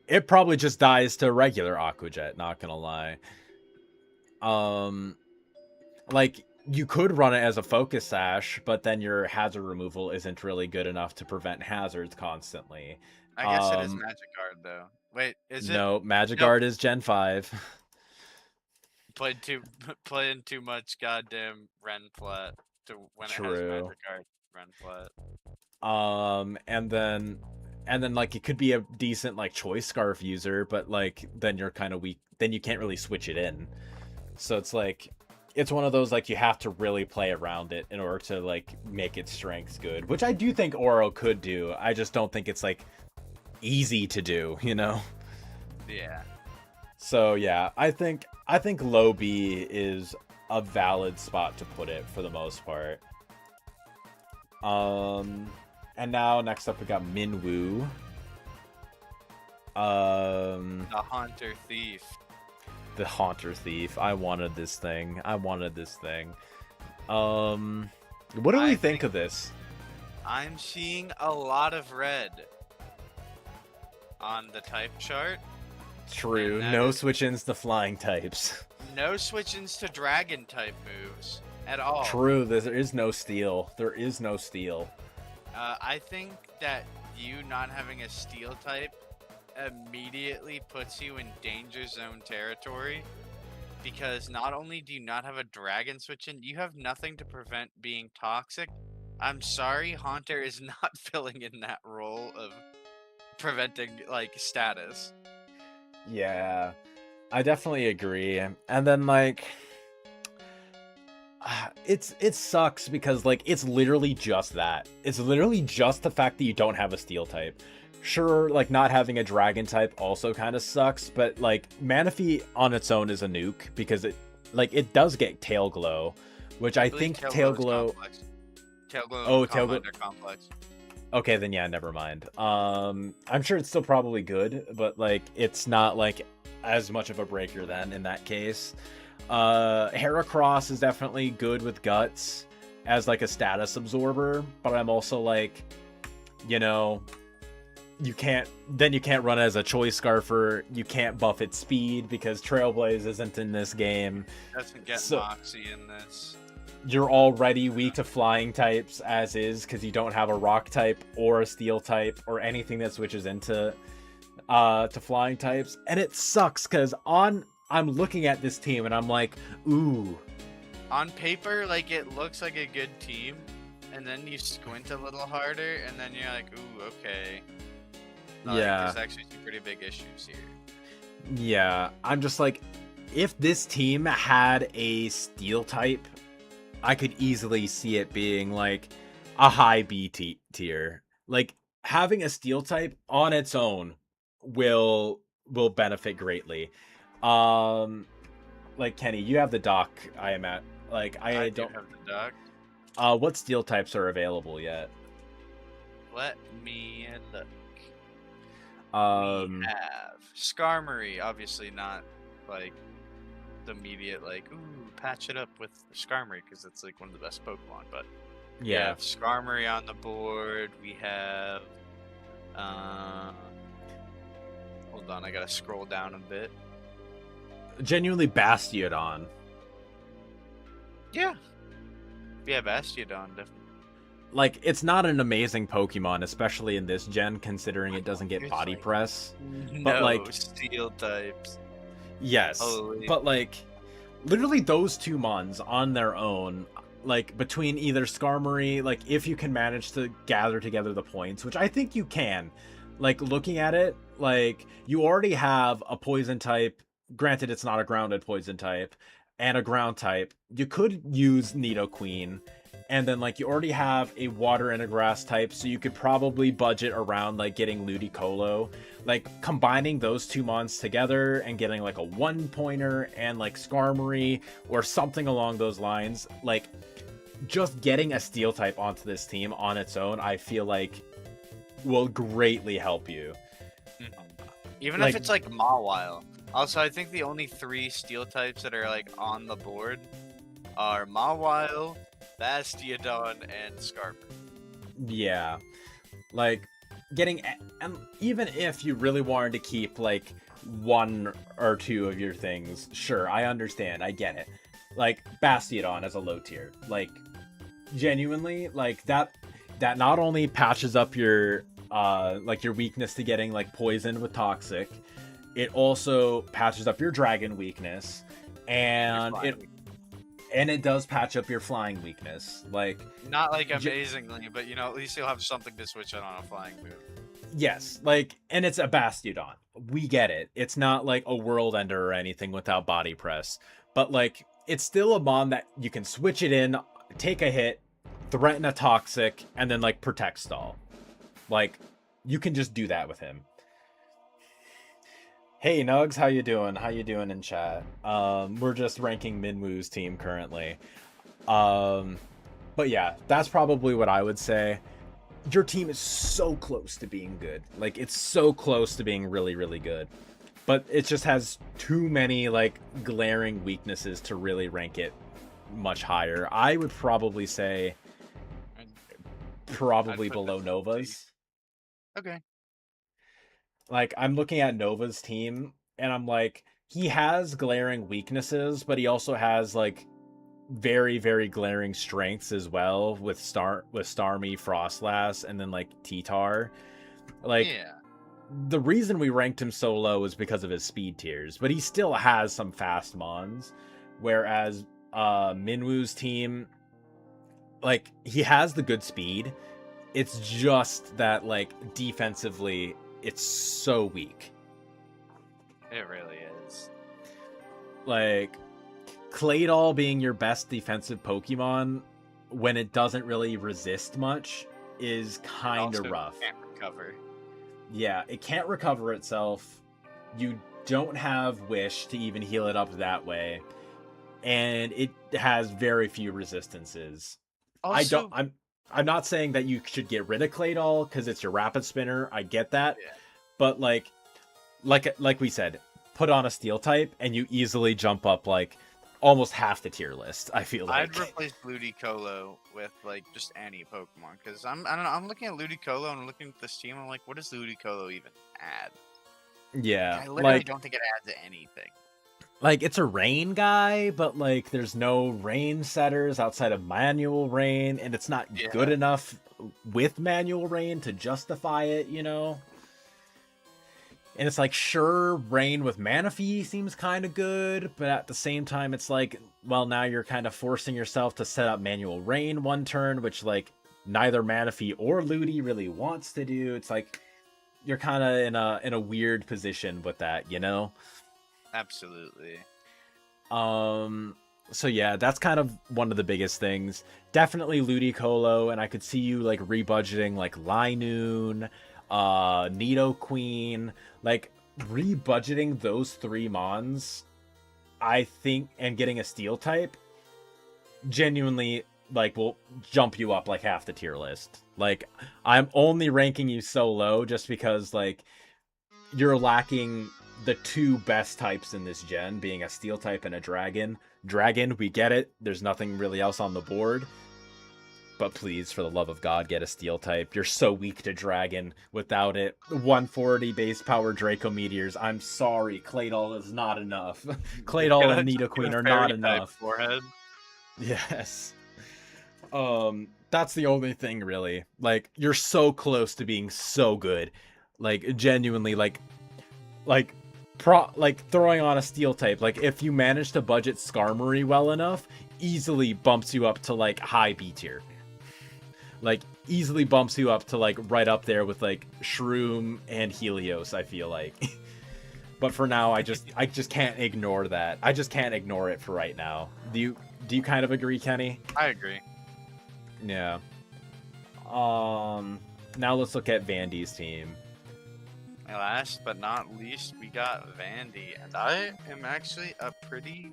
It probably just dies to regular Aqua Jet, not gonna lie. Like you could run it as a Focus Sash, but then your hazard removal isn't really good enough to prevent hazards constantly. I guess it is Magikarp though. Wait, is it? No, Magikarp is Gen 5. Playing too much goddamn Renplat to when True. it has Magikarp Renplat. And then like it could be a decent like Choice Scarf user, but like then you're kind of weak. Then you can't really switch it in. So it's like it's one of those like you have to really play around it in order to like make its strengths good, which I do think Oro could do. I just don't think it's like easy to do, you know? Yeah. So yeah, I think low B is a valid spot to put it for the most part. And now next up we got Minwoo. The Haunter Thief. The Haunter Thief. I wanted this thing. What do we think of this? I'm seeing a lot of red on the type chart. True. No switch-ins to flying types. No switch-ins to dragon type moves at all. True, there is no steel. There is no steel. I think that you not having a steel type immediately puts you in danger zone territory because not only do you not have a dragon switch in, you have nothing to prevent being toxic. I'm sorry, Haunter is not filling in that role of preventing like status. Yeah, I definitely agree. And then like it sucks because like it's literally just that. It's literally just the fact that you don't have a steel type. Sure, like not having a dragon type also kind of sucks, but like Manaphy on its own is a nuke because it does get tail glow, which I I believe think Tail tail Glow is glow. complex. Tail Glow Oh, and tail Calm glow. Mind are complex. Okay, then yeah, never mind. I'm sure it's still probably good, but like it's not like as much of a breaker then in that case. Heracross is definitely good with guts as like a status absorber, but I'm also like, you know, you can't run as a choice scarfer. You can't buff its speed because Trailblaze isn't in this game. Doesn't get So Moxie in this. you're already weak to flying types as is because you don't have a rock type or a steel type or anything that switches into to flying types. And it sucks because I'm looking at this team and I'm like, ooh. On paper, like it looks like a good team, and then you squint a little harder, and then you're like, ooh, okay. Like, Yeah. there's actually some pretty big issues here. Yeah. I'm just like, if this team had a steel type, I could easily see it being like a high tier. Like having a steel type on its own will benefit greatly. Um like Kenny, you have the doc I am at. Like I I do don't have the duck. what steel types are available yet? Let me look. Um We have Skarmory, obviously not like the immediate like, ooh, patch it up with Skarmory because it's like one of the best Pokemon. But we yeah. have Skarmory on the board. We have, hold on, I gotta scroll down a bit. Genuinely Bastiodon. Yeah, Bastiodon definitely. Like it's not an amazing Pokemon, especially in this gen, considering it doesn't get There's, body like, press. But no like steel types. yes, Holy. but like literally those two mons on their own, like between either Skarmory, like if you can manage to gather together the points, which I think you can, like looking at it, like you already have a poison type. Granted, it's not a grounded poison type, and a ground type. You could use Nidoqueen, and then like you already have a water and a grass type, so you could probably budget around like getting Ludicolo. Like combining those two mons together and getting like a one pointer and like Skarmory or something along those lines, like just getting a steel type onto this team on its own, I feel like will greatly help you. Even Like if it's like Mawile. Also, I think the only 3 steel types that are like on the board are Mawile, Bastiodon, and Skarmory. yeah, like getting and even if you really wanted to keep like one or two of your things, sure, I understand, I get it. Like Bastiodon as a low tier, like genuinely, like that not only patches up your like your weakness to getting like poisoned with toxic, it also patches up your dragon weakness, and it does patch up your flying weakness. Like Not like amazingly, but you know, at least you'll have something to switch on a flying move. yes, like, and it's a Bastiodon. We get it. It's not like a world ender or anything without body press, but like it's still a mon that you can switch it in, take a hit, threaten a toxic, and then like protect stall. Like you can just do that with him. Hey Nugs, how you doing? How you doing in chat? We're just ranking Minwoo's team currently. But yeah, that's probably what I would say. Your team is so close to being good. Like it's so close to being really, really good. But it just has too many like glaring weaknesses to really rank it much higher. I would probably say probably below Nova's. Okay. Like I'm looking at Nova's team and I'm like, he has glaring weaknesses, but he also has like very very glaring strengths as well with Starmie, Frostlass, and then like T-Tar. Like Yeah. the reason we ranked him so low is because of his speed tiers, but he still has some fast mons. Whereas Minwoo's team, like he has the good speed. It's just that like defensively, it's so weak. It really is. Like Claydol being your best defensive Pokemon when it doesn't really resist much is kind of Also rough. can't recover. Yeah, it can't recover itself. You don't have Wish to even heal it up that way, and it has very few resistances. I don't. Also, I'm not saying that you should get rid of Claydol because it's your rapid spinner. I get that, yeah. but like we said, put on a steel type and you easily jump up like almost half the tier list. I feel like. I'd replace Ludicolo with like just any Pokemon because I don't know. I'm looking at Ludicolo and I'm looking at this team. I'm like, what does Ludicolo even add? Yeah, I literally like don't think it adds anything. it's a rain guy, but like there's no rain setters outside of manual rain, and it's not Yeah. good enough with manual rain to justify it, you know? And it's like, sure, rain with Manaphy seems kind of good, but at the same time, it's like, well, now you're kind of forcing yourself to set up manual rain one turn, which like neither Manaphy or Ludi really wants to do. It's like you're kind of in a weird position with that, you know? Absolutely. So yeah, that's kind of one of the biggest things. Definitely Ludicolo, and I could see you like rebudgeting like Linoon, Nidoqueen, like rebudgeting those three mons, I think, and getting a steel type genuinely like will jump you up like half the tier list. Like I'm only ranking you so low just because like you're lacking the two best types in this gen, being a steel type and a dragon. Dragon, we get it. There's nothing really else on the board. But please, for the love of God, get a steel type. You're so weak to dragon without it. 140 base power Draco Meteors. I'm sorry, Claydol is not enough. Claydol and Nidoqueen are not enough. Forehead. Yes. That's the only thing really. Like, you're so close to being so good. Like, genuinely, like throwing on a steel type, like if you manage to budget Skarmory well enough, easily bumps you up to like high B tier. Like easily bumps you up to like right up there with like Shroom and Helios, I feel like. But for now, I just can't ignore that. I just can't ignore it for right now. Do you kind of agree, Kenny? I agree. Yeah. Now let's look at Vandy's team. And last but not least, we got Vandy, and I am actually a pretty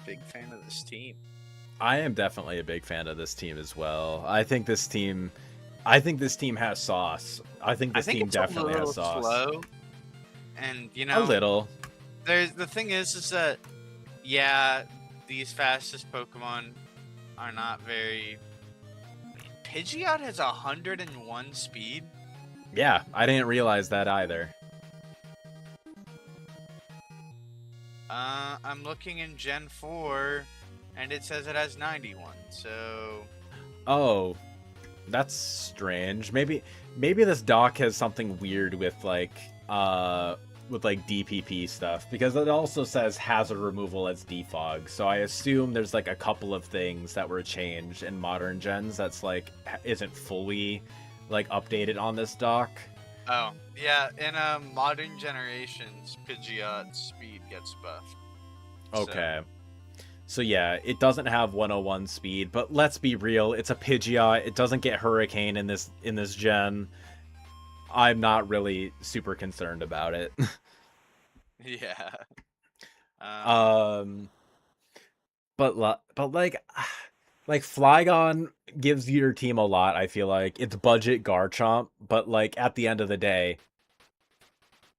big fan of this team. I am definitely a big fan of this team as well. I think this team has sauce. I think this team it's definitely a has little sauce. slow, and you A know, little. there's the thing is that yeah, these fastest Pokemon are not very. Pidgeot has 101 speed. Yeah, I didn't realize that either. I'm looking in Gen 4, and it says it has 91. So. Oh, that's strange. Maybe this doc has something weird with DPP stuff, because it also says hazard removal as defog. So I assume there's like a couple of things that were changed in modern gens that's like isn't fully like updated on this doc. Oh, yeah, in modern generations, Pidgeot's speed gets buffed. Okay. So yeah, it doesn't have 101 speed, but let's be real, it's a Pidgeot. It doesn't get Hurricane in this gen. I'm not really super concerned about it. Yeah. But like Flygon gives your team a lot, I feel like. It's budget Garchomp, but like at the end of the day,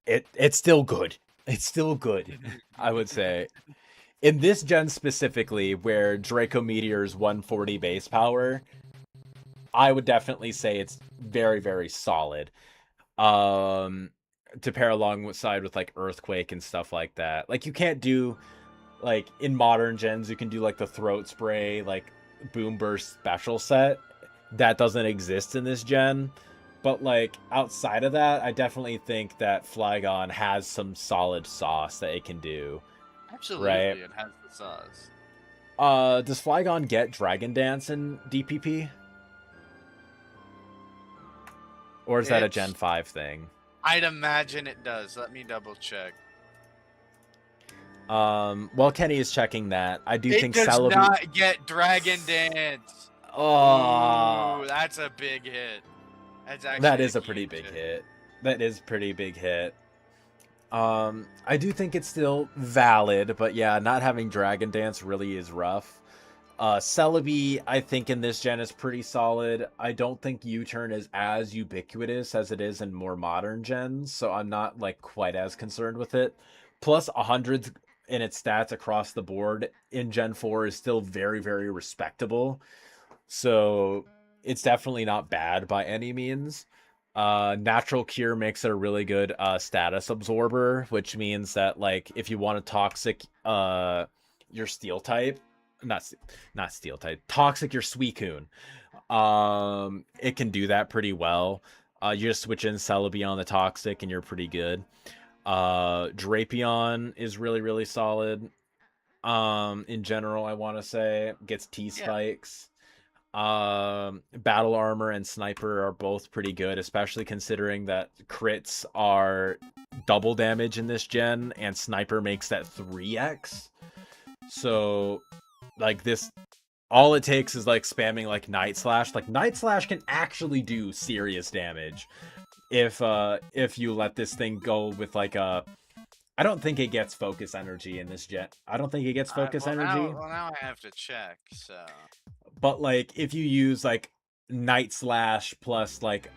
it's still good. It's still good, I would say. In this gen specifically, where Draco Meteor's 140 base power, I would definitely say it's very, very solid. to pair alongside with like Earthquake and stuff like that. Like you can't do like in modern gens, you can do like the Throat Spray, like Boom Burst special set. That doesn't exist in this gen. But like outside of that, I definitely think that Flygon has some solid sauce that it can do. Right? Absolutely, it has the sauce. Does Flygon get Dragon Dance in DPP? Or is that a Gen 5 thing? I'd imagine it does. Let me double check. While Kenny is checking that, I do think It does Celebi... not get Dragon Dance. Oh, Ooh, that's a big hit. That's actually that is a pretty big hit. That is pretty big hit. I do think it's still valid, but yeah, not having Dragon Dance really is rough. Celebi, I think in this gen is pretty solid. I don't think U-Turn is as ubiquitous as it is in more modern gens, so I'm not like quite as concerned with it. Plus 100 in its stats across the board in Gen 4 is still very, very respectable. So it's definitely not bad by any means. Natural Cure makes it a really good status absorber, which means that like if you want to toxic your steel type, not steel type, toxic your Suicune, it can do that pretty well. You just switch in Celebi on the toxic and you're pretty good. Drapion is really, really solid. In general, I want to say gets T spikes. Battle armor and sniper are both pretty good, especially considering that crits are double damage in this gen and sniper makes that 3x. So like this, all it takes is like spamming like Night Slash. Like Night Slash can actually do serious damage if you let this thing go with like a... I don't think it gets focus energy in this gen. I don't think it gets focus energy. Now I have to check. So, but like if you use like Night Slash plus like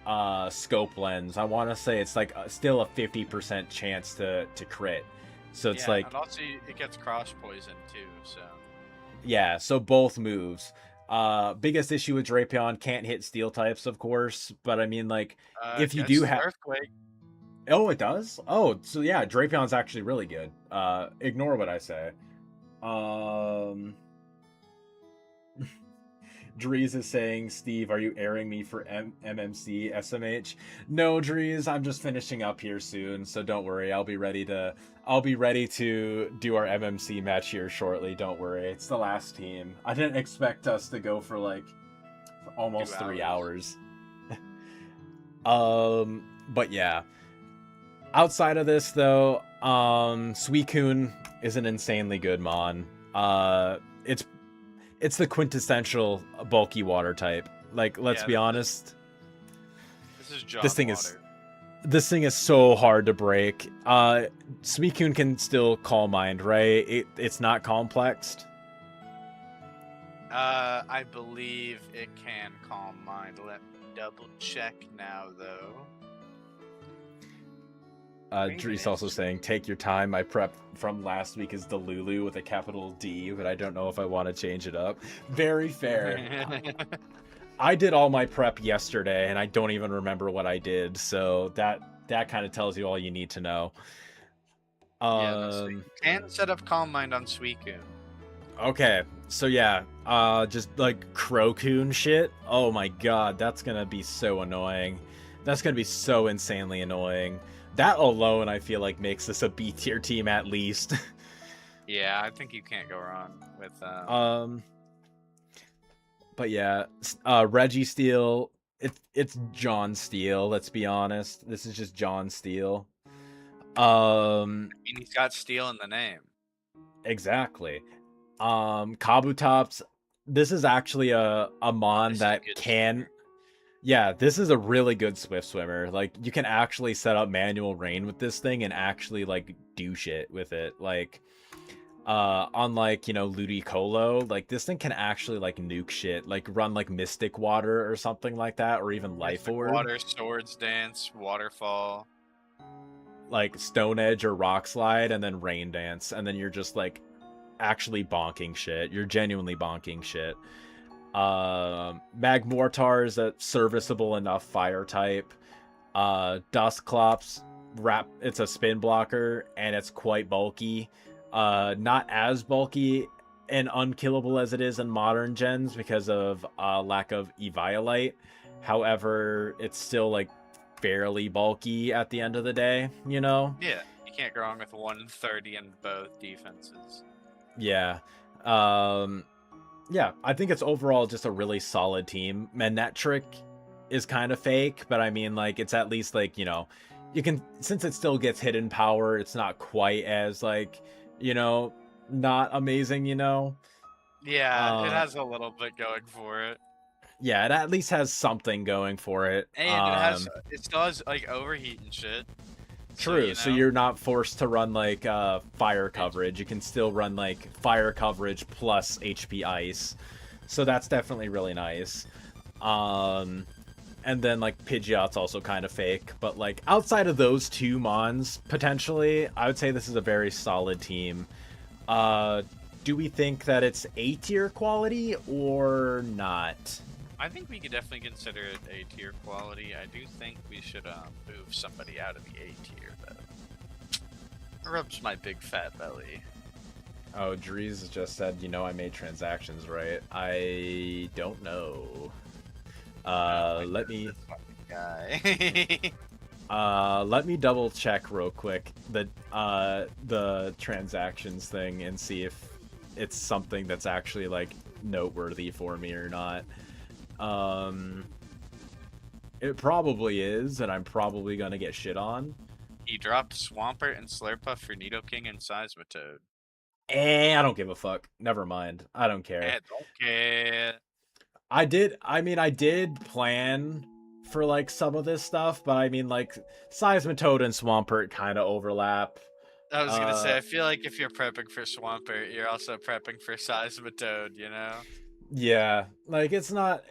scope lens, I want to say it's like still a 50% chance to crit. So it's like, and also it gets cross poison too. So yeah, so both moves. Biggest issue with Drapion, can't hit steel types, of course, but I mean like if you do have Earthquake. Oh, it does? Oh, so yeah, Drapion's actually really good. Ignore what I say. Drees is saying, Steve, are you airing me for MMC SMH? No, Drees, I'm just finishing up here soon, so don't worry. I'll be ready to do our MMC match here shortly. Don't worry. It's the last team. I didn't expect us to go for like almost 3 hours. But yeah. Outside of this, though, Suicune is an insanely good mon. It's the quintessential bulky water type. Like, let's be honest. This thing is so hard to break. Suicune can still Calm Mind, right? It's not complexed. I believe it can Calm Mind. Let me double check now, though. Drees also saying, take your time. My prep from last week is Delulu with a capital D, but I don't know if I want to change it up. Very fair. I did all my prep yesterday, and I don't even remember what I did, so that kind of tells you all you need to know. You can set up Calm Mind on Suicune. Okay, so yeah, just like Crocoon shit. Oh my god, that's gonna be so annoying. That's gonna be so insanely annoying. That alone, I feel like, makes this a B tier team at least. Yeah, I think you can't go wrong with But yeah, Reggie Steele. It's John Steele. Let's be honest. This is just John Steele. I mean, he's got Steel in the name. Exactly. Kabutops. This is actually a mon that can. Yeah, this is a really good Swift Swimmer. Like, you can actually set up manual rain with this thing and actually, like, do shit with it. Like, unlike, you know, Ludicolo, like, this thing can actually, like, nuke shit. Like, run, like, Mystic Water or something like that, or even Life Orb. Water, Swords Dance, Waterfall. Like, Stone Edge or Rock Slide, and then Rain Dance. And then you're just, like, actually bonking shit. You're genuinely bonking shit. Magmortar is a serviceable enough fire type. Dusclops it's a spin blocker, and it's quite bulky. Not as bulky and unkillable as it is in modern gens because of lack of Eviolite. However, it's still like fairly bulky at the end of the day, you know? Yeah, you can't go wrong with 130 in both defenses. Yeah. Um, yeah, I think it's overall just a really solid team. Manectric is kind of fake, but I mean, like, it's at least like, you know, you can, since it still gets hidden power, it's not quite as like, you know, not amazing, you know. Yeah, it has a little bit going for it. Yeah, it at least has something going for it. And it still has like overheat and shit. So, True. you So know, you're not forced to run like fire coverage. You can still run like fire coverage plus HP ice. So that's definitely really nice. And then like Pidgeot's also kind of fake, but like outside of those two mons, potentially, I would say this is a very solid team. Do we think that it's A tier quality or not? I think we could definitely consider it A tier quality. I do think we should move somebody out of the A tier though. It rubs my big fat belly. Oh, Drees just said, you know, I made transactions, right? I don't know. Let me guy. let me double check real quick the transactions thing and see if it's something that's actually like noteworthy for me or not. It probably is, and I'm probably gonna get shit on. He dropped Swampert and Slurpuff for Nidoking and Seismitoad. I don't give a fuck. Never mind. I don't care. Don't care. I did plan for like some of this stuff, but I mean like Seismitoad and Swampert kind of overlap. I was gonna say, I feel like if you're prepping for Swampert, you're also prepping for Seismitoad, you know? Yeah, like it's not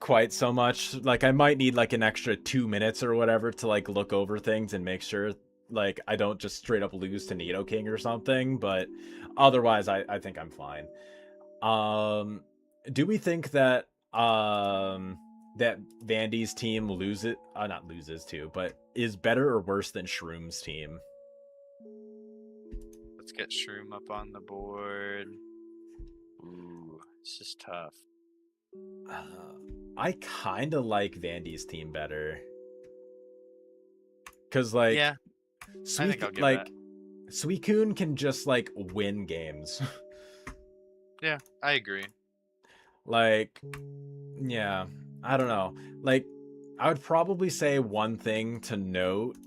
quite so much. Like I might need like an extra 2 minutes or whatever to like look over things and make sure like I don't just straight up lose to Nidoking or something, but otherwise I think I'm fine. Do we think that that Vandy's team not loses to, but is better or worse than Shroom's team? Let's get Shroom up on the board. Ooh, this is tough. I kind of like Vandy's team better. Cause like, yeah, I think I'll give that. Suicune can just like win games. Yeah, I agree. Like, yeah, I don't know. Like, I would probably say one thing to note.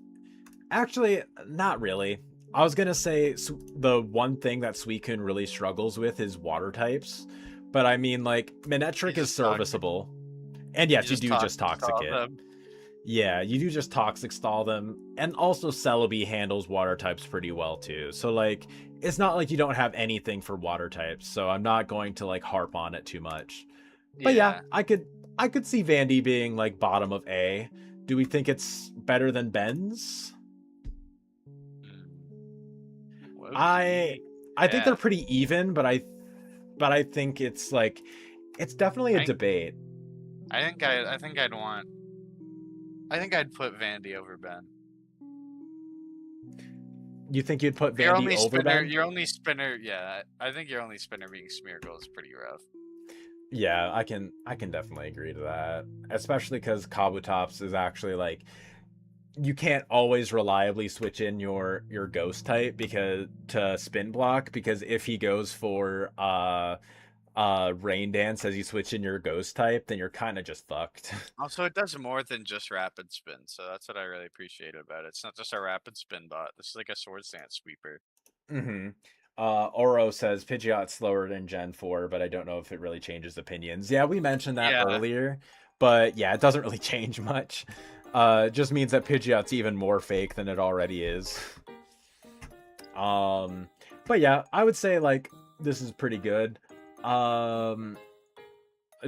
Actually, not really. I was gonna say the one thing that Suicune really struggles with is water types, but I mean, like, Manectric is serviceable, and yes, you do just Toxic it. Yeah, you do just Toxic Stall them, and also Celebi handles water types pretty well too. So like, it's not like you don't have anything for water types. So I'm not going to like harp on it too much. But yeah, I could see Vandy being like bottom of A. Do we think it's better than Ben's? I think they're pretty even, but I think it's like it's definitely a debate. I think I'd put Vandy over Ben. You think you'd put Vandy over Ben? Your only spinner, yeah. I think your only spinner being Smeargle is pretty rough. Yeah, I can definitely agree to that. Especially because Kabutops is actually like you can't always reliably switch in your ghost type because to spin block, because if he goes for rain dance as you switch in your ghost type, then you're kind of just fucked. Also, it does more than just rapid spin, so that's what I really appreciate about it. It's not just a rapid spin bot. This is like a swords dance sweeper. Oro says Pidgeot's slower than Gen 4, but I don't know if it really changes opinions. Yeah, we mentioned that earlier, but yeah, it doesn't really change much. It just means that Pidgeot's even more fake than it already is. But yeah, I would say like this is pretty good.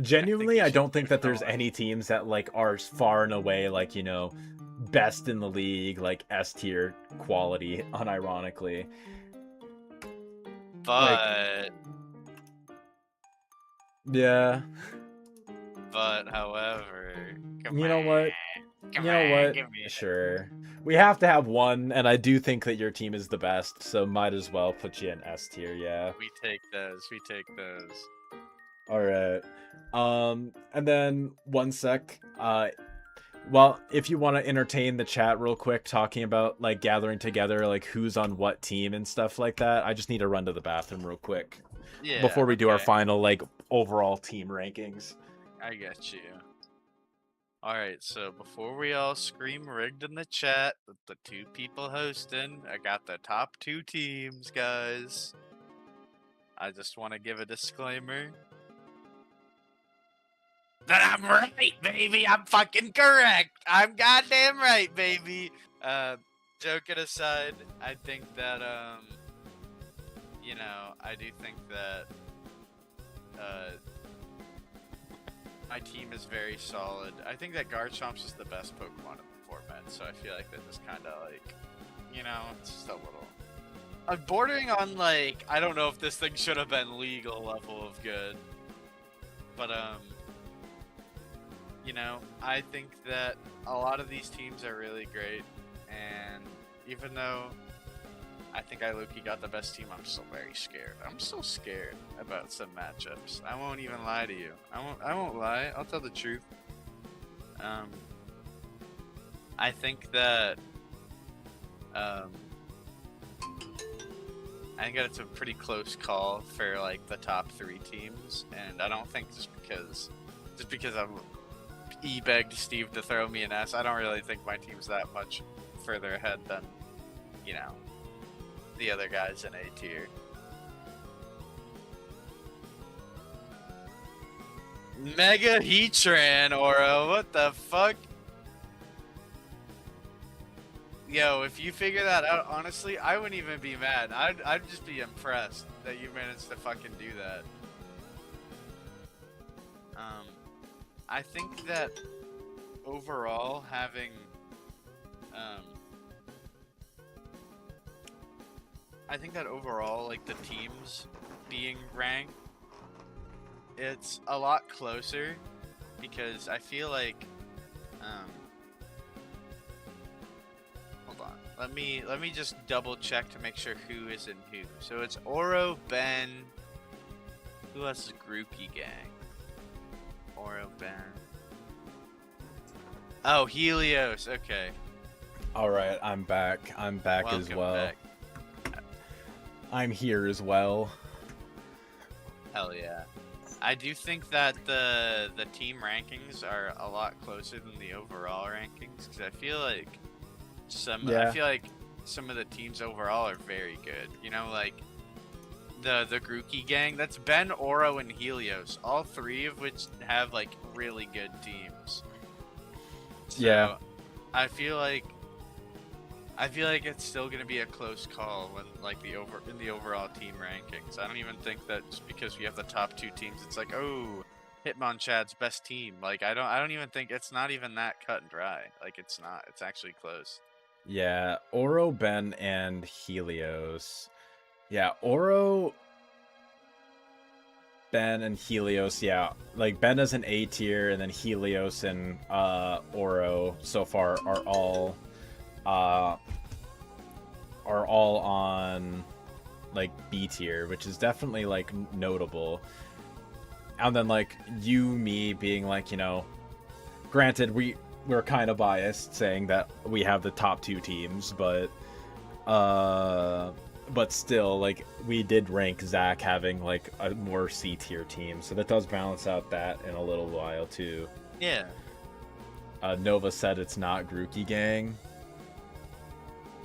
Genuinely, I don't think that there's any teams that like are far and away like, you know, best in the league, like S tier quality, unironically. But yeah. But however, you know what? Come You know on, what? give me it. Sure. We have to have one, and I do think that your team is the best, so might as well put you in S tier, yeah. We take those. We take those. Alright. And then one sec. Well, if you want to entertain the chat real quick, talking about like gathering together, like who's on what team and stuff like that, I just need to run to the bathroom real quick Yeah. before we do our okay. final like overall team rankings. I get you. Alright, so before we all scream rigged in the chat with the 2 people hosting, I got the top 2 teams, guys. I just want to give a disclaimer that I'm right, baby. I'm fucking correct. I'm goddamn right, baby. Joking aside, I think that I do think that my team is very solid. I think that Garchomp's is the best Pokemon in the format, so I feel like that just kind of like, it's just a little. I'm bordering on like, I don't know if this thing should have been legal level of good, but I think that a lot of these teams are really great, and even though I think I low-key got the best team, I'm still very scared. I'm still scared about some matchups. I won't even lie to you. I won't lie. I'll tell the truth. I think that it's a pretty close call for like the top 3 teams, and I don't think just because I'm begged Steve to throw me an S, I don't really think my team's that much further ahead than the other guys in A tier. Mega Heatran, Oro, what the fuck? Yo, if you figure that out, honestly, I wouldn't even be mad. I'd just be impressed that you managed to fucking do that. I think that overall having like the teams being ranked, it's a lot closer because I feel like hold on. Let me just double check to make sure who is in who. So it's Oro, Ben. Who else is Groupie Gang? Oro, Ben. Oh, Helios. Okay. All right, I'm back. I'm back Welcome as well. back. I'm here as well. Hell yeah. I do think that the team rankings are a lot closer than the overall rankings because I feel like some of the teams overall are very good. Like the Grookey gang, that's Ben, Oro, and Helios, all 3 of which have like really good teams. So, yeah. I feel like it's still gonna be a close call when like in the overall team rankings. I don't even think that just because we have the top 2 teams, it's like, oh, Hitmonchad's best team. Like I don't even think it's not even that cut and dry. Like it's not. It's actually close. Yeah, Oro, Ben, and Helios. Yeah, Oro, Ben, and Helios. Yeah, like Ben is an A tier, and then Helios and Oro so far are all on like B tier, which is definitely like notable. And then like me being like, granted we're kind of biased saying that we have the top 2 teams, but still, like, we did rank Zach having like a more C tier team, so that does balance out that in a little while too. Yeah. Nova said it's not Grookey Gang.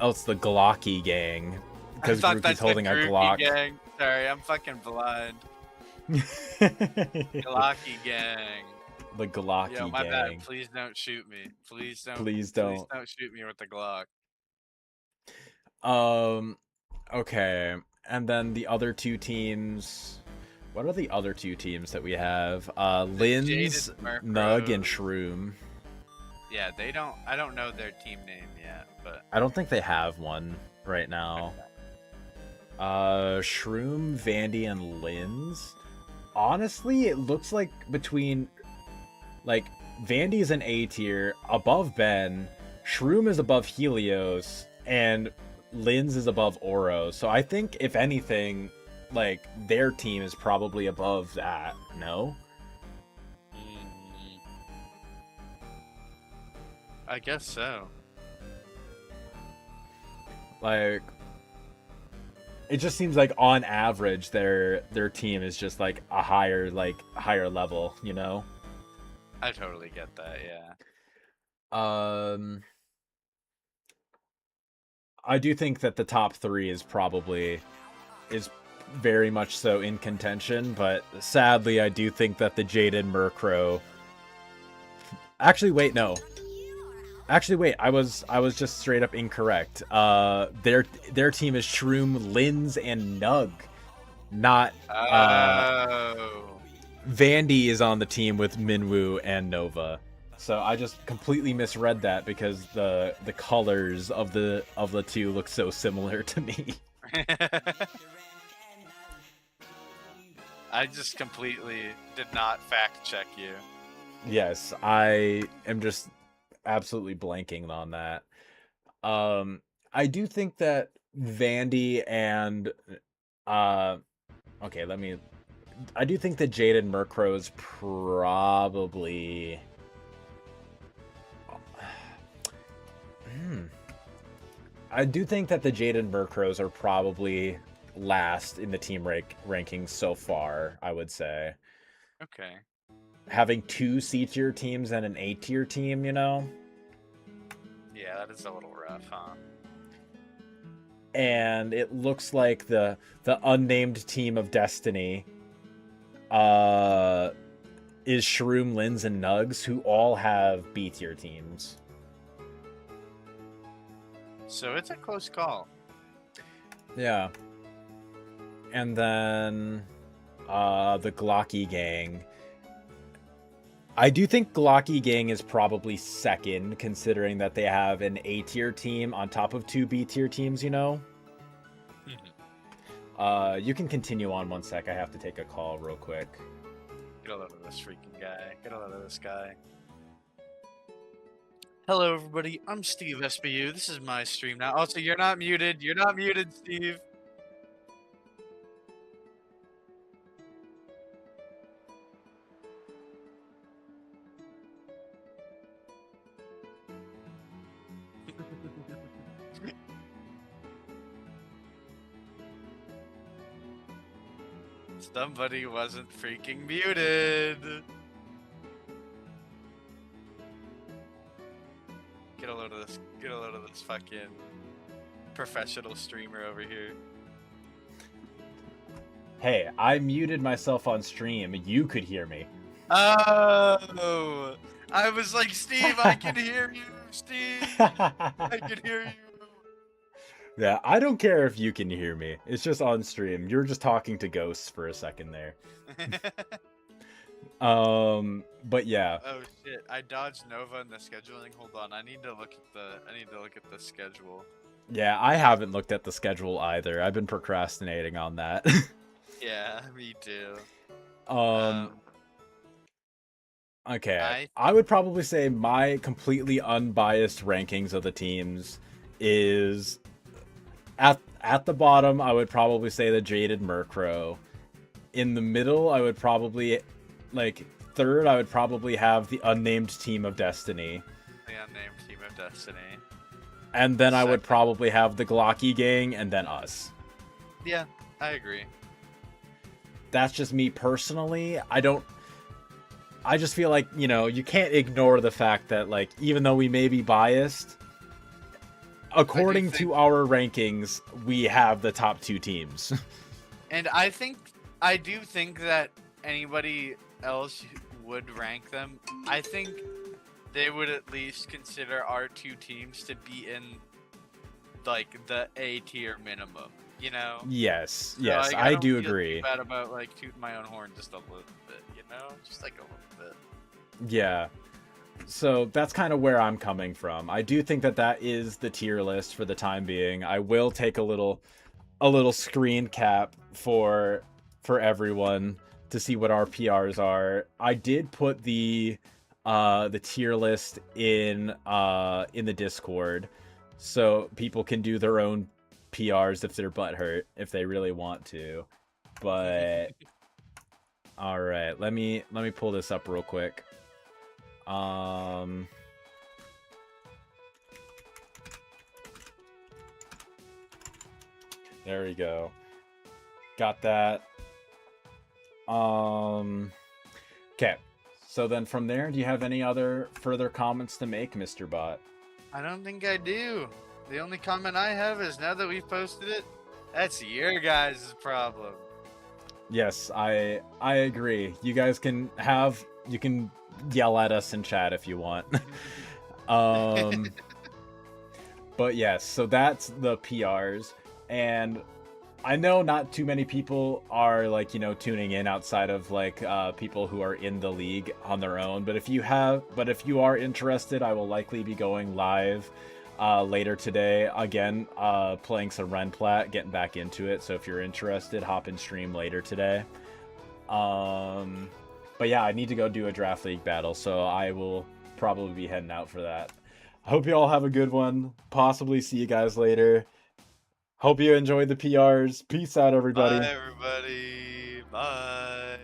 Oh, it's the Glocky Gang. Because Grookey's holding a Glock. Gang. Sorry, I'm fucking blind. Glocky Gang. The Glocky Gang. Yo, my bad. Please don't shoot me. Please don't shoot me with the Glock. Okay. And then the other 2 teams. What are the other 2 teams that we have? Linz, Nug, and Shroom. Yeah, I don't know their team name yet, but I don't think they have one right now. Shroom, Vandy, and Linz. Honestly, it looks like between like Vandy's an A tier, above Ben, Shroom is above Helios, and Linz is above Oro. So I think, if anything, like, their team is probably above that, no? Mm, I guess so. Like, it just seems like on average their team is just like a higher level, you know? I totally get that, yeah. I do think that the top 3 is very much so in contention, but sadly I do think that the Jaden Murkrow. Actually, wait, no. Actually, wait, I was just straight up incorrect. Their team is Shroom, Linz, and Nug. Not Oh. Vandy is on the team with Minwoo and Nova. So I just completely misread that because the colors of the two look so similar to me. I just completely did not fact check you. Yes, I am just absolutely blanking on that. I do think that Vandy and okay, I do think that Jaden Murkrow is probably I do think that the Jaden Murkrows are probably last in the team rankings so far, I would say. Okay. Having 2 C tier teams and an A tier team, you know? Yeah, that is a little rough, huh? And it looks like the unnamed team of Destiny is Shroom, Linz, and Nugs, who all have B tier teams. So it's a close call. Yeah. And then the Glocky Gang. I do think Glocky Gang is probably second, considering that they have an A tier team on top of 2 B tier teams, you know? You can continue on 1 sec. I have to take a call real quick. Get a load of this freaking guy. Get a load of this guy. Hello, everybody. I'm Steve SBU. This is my stream now. Also, you're not muted. You're not muted, Steve. Somebody wasn't freaking muted. Get a load of this. Get a load of this fucking professional streamer over here. Hey, I muted myself on stream. You could hear me. Oh, I was like, Steve, I can hear you. Steve, I can hear you. Yeah, I don't care if you can hear me. It's just on stream. You're just talking to ghosts for a second there. But yeah. Oh shit! I dodged Nova in the scheduling. Hold on, I need to look at the schedule. Yeah, I haven't looked at the schedule either. I've been procrastinating on that. Yeah, me too. Okay. I would probably say my completely unbiased rankings of the teams is at the bottom, I would probably say the Jaded Murkrow. In the middle, I would probably third, I would probably have the unnamed team of Destiny. The unnamed team of Destiny. And then I would probably have the Glocky Gang and then us. Yeah, I agree. That's just me personally. I just feel like, you can't ignore the fact that, even though we may be biased, according to our rankings, we have the top 2 teams. And I do think that anybody else would rank them. I think they would at least consider our 2 teams to be in, the A tier minimum, you know? Yes, So, yes, I do agree. Too bad about, tooting my own horn just a little bit, you know? Just, a little bit. Yeah. So that's kind of where I'm coming from. I do think that is the tier list for the time being. I will take a little screen cap for everyone to see what our PRs are. I did put the the tier list in the Discord, so people can do their own PRs if they're butthurt if they really want to. But all right, let me pull this up real quick. There we go. Got that. Okay. So then from there, do you have any other further comments to make, Mr. Bot? I don't think I do. The only comment I have is now that we've posted it, that's your guys' problem. Yes, I agree. You guys can yell at us in chat if you want. But yes, so that's the PRs, and I know not too many people are like, tuning in outside of like people who are in the league on their own. But if you are interested, I will likely be going live later today again, playing some Renplat, getting back into it. So if you're interested, hop in stream later today. But yeah, I need to go do a draft league battle, so I will probably be heading out for that. I hope you all have a good one. Possibly see you guys later. Hope you enjoyed the PRs. Peace out, everybody. Bye, everybody. Bye.